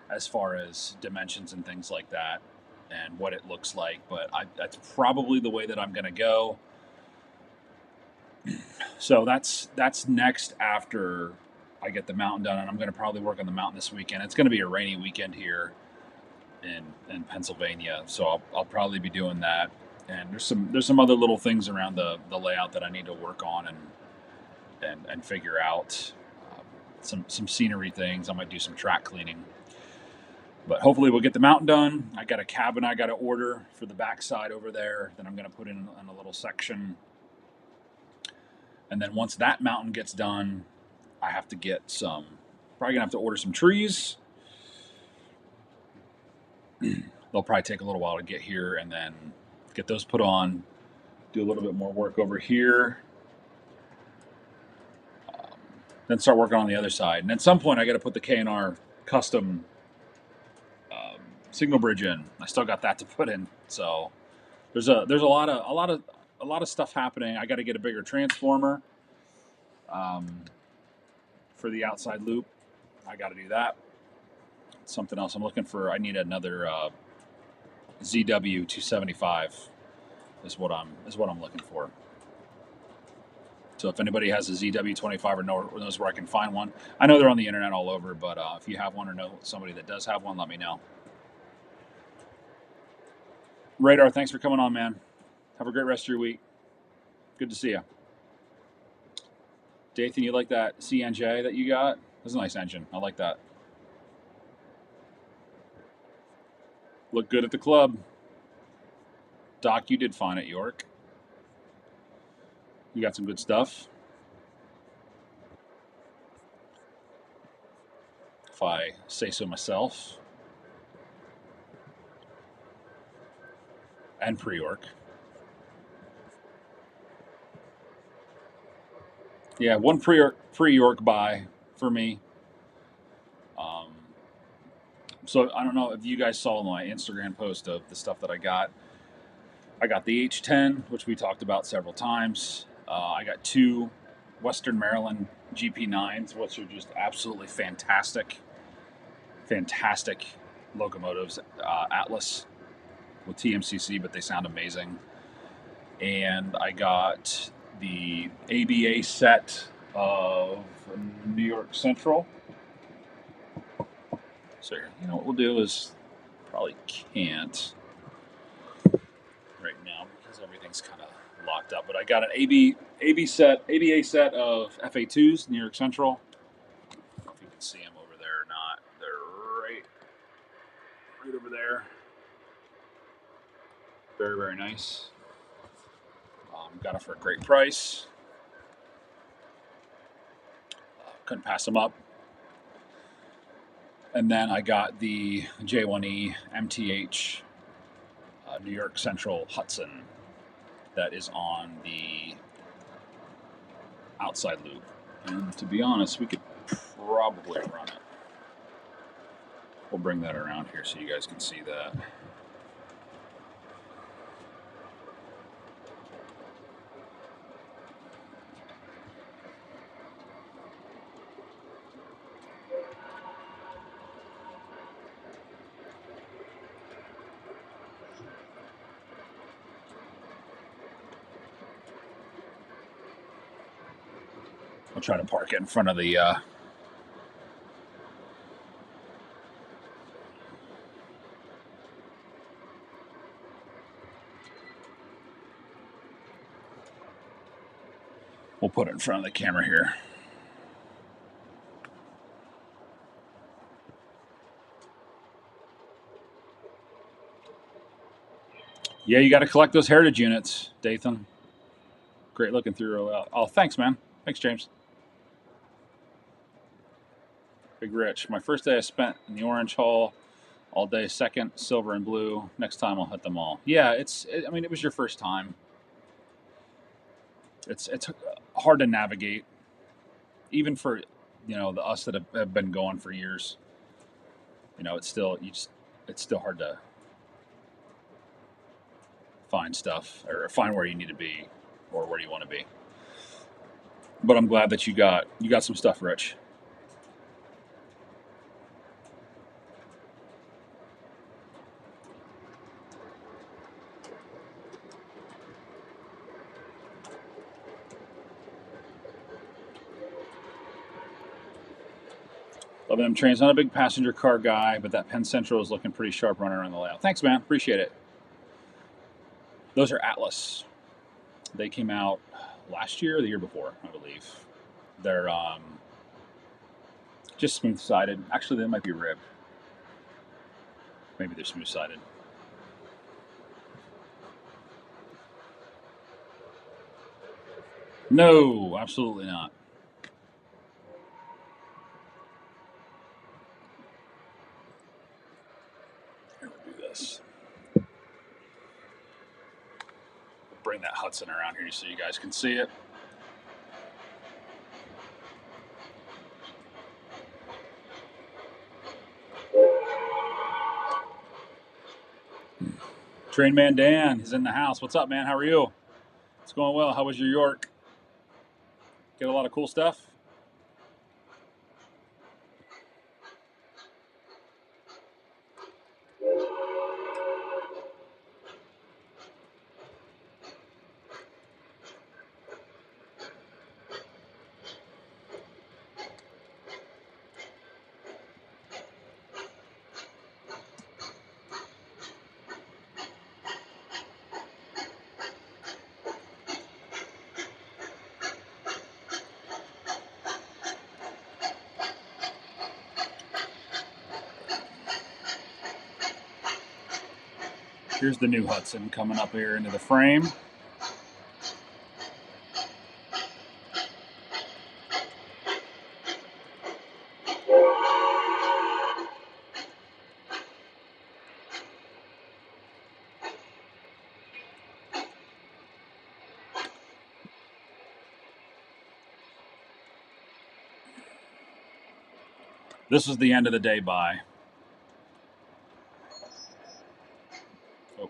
as far as dimensions and things like that and what it looks like. But that's probably the way that I'm gonna go. So that's next after I get the mountain done, and I'm gonna probably work on the mountain this weekend. It's gonna be a rainy weekend here in Pennsylvania, so I'll probably be doing that. And there's some other little things around the layout that I need to work on and figure out. Some scenery things. I might do some track cleaning, but hopefully we'll get the mountain done. I got a cabin I got to order for the backside over there that I'm going to put in a little section. And then once that mountain gets done, I have to get probably gonna have to order some trees. They'll probably take a little while to get here, and then get those put on. Do a little bit more work over here. Then start working on the other side. And at some point, I got to put the K&R custom signal bridge in. I still got that to put in. So there's a lot of stuff happening. I got to get a bigger transformer for the outside loop. I got to do that. Something else I'm looking for. I need another ZW 275. Is what I'm looking for. So if anybody has a ZW25 or knows where I can find one, I know they're on the internet all over, but if you have one or know somebody that does have one, let me know. Radar, thanks for coming on, man. Have a great rest of your week. Good to see you. Dathan, you like that CNJ that you got? That's a nice engine. I like that. Look good at the club. Doc, you did fine at York. You got some good stuff. If I say so myself. And pre-York. Yeah, one pre-York buy for me. So I don't know if you guys saw my Instagram post of the stuff that I got. I got the H10, which we talked about several times. I got two Western Maryland GP9s, which are just absolutely fantastic locomotives. Atlas with TMCC, but they sound amazing. And I got the ABA set of New York Central. So you know what we'll do is probably can't right now because everything's kind of locked up. But I got an ABA set of FA2s, New York Central. I don't know if you can see them over there or not. They're right over there. Very, very nice. Got it for a great price. Couldn't pass them up. And then I got the J1E MTH New York Central Hudson that is on the outside loop. And to be honest, we could probably run it. We'll bring that around here so you guys can see that. I'll try to park it in front of the we'll put it in front of the camera here. Yeah, you got to collect those heritage units, Dathan. Great looking through. Oh, thanks, man. Thanks, James. Big Rich. My first day I spent in the orange hall all day. Second, silver and blue. Next time I'll hit them all. Yeah, I mean, it was your first time. It's hard to navigate, even for the us that have been going for years. It's still hard to find stuff or find where you need to be or where you want to be. But I'm glad that you got some stuff, Rich. Loving them trains. Not a big passenger car guy, but that Penn Central is looking pretty sharp running around the layout. Thanks, man. Appreciate it. Those are Atlas. They came out last year or the year before, I believe. They're just smooth-sided. Actually, they might be ribbed. Maybe they're smooth-sided. No, absolutely not. Here, we'll do this. Bring that Hudson around here so you guys can see it. Train Man Dan is in the house. What's up, man? How are you? It's going well. How was your York? Get a lot of cool stuff? Here's the new Hudson coming up here into the frame. This is the end of the day buy. Oh.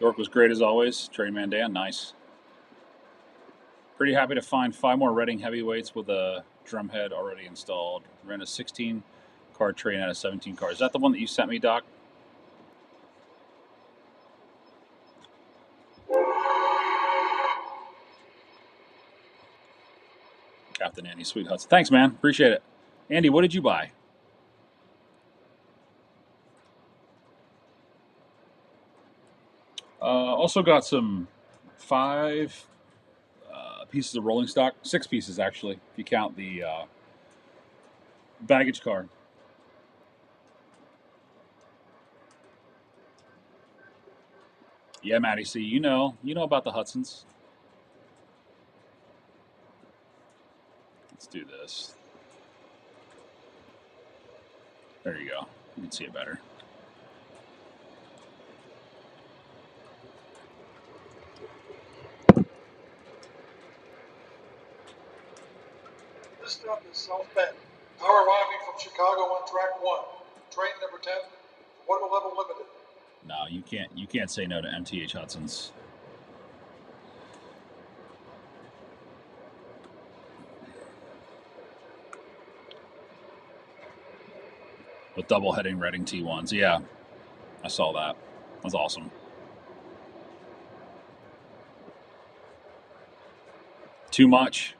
York was great as always. Train Man Dan, nice. Pretty happy to find 5 more Reading heavyweights with a drumhead already installed. Ran a 16 car train out of 17 cars. Is that the one that you sent me, Doc? Captain Andy Sweet Hudson. Thanks, man. Appreciate it. Andy, what did you buy? Also got some 5 pieces of rolling stock. 6 pieces, actually, if you count the baggage car. Yeah, Maddie C, you know about the Hudsons. Let's do this. There you go. You can see it better. This stop is South Bend. Now arriving from Chicago on track 1. Train number 10, water level limited. No, you can't say no to MTH Hudsons. With double heading Reading T1s. Yeah, I saw that. That's awesome. Too much.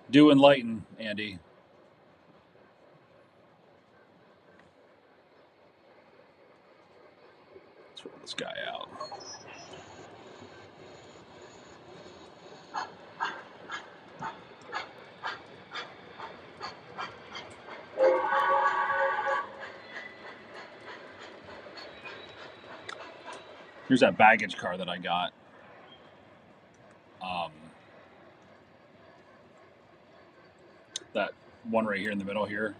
Do enlighten, Andy. Let's roll this guy out. Here's that baggage car that I got. That one right here in the middle here.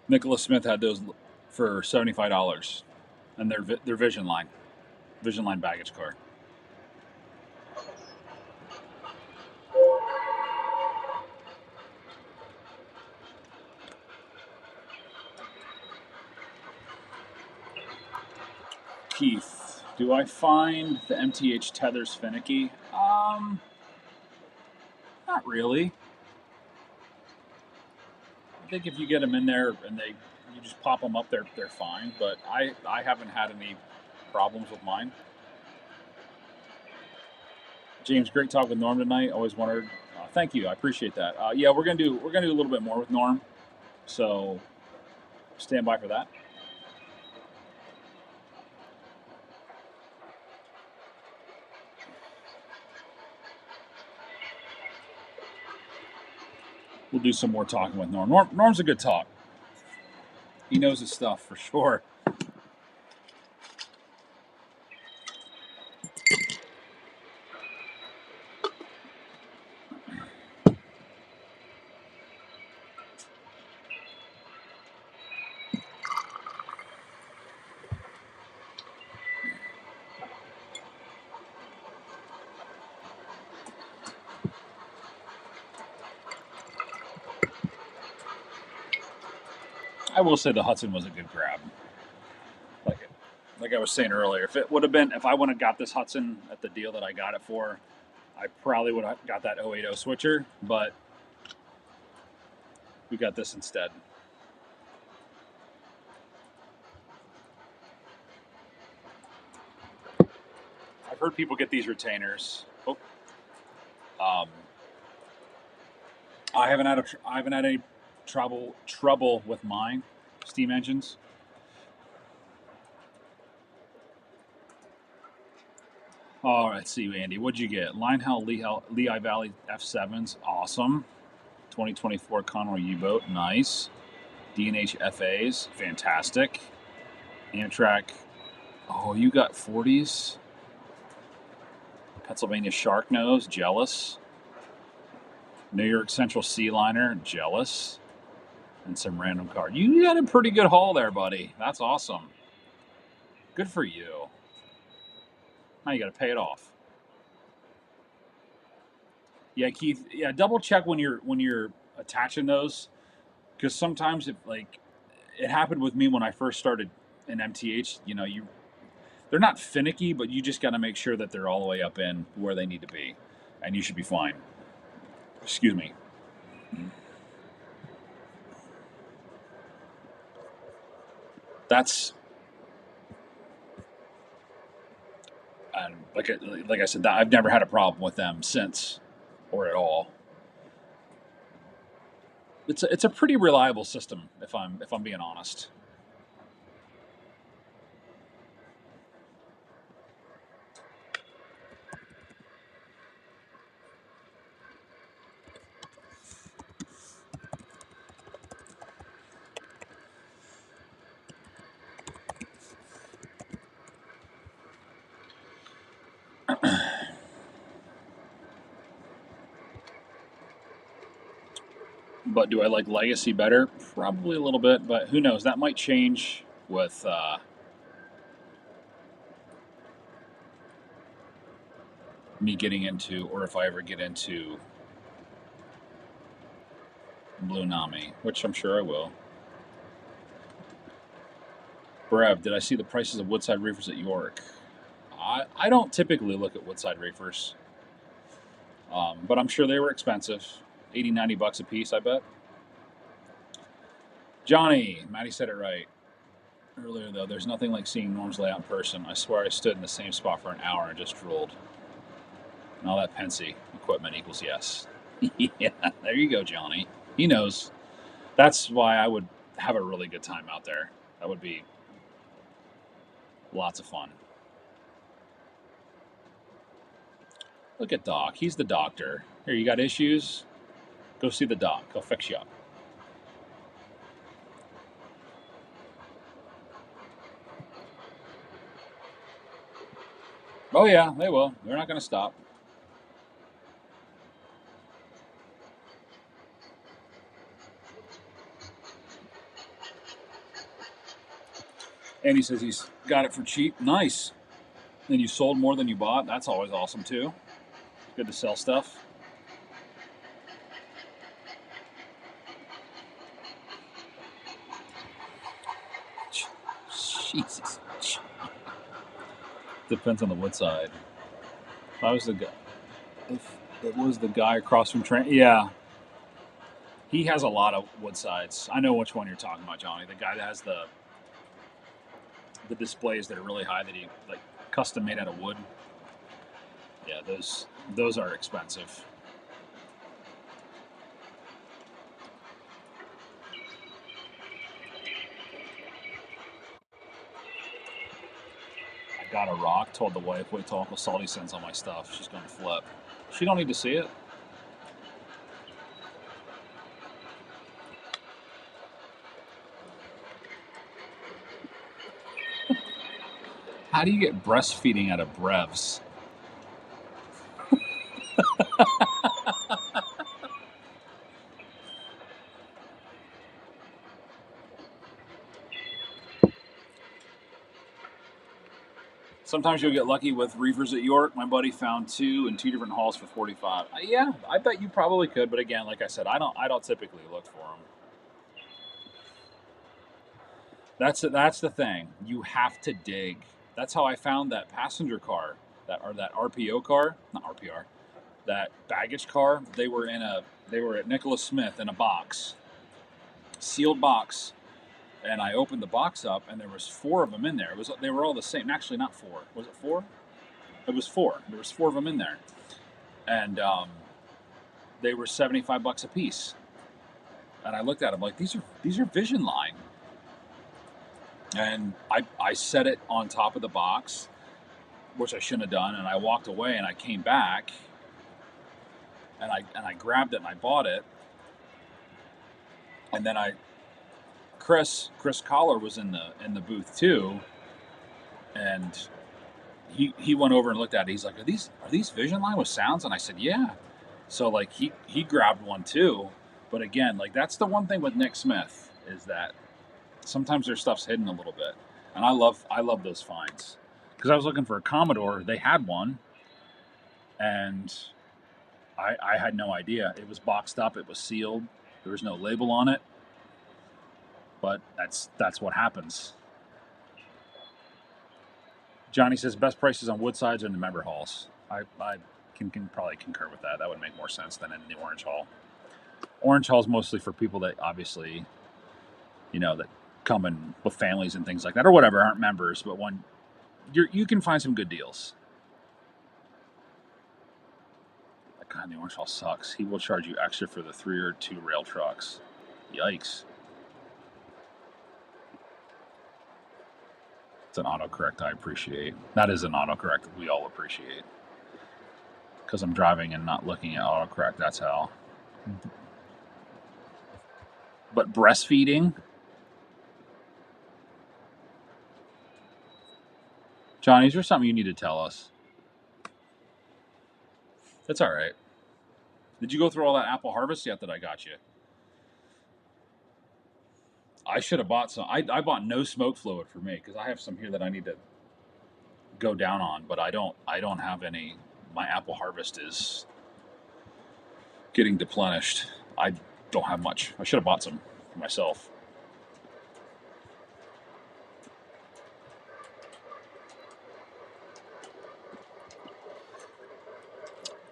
Nicholas Smith had those for $75, and they're Vision Line baggage car. Keith, do I find the MTH tethers finicky? Not really. I think if you get them in there and you just pop them up, they're fine. But I haven't had any problems with mine. James, great talk with Norm tonight. Always wondered. Thank you, I appreciate that. Yeah, we're gonna do a little bit more with Norm, so stand by for that. We'll do some more talking with Norm. Norm's a good talk. He knows his stuff for sure. I will say the Hudson was a good grab. Like I was saying earlier, if I would have got this Hudson at the deal that I got it for, I probably would have got that 080 switcher, but we got this instead. I've heard people get these retainers. I haven't had any trouble with mine steam engines. All right, let's see, Andy, what'd you get? Lionel Lehigh Valley F7s, awesome. 2024 Conroy U-boat, nice. D&H FAs, fantastic. Amtrak, oh, you got 40s. Pennsylvania Shark Nose, jealous. New York Central Sea Liner, jealous. And some random card. You got a pretty good haul there, buddy. That's awesome. Good for you. Now you got to pay it off. Yeah, Keith. Yeah, double check when you're attaching those, because sometimes it happened with me when I first started in MTH. They're not finicky, but you just got to make sure that they're all the way up in where they need to be, and you should be fine. Excuse me. That's like I said, I've never had a problem with them since, or at all. It's a pretty reliable system, if I'm being honest. But do I like Legacy better? Probably a little bit, but who knows? That might change with me getting into, or if I ever get into Blue Nami, which I'm sure I will. Brev, did I see the prices of Woodside reefers at York? I don't typically look at Woodside reefers, but I'm sure they were expensive. 80, 90 bucks a piece, I bet. Johnny, Maddie said it right earlier, though. There's nothing like seeing Norm's layout in person. I swear I stood in the same spot for an hour and just drooled. And all that Pensy equipment equals yes. Yeah, there you go, Johnny. He knows. That's why I would have a really good time out there. That would be lots of fun. Look at Doc. He's the doctor. Here, you got issues? Go see the doc. He'll fix you up. Oh yeah, they will. They're not going to stop. And he says he's got it for cheap. Nice. And you sold more than you bought. That's always awesome too. Good to sell stuff. Jesus. Depends on the wood side. If I was the guy, if it was the guy across from Trent, yeah, he has a lot of wood sides. I know which one you're talking about, Johnny. The guy that has the displays that are really high that he like custom made out of wood. Yeah, those are expensive. I got a rock. Told the wife, wait till Uncle Salty sends all my stuff. She's gonna flip. She don't need to see it. How do you get breastfeeding out of brevs? Sometimes you'll get lucky with reefers at York. My buddy found two in two different hauls for 45. Yeah, I bet you probably could, but again, like I said, I don't typically look for them. That's the thing. You have to dig. That's how I found that passenger car, that RPO car, not RPR, that baggage car. They were at Nicholas Smith in a box, sealed box, and I opened the box up, and there was four of them in there. They were all the same. Actually, not four. Was it four? It was four. There was four of them in there, and they were $75 a piece. And I looked at them like these are Vision Line, and I set it on top of the box, which I shouldn't have done, and I walked away, and I came back, and I grabbed it, and I bought it, and then Chris Collar was in the booth too, and he went over and looked at it. He's like, are these Vision Line with sounds? And I said, yeah. So like he grabbed one too, but again, like that's the one thing with Nick Smith is that sometimes their stuff's hidden a little bit, and I love those finds because I was looking for a Commodore. They had one, and I had no idea. It was boxed up. It was sealed. There was no label on it. But that's what happens. Johnny says best prices on wood sides are in the member halls. I can probably concur with that. That would make more sense than in the Orange Hall. Orange Hall is mostly for people that obviously, that come in with families and things like that or whatever, aren't members. But when you can find some good deals. That guy in the Orange Hall sucks. He will charge you extra for the 3 or 2 rail trucks. Yikes. It's an autocorrect I appreciate. That is an autocorrect we all appreciate. Because I'm driving and not looking at autocorrect, that's how. But breastfeeding? Johnny, is there something you need to tell us? That's all right. Did you go through all that apple harvest yet that I got you? I should have bought some. I bought no smoke fluid for me because I have some here that I need to go down on, but I don't have any. My apple harvest is getting deplenished. I don't have much. I should have bought some for myself.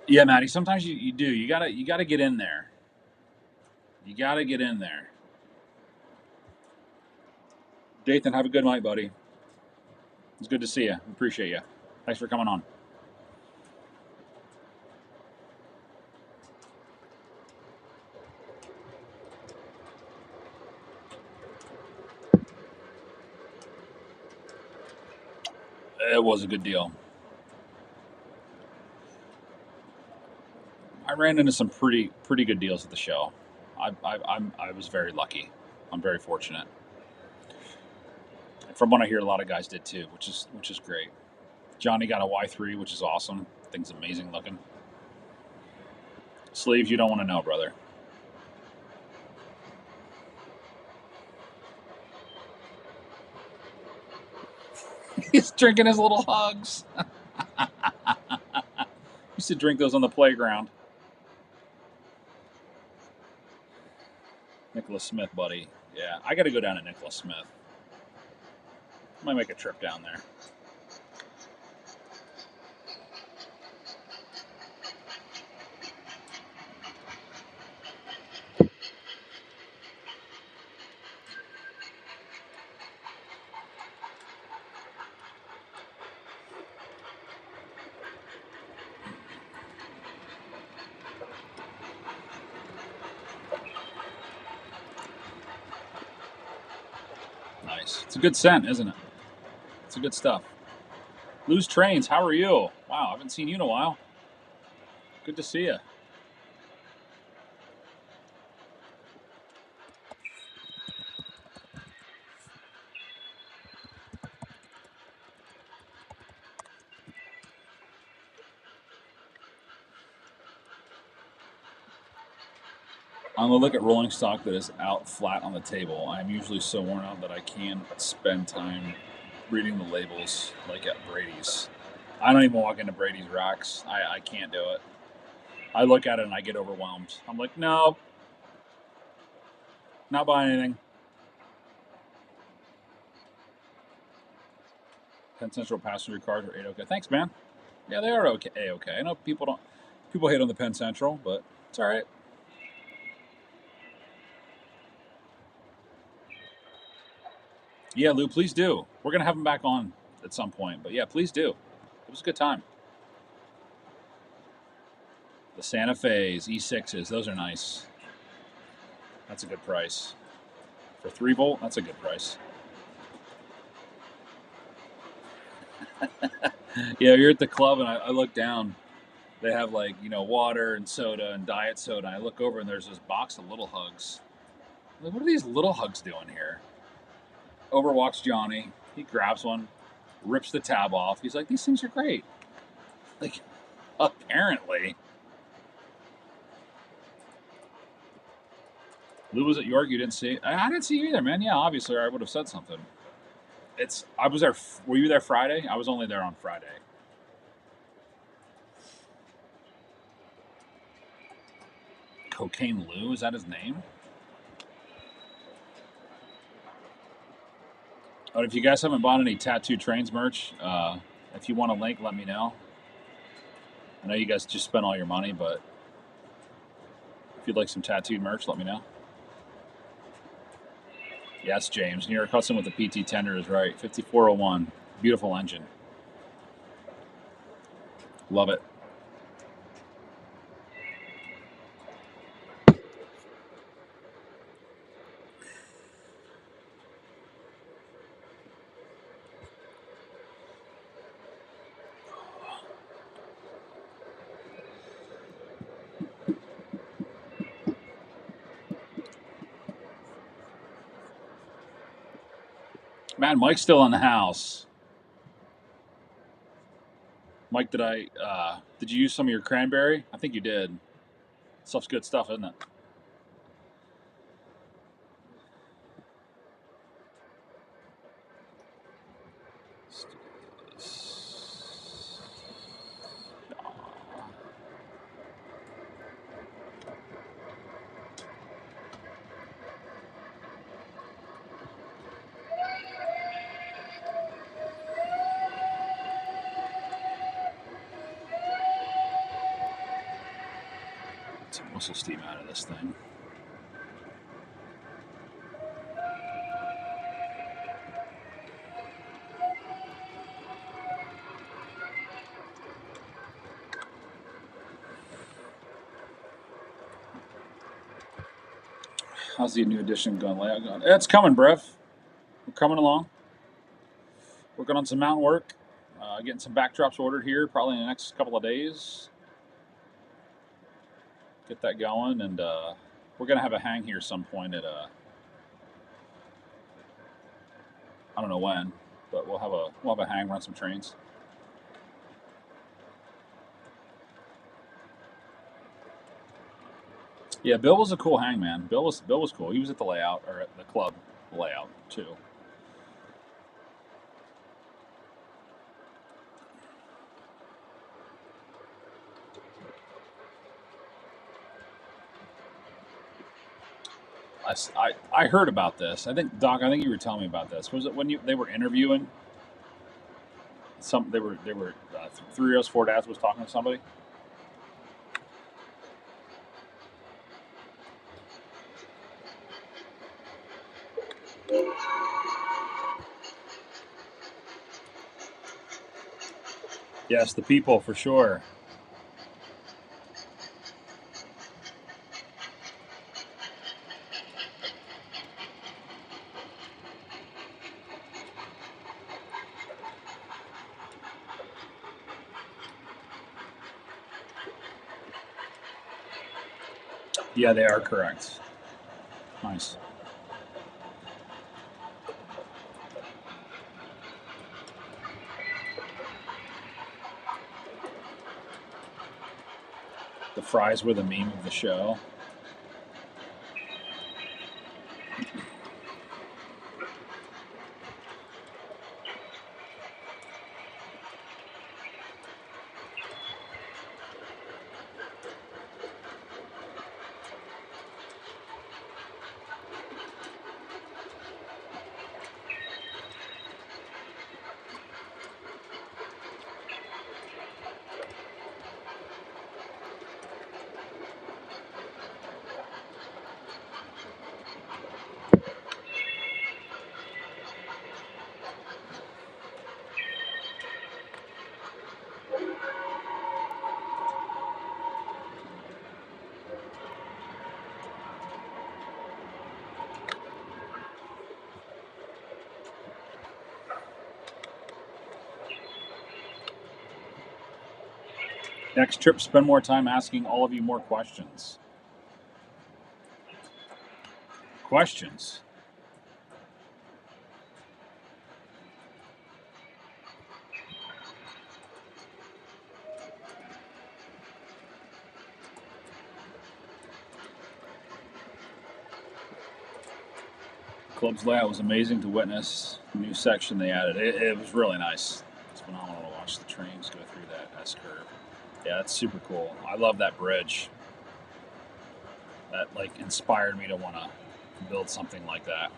Yeah, Maddie. Sometimes you do. You gotta get in there. You gotta get in there. Dathan, have a good night, buddy. It's good to see you. Appreciate you. Thanks for coming on. It was a good deal. I ran into some pretty good deals at the show. I was very lucky. I'm very fortunate. From what I hear, a lot of guys did too, which is great. Johnny got a Y3, which is awesome. Thing's amazing looking. Sleeves, you don't want to know, brother. He's drinking his little hugs. Used to drink those on the playground. Nicholas Smith, buddy. Yeah, I got to go down to Nicholas Smith. Might make a trip down there. Nice. It's a good scent, isn't it? It's a good stuff. Loose Trains, how are you? Wow, I haven't seen you in a while. Good to see you. On the look at rolling stock that is out flat on the table, I am usually so worn out that I can't spend time reading the labels like at Brady's. I don't even walk into Brady's racks. I can't do it. I look at it and I get overwhelmed. I'm like, no, not buying anything. Penn Central passenger cars are 8 okay. Thanks, man. Yeah, they are okay. A-okay. I know people hate on the Penn Central, but it's all right. Yeah, Lou, please do. We're gonna have him back on at some point, but yeah, please do. It was a good time. The Santa Fe's, E6s, those are nice. That's a good price. For 3-volt, that's a good price. Yeah, you're at the club and I look down. They have like, water and soda and diet soda. And I look over and there's this box of Little Hugs. I'm like, what are these Little Hugs doing here? Over walks Johnny. He grabs one, rips the tab off. He's like, these things are great. Like, apparently. Lou was at York. You didn't see it? I didn't see you either, man. Yeah, obviously, or I would have said something. I was there. Were you there Friday? I was only there on Friday. Cocaine Lou, is that his name? Oh, if you guys haven't bought any Tattoo Trains merch, if you want a link, let me know. I know you guys just spent all your money, but if you'd like some tattooed merch, let me know. Yes, James. New York Hudson with the PT tender is right. 5401. Beautiful engine. Love it. Man, Mike's still in the house. Mike, did you use some of your cranberry? I think you did. Stuff's good stuff, isn't it? Some muscle steam out of this thing. How's the new edition gun layout going? It's coming, Brev. We're coming along. Working on some mount work. Getting some backdrops ordered here probably in the next couple of days. Get that going, and we're gonna have a hang here some point at I don't know when, but we'll have a hang, run some trains. Yeah, Bill was a cool hangman. Bill was cool. He was at the layout or at the club layout too. I heard about this. I think Doc. I think you were telling me about this. Was it when they were interviewing some? They were 3 O's 4 Dads was talking to somebody. Yes, the people for sure. Yeah, they are correct. Nice. The fries were the meme of the show. Next trip, spend more time asking all of you more questions. Questions. Club's layout was amazing to witness. The new section they added. It was really nice. It's phenomenal to watch the trains go through that S curve. Yeah, that's super cool. I love that bridge. That like inspired me to want to build something like that.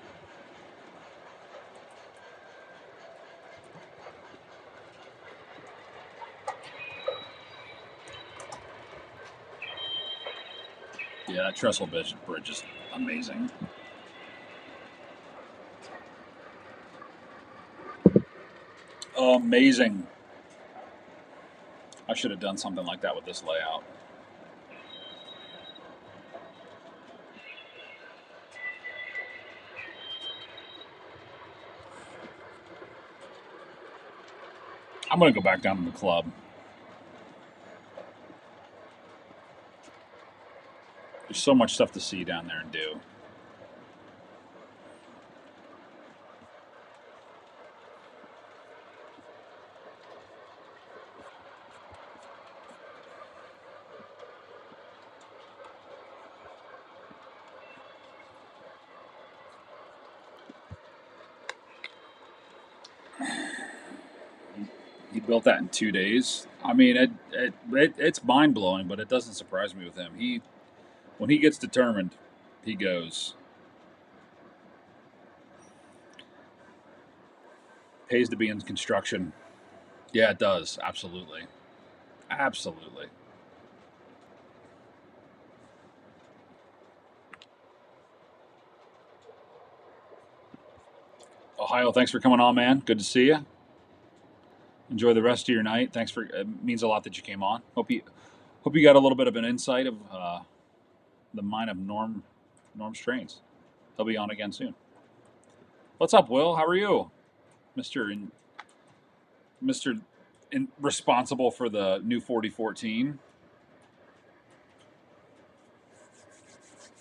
Yeah, that trestle bridge is amazing. Amazing. I should have done something like that with this layout. I'm going to go back down to the club. There's so much stuff to see down there and do. He built that in 2 days. I mean, it's mind blowing, but it doesn't surprise me with him. When he gets determined, he goes. Pays to be in construction. Yeah, it does. Absolutely. Absolutely. Ohio, thanks for coming on, man. Good to see you. Enjoy the rest of your night. Thanks for. It means a lot that you came on. Hope you got a little bit of an insight of the mind of Norm's trains. He'll be on again soon. What's up, Will? How are you, Mister responsible for the new 4014?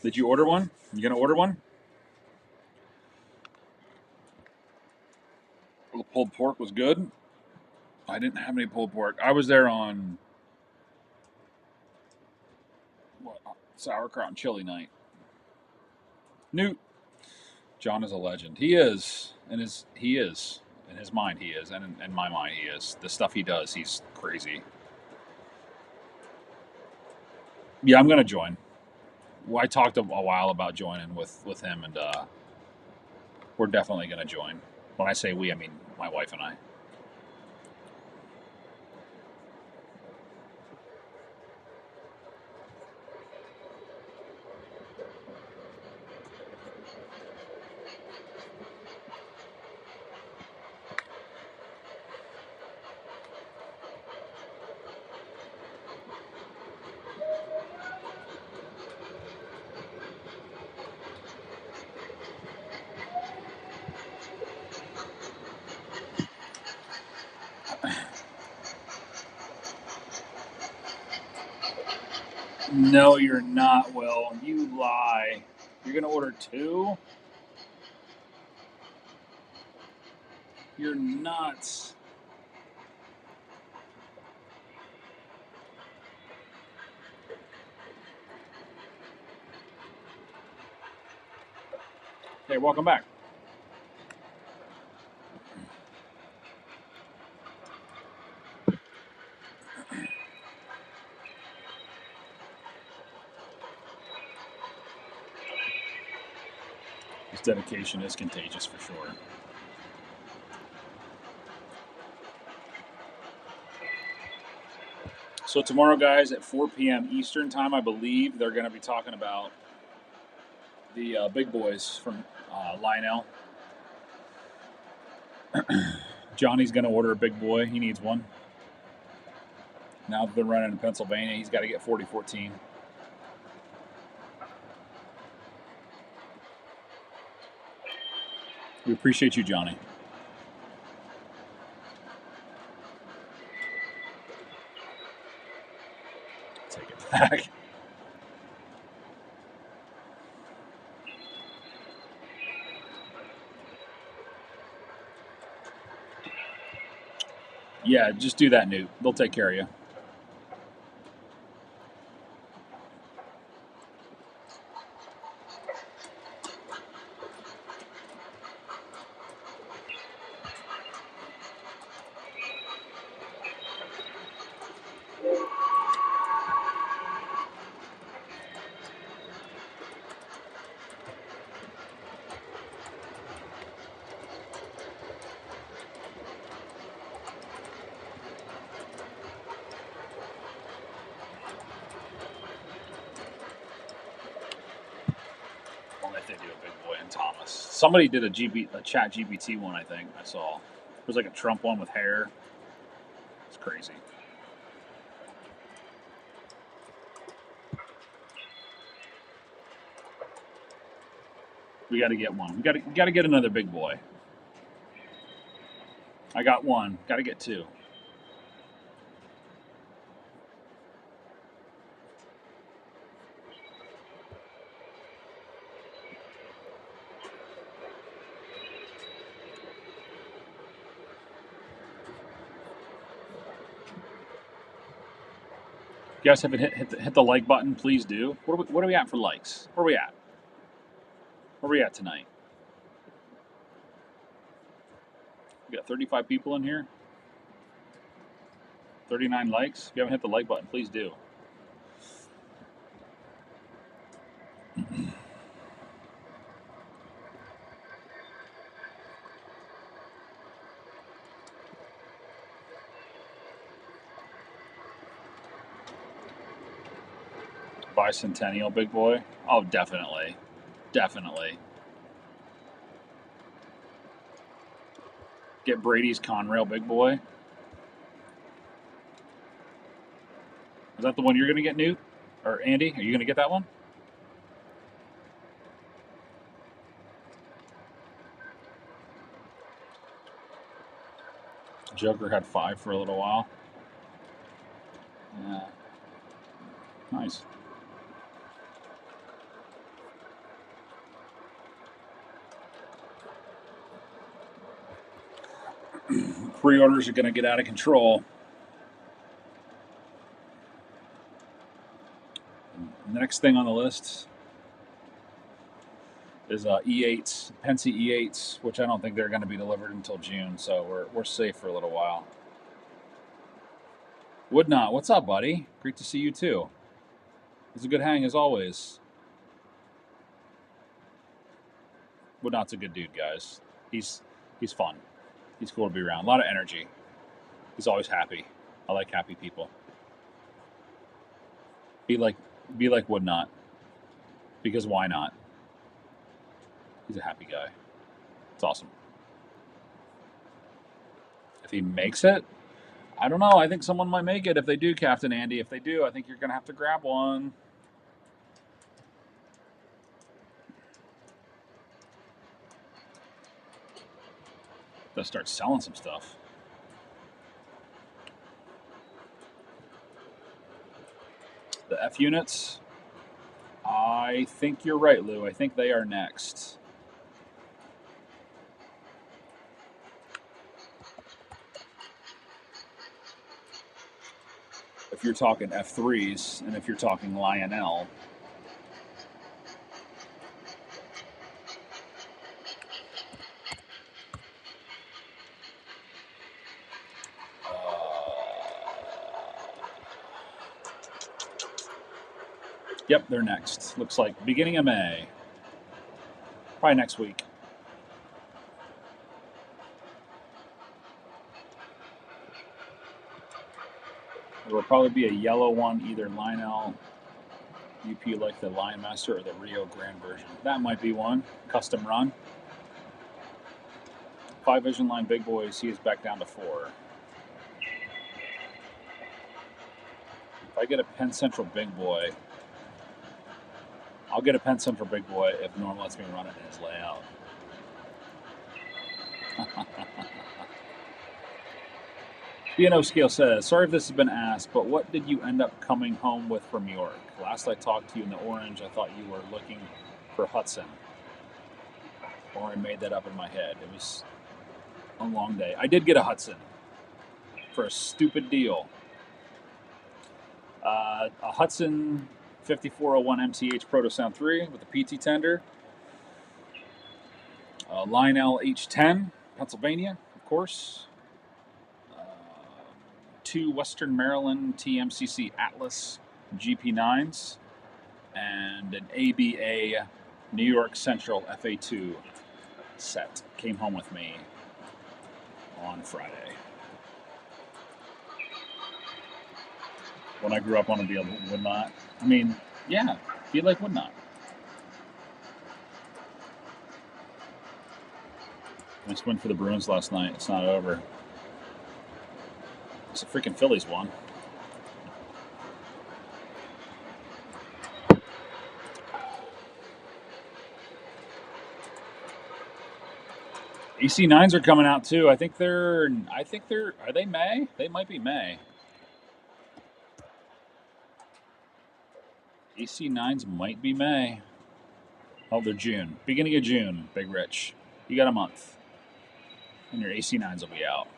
Did you order one? You gonna order one? The pulled pork was good. I didn't have any pulled pork. I was there on what, sauerkraut and chili night. Newt. John is a legend. He is. In his mind, he is. And in my mind, he is. The stuff he does, he's crazy. Yeah, I'm going to join. Well, I talked a while about joining with him, and we're definitely going to join. When I say we, I mean my wife and I. No, you're not, Will. You lie. You're going to order 2? You're nuts. Hey, welcome back. His dedication is contagious for sure. So tomorrow, guys, at 4 p.m. Eastern time, I believe they're going to be talking about the big boys from Lionel. Johnny's going to order a big boy. He needs one. Now that they're running in Pennsylvania, he's got to get 40-14. We appreciate you, Johnny. Take it back. Yeah, just do that, Newt. They'll take care of you. If they do a big boy and Thomas. Somebody did a chat GPT one, I think. I saw. It was like a Trump one with hair. It's crazy. We got to get one. We got to get another big boy. I got one. Got to get 2. If you guys haven't hit the like button, please do. What are we at for likes? Where are we at? Where are we at tonight? We got 35 people in here. 39 likes. If you haven't hit the like button, please do. Bicentennial big boy. Oh, definitely. Definitely. Get Brady's Conrail big boy. Is that the one you're going to get, Newt? Or Andy? Are you going to get that one? Joker had 5 for a little while. Yeah. Nice. Pre-orders are going to get out of control. The next thing on the list is E8s, Penske E8s, which I don't think they're going to be delivered until June, so we're safe for a little while. Would not. What's up, buddy? Great to see you too. It's a good hang as always. Would not's a good dude, guys. He's fun. He's cool to be around. A lot of energy. He's always happy. I like happy people. Be like Would not. Because why not? He's a happy guy. It's awesome. If he makes it, I don't know. I think someone might make it if they do, Captain Andy. If they do, I think you're going to have to grab one. They'll start selling some stuff. The F units, I think you're right, Lou. I think they are next. If you're talking F3s and if you're talking Lionel. Yep, they're next. Looks like beginning of May. Probably next week. There will probably be a yellow one, either Lionel UP like the Lion Master or the Rio Grande version. That might be one. Custom run. 5 Vision Line Big Boys, he is back down to 4. If I get a Penn Central Big Boy, I'll get a Penn Central Big Boy if Norm lets me run it in his layout. B&O Scale says, sorry if this has been asked, but what did you end up coming home with from York? Last I talked to you in the orange, I thought you were looking for Hudson. Or I made that up in my head. It was a long day. I did get a Hudson for a stupid deal. A Hudson 5401 MCH Proto Sound 3 with a PT tender. Lionel H10, Pennsylvania, of course. 2 Western Maryland TMCC Atlas GP9s. And an ABA New York Central FA2 set came home with me on Friday. When I grew up, I want to be able to Would not. I mean, yeah, be like Would not. Nice win for the Bruins last night. It's not over. It's a freaking Phillies won. EC9s are coming out too. I think they're, are they May? They might be May. EC9s might be May. Oh, they're June. Beginning of June, Big Rich. You got a month. And your AC9s will be out.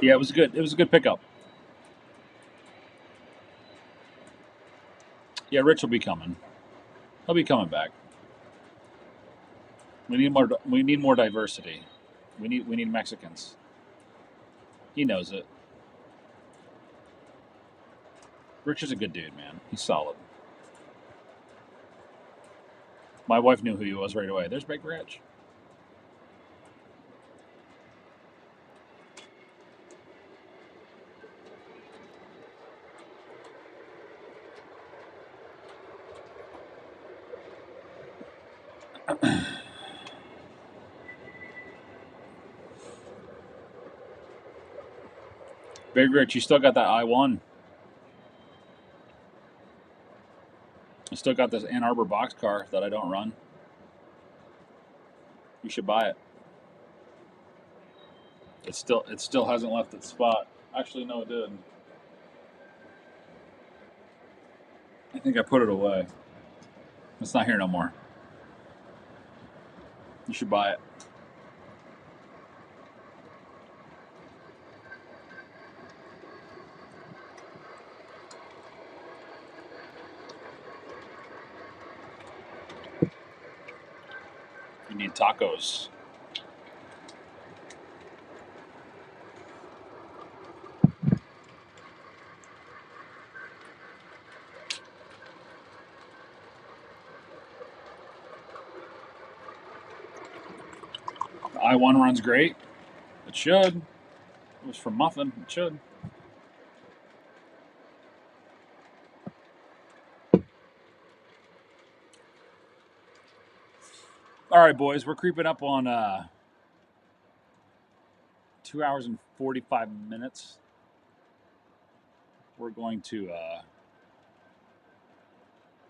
Yeah, it was good. It was a good pickup. Yeah, Rich will be coming. He'll be coming back. We need more diversity. We need Mexicans. He knows it. Rich is a good dude, man. He's solid. My wife knew who he was right away. There's Big Rich. Big Rich, you still got that I-1. I still got this Ann Arbor boxcar that I don't run. You should buy it. It still hasn't left its spot. Actually, no, it did. I think I put it away. It's not here no more. You should buy it. You need tacos. The I-1 runs great. It should. It was from Muffin. It should. All right, boys. We're creeping up on 2 hours and 45 minutes. We're going to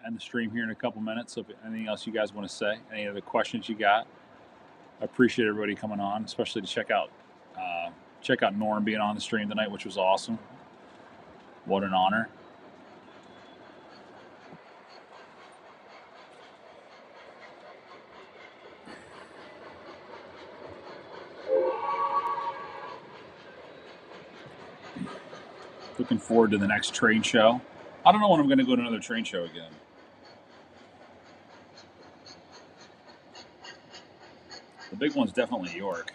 end the stream here in a couple minutes. So if anything else you guys want to say, any other questions you got, I appreciate everybody coming on, especially to check out Norm being on the stream tonight, which was awesome. What an honor. Looking forward to the next train show. I don't know when I'm going to go to another train show again. The big one's definitely York.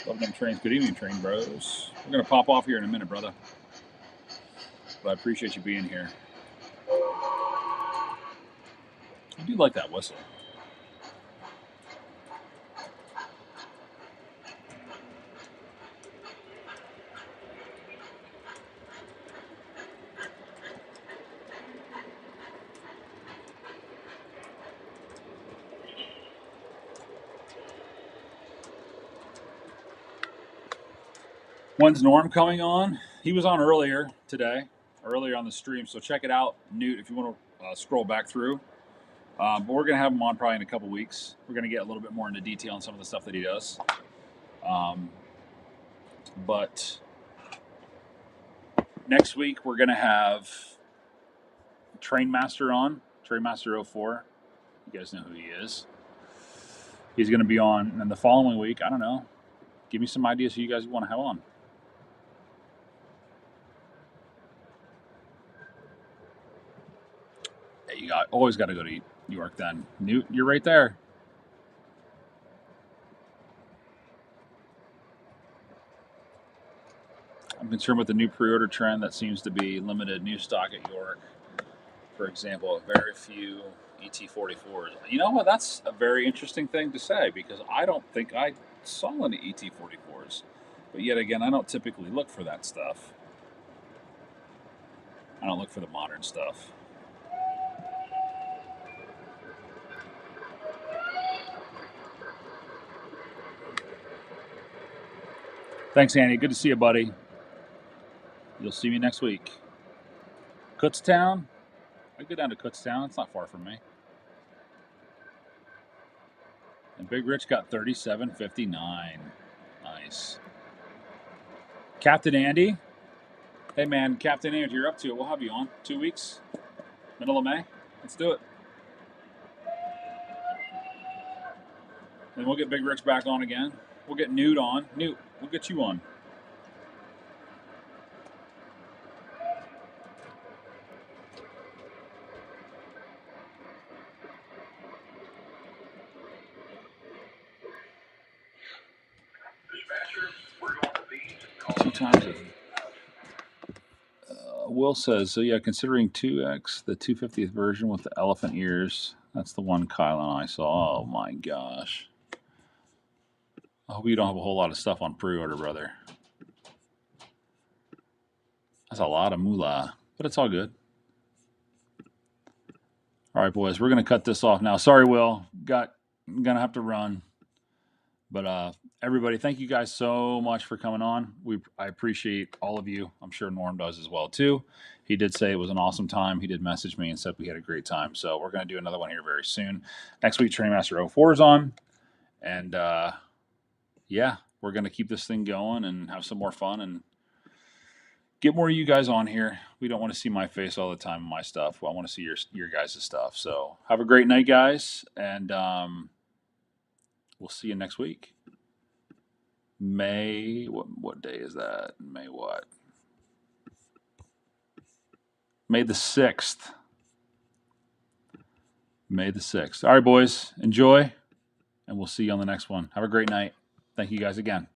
Love them trains. Good evening, train bros. We're going to pop off here in a minute, brother. But I appreciate you being here. I do like that whistle. When's Norm coming on? He was on earlier on the stream. So check it out, Newt, if you want to scroll back through. But we're going to have him on probably in a couple weeks. We're going to get a little bit more into detail on some of the stuff that he does. But next week, we're going to have Trainmaster on, Trainmaster 04. You guys know who he is. He's going to be on. And then the following week, I don't know, give me some ideas who you guys want to have on. Hey, you always got to go to York then. Newt, you're right there. I'm concerned with the new pre-order trend that seems to be limited new stock at York. For example, very few ET44s. You know what? That's a very interesting thing to say because I don't think I saw any ET44s. But yet again, I don't typically look for that stuff. I don't look for the modern stuff. Thanks, Andy. Good to see you, buddy. You'll see me next week. Kutztown? I go down to Kutztown. It's not far from me. And Big Rich got 37.59. Nice. Captain Andy. Hey, man, Captain Andy, you're up to it. We'll have you on 2 weeks. Middle of May. Let's do it. Then we'll get Big Rich back on again. We'll get Newt on. Newt, we'll get you on. Two times. Will says, so yeah, considering 2X, the 250th version with the elephant ears, that's the one Kyle and I saw. Oh my gosh. I hope you don't have a whole lot of stuff on pre-order, brother. That's a lot of moolah, but it's all good. All right, boys, we're going to cut this off now. Sorry, Will. I'm going to have to run. But everybody, thank you guys so much for coming on. I appreciate all of you. I'm sure Norm does as well, too. He did say it was an awesome time. He did message me and said we had a great time. So we're going to do another one here very soon. Next week, Trainmaster 04 is on. And, yeah, we're going to keep this thing going and have some more fun and get more of you guys on here. We don't want to see my face all the time in my stuff. Well, I want to see your guys' stuff. So have a great night, guys. And we'll see you next week. May, what day is that? May what? May the 6th. May the 6th. All right, boys. Enjoy, and we'll see you on the next one. Have a great night. Thank you guys again.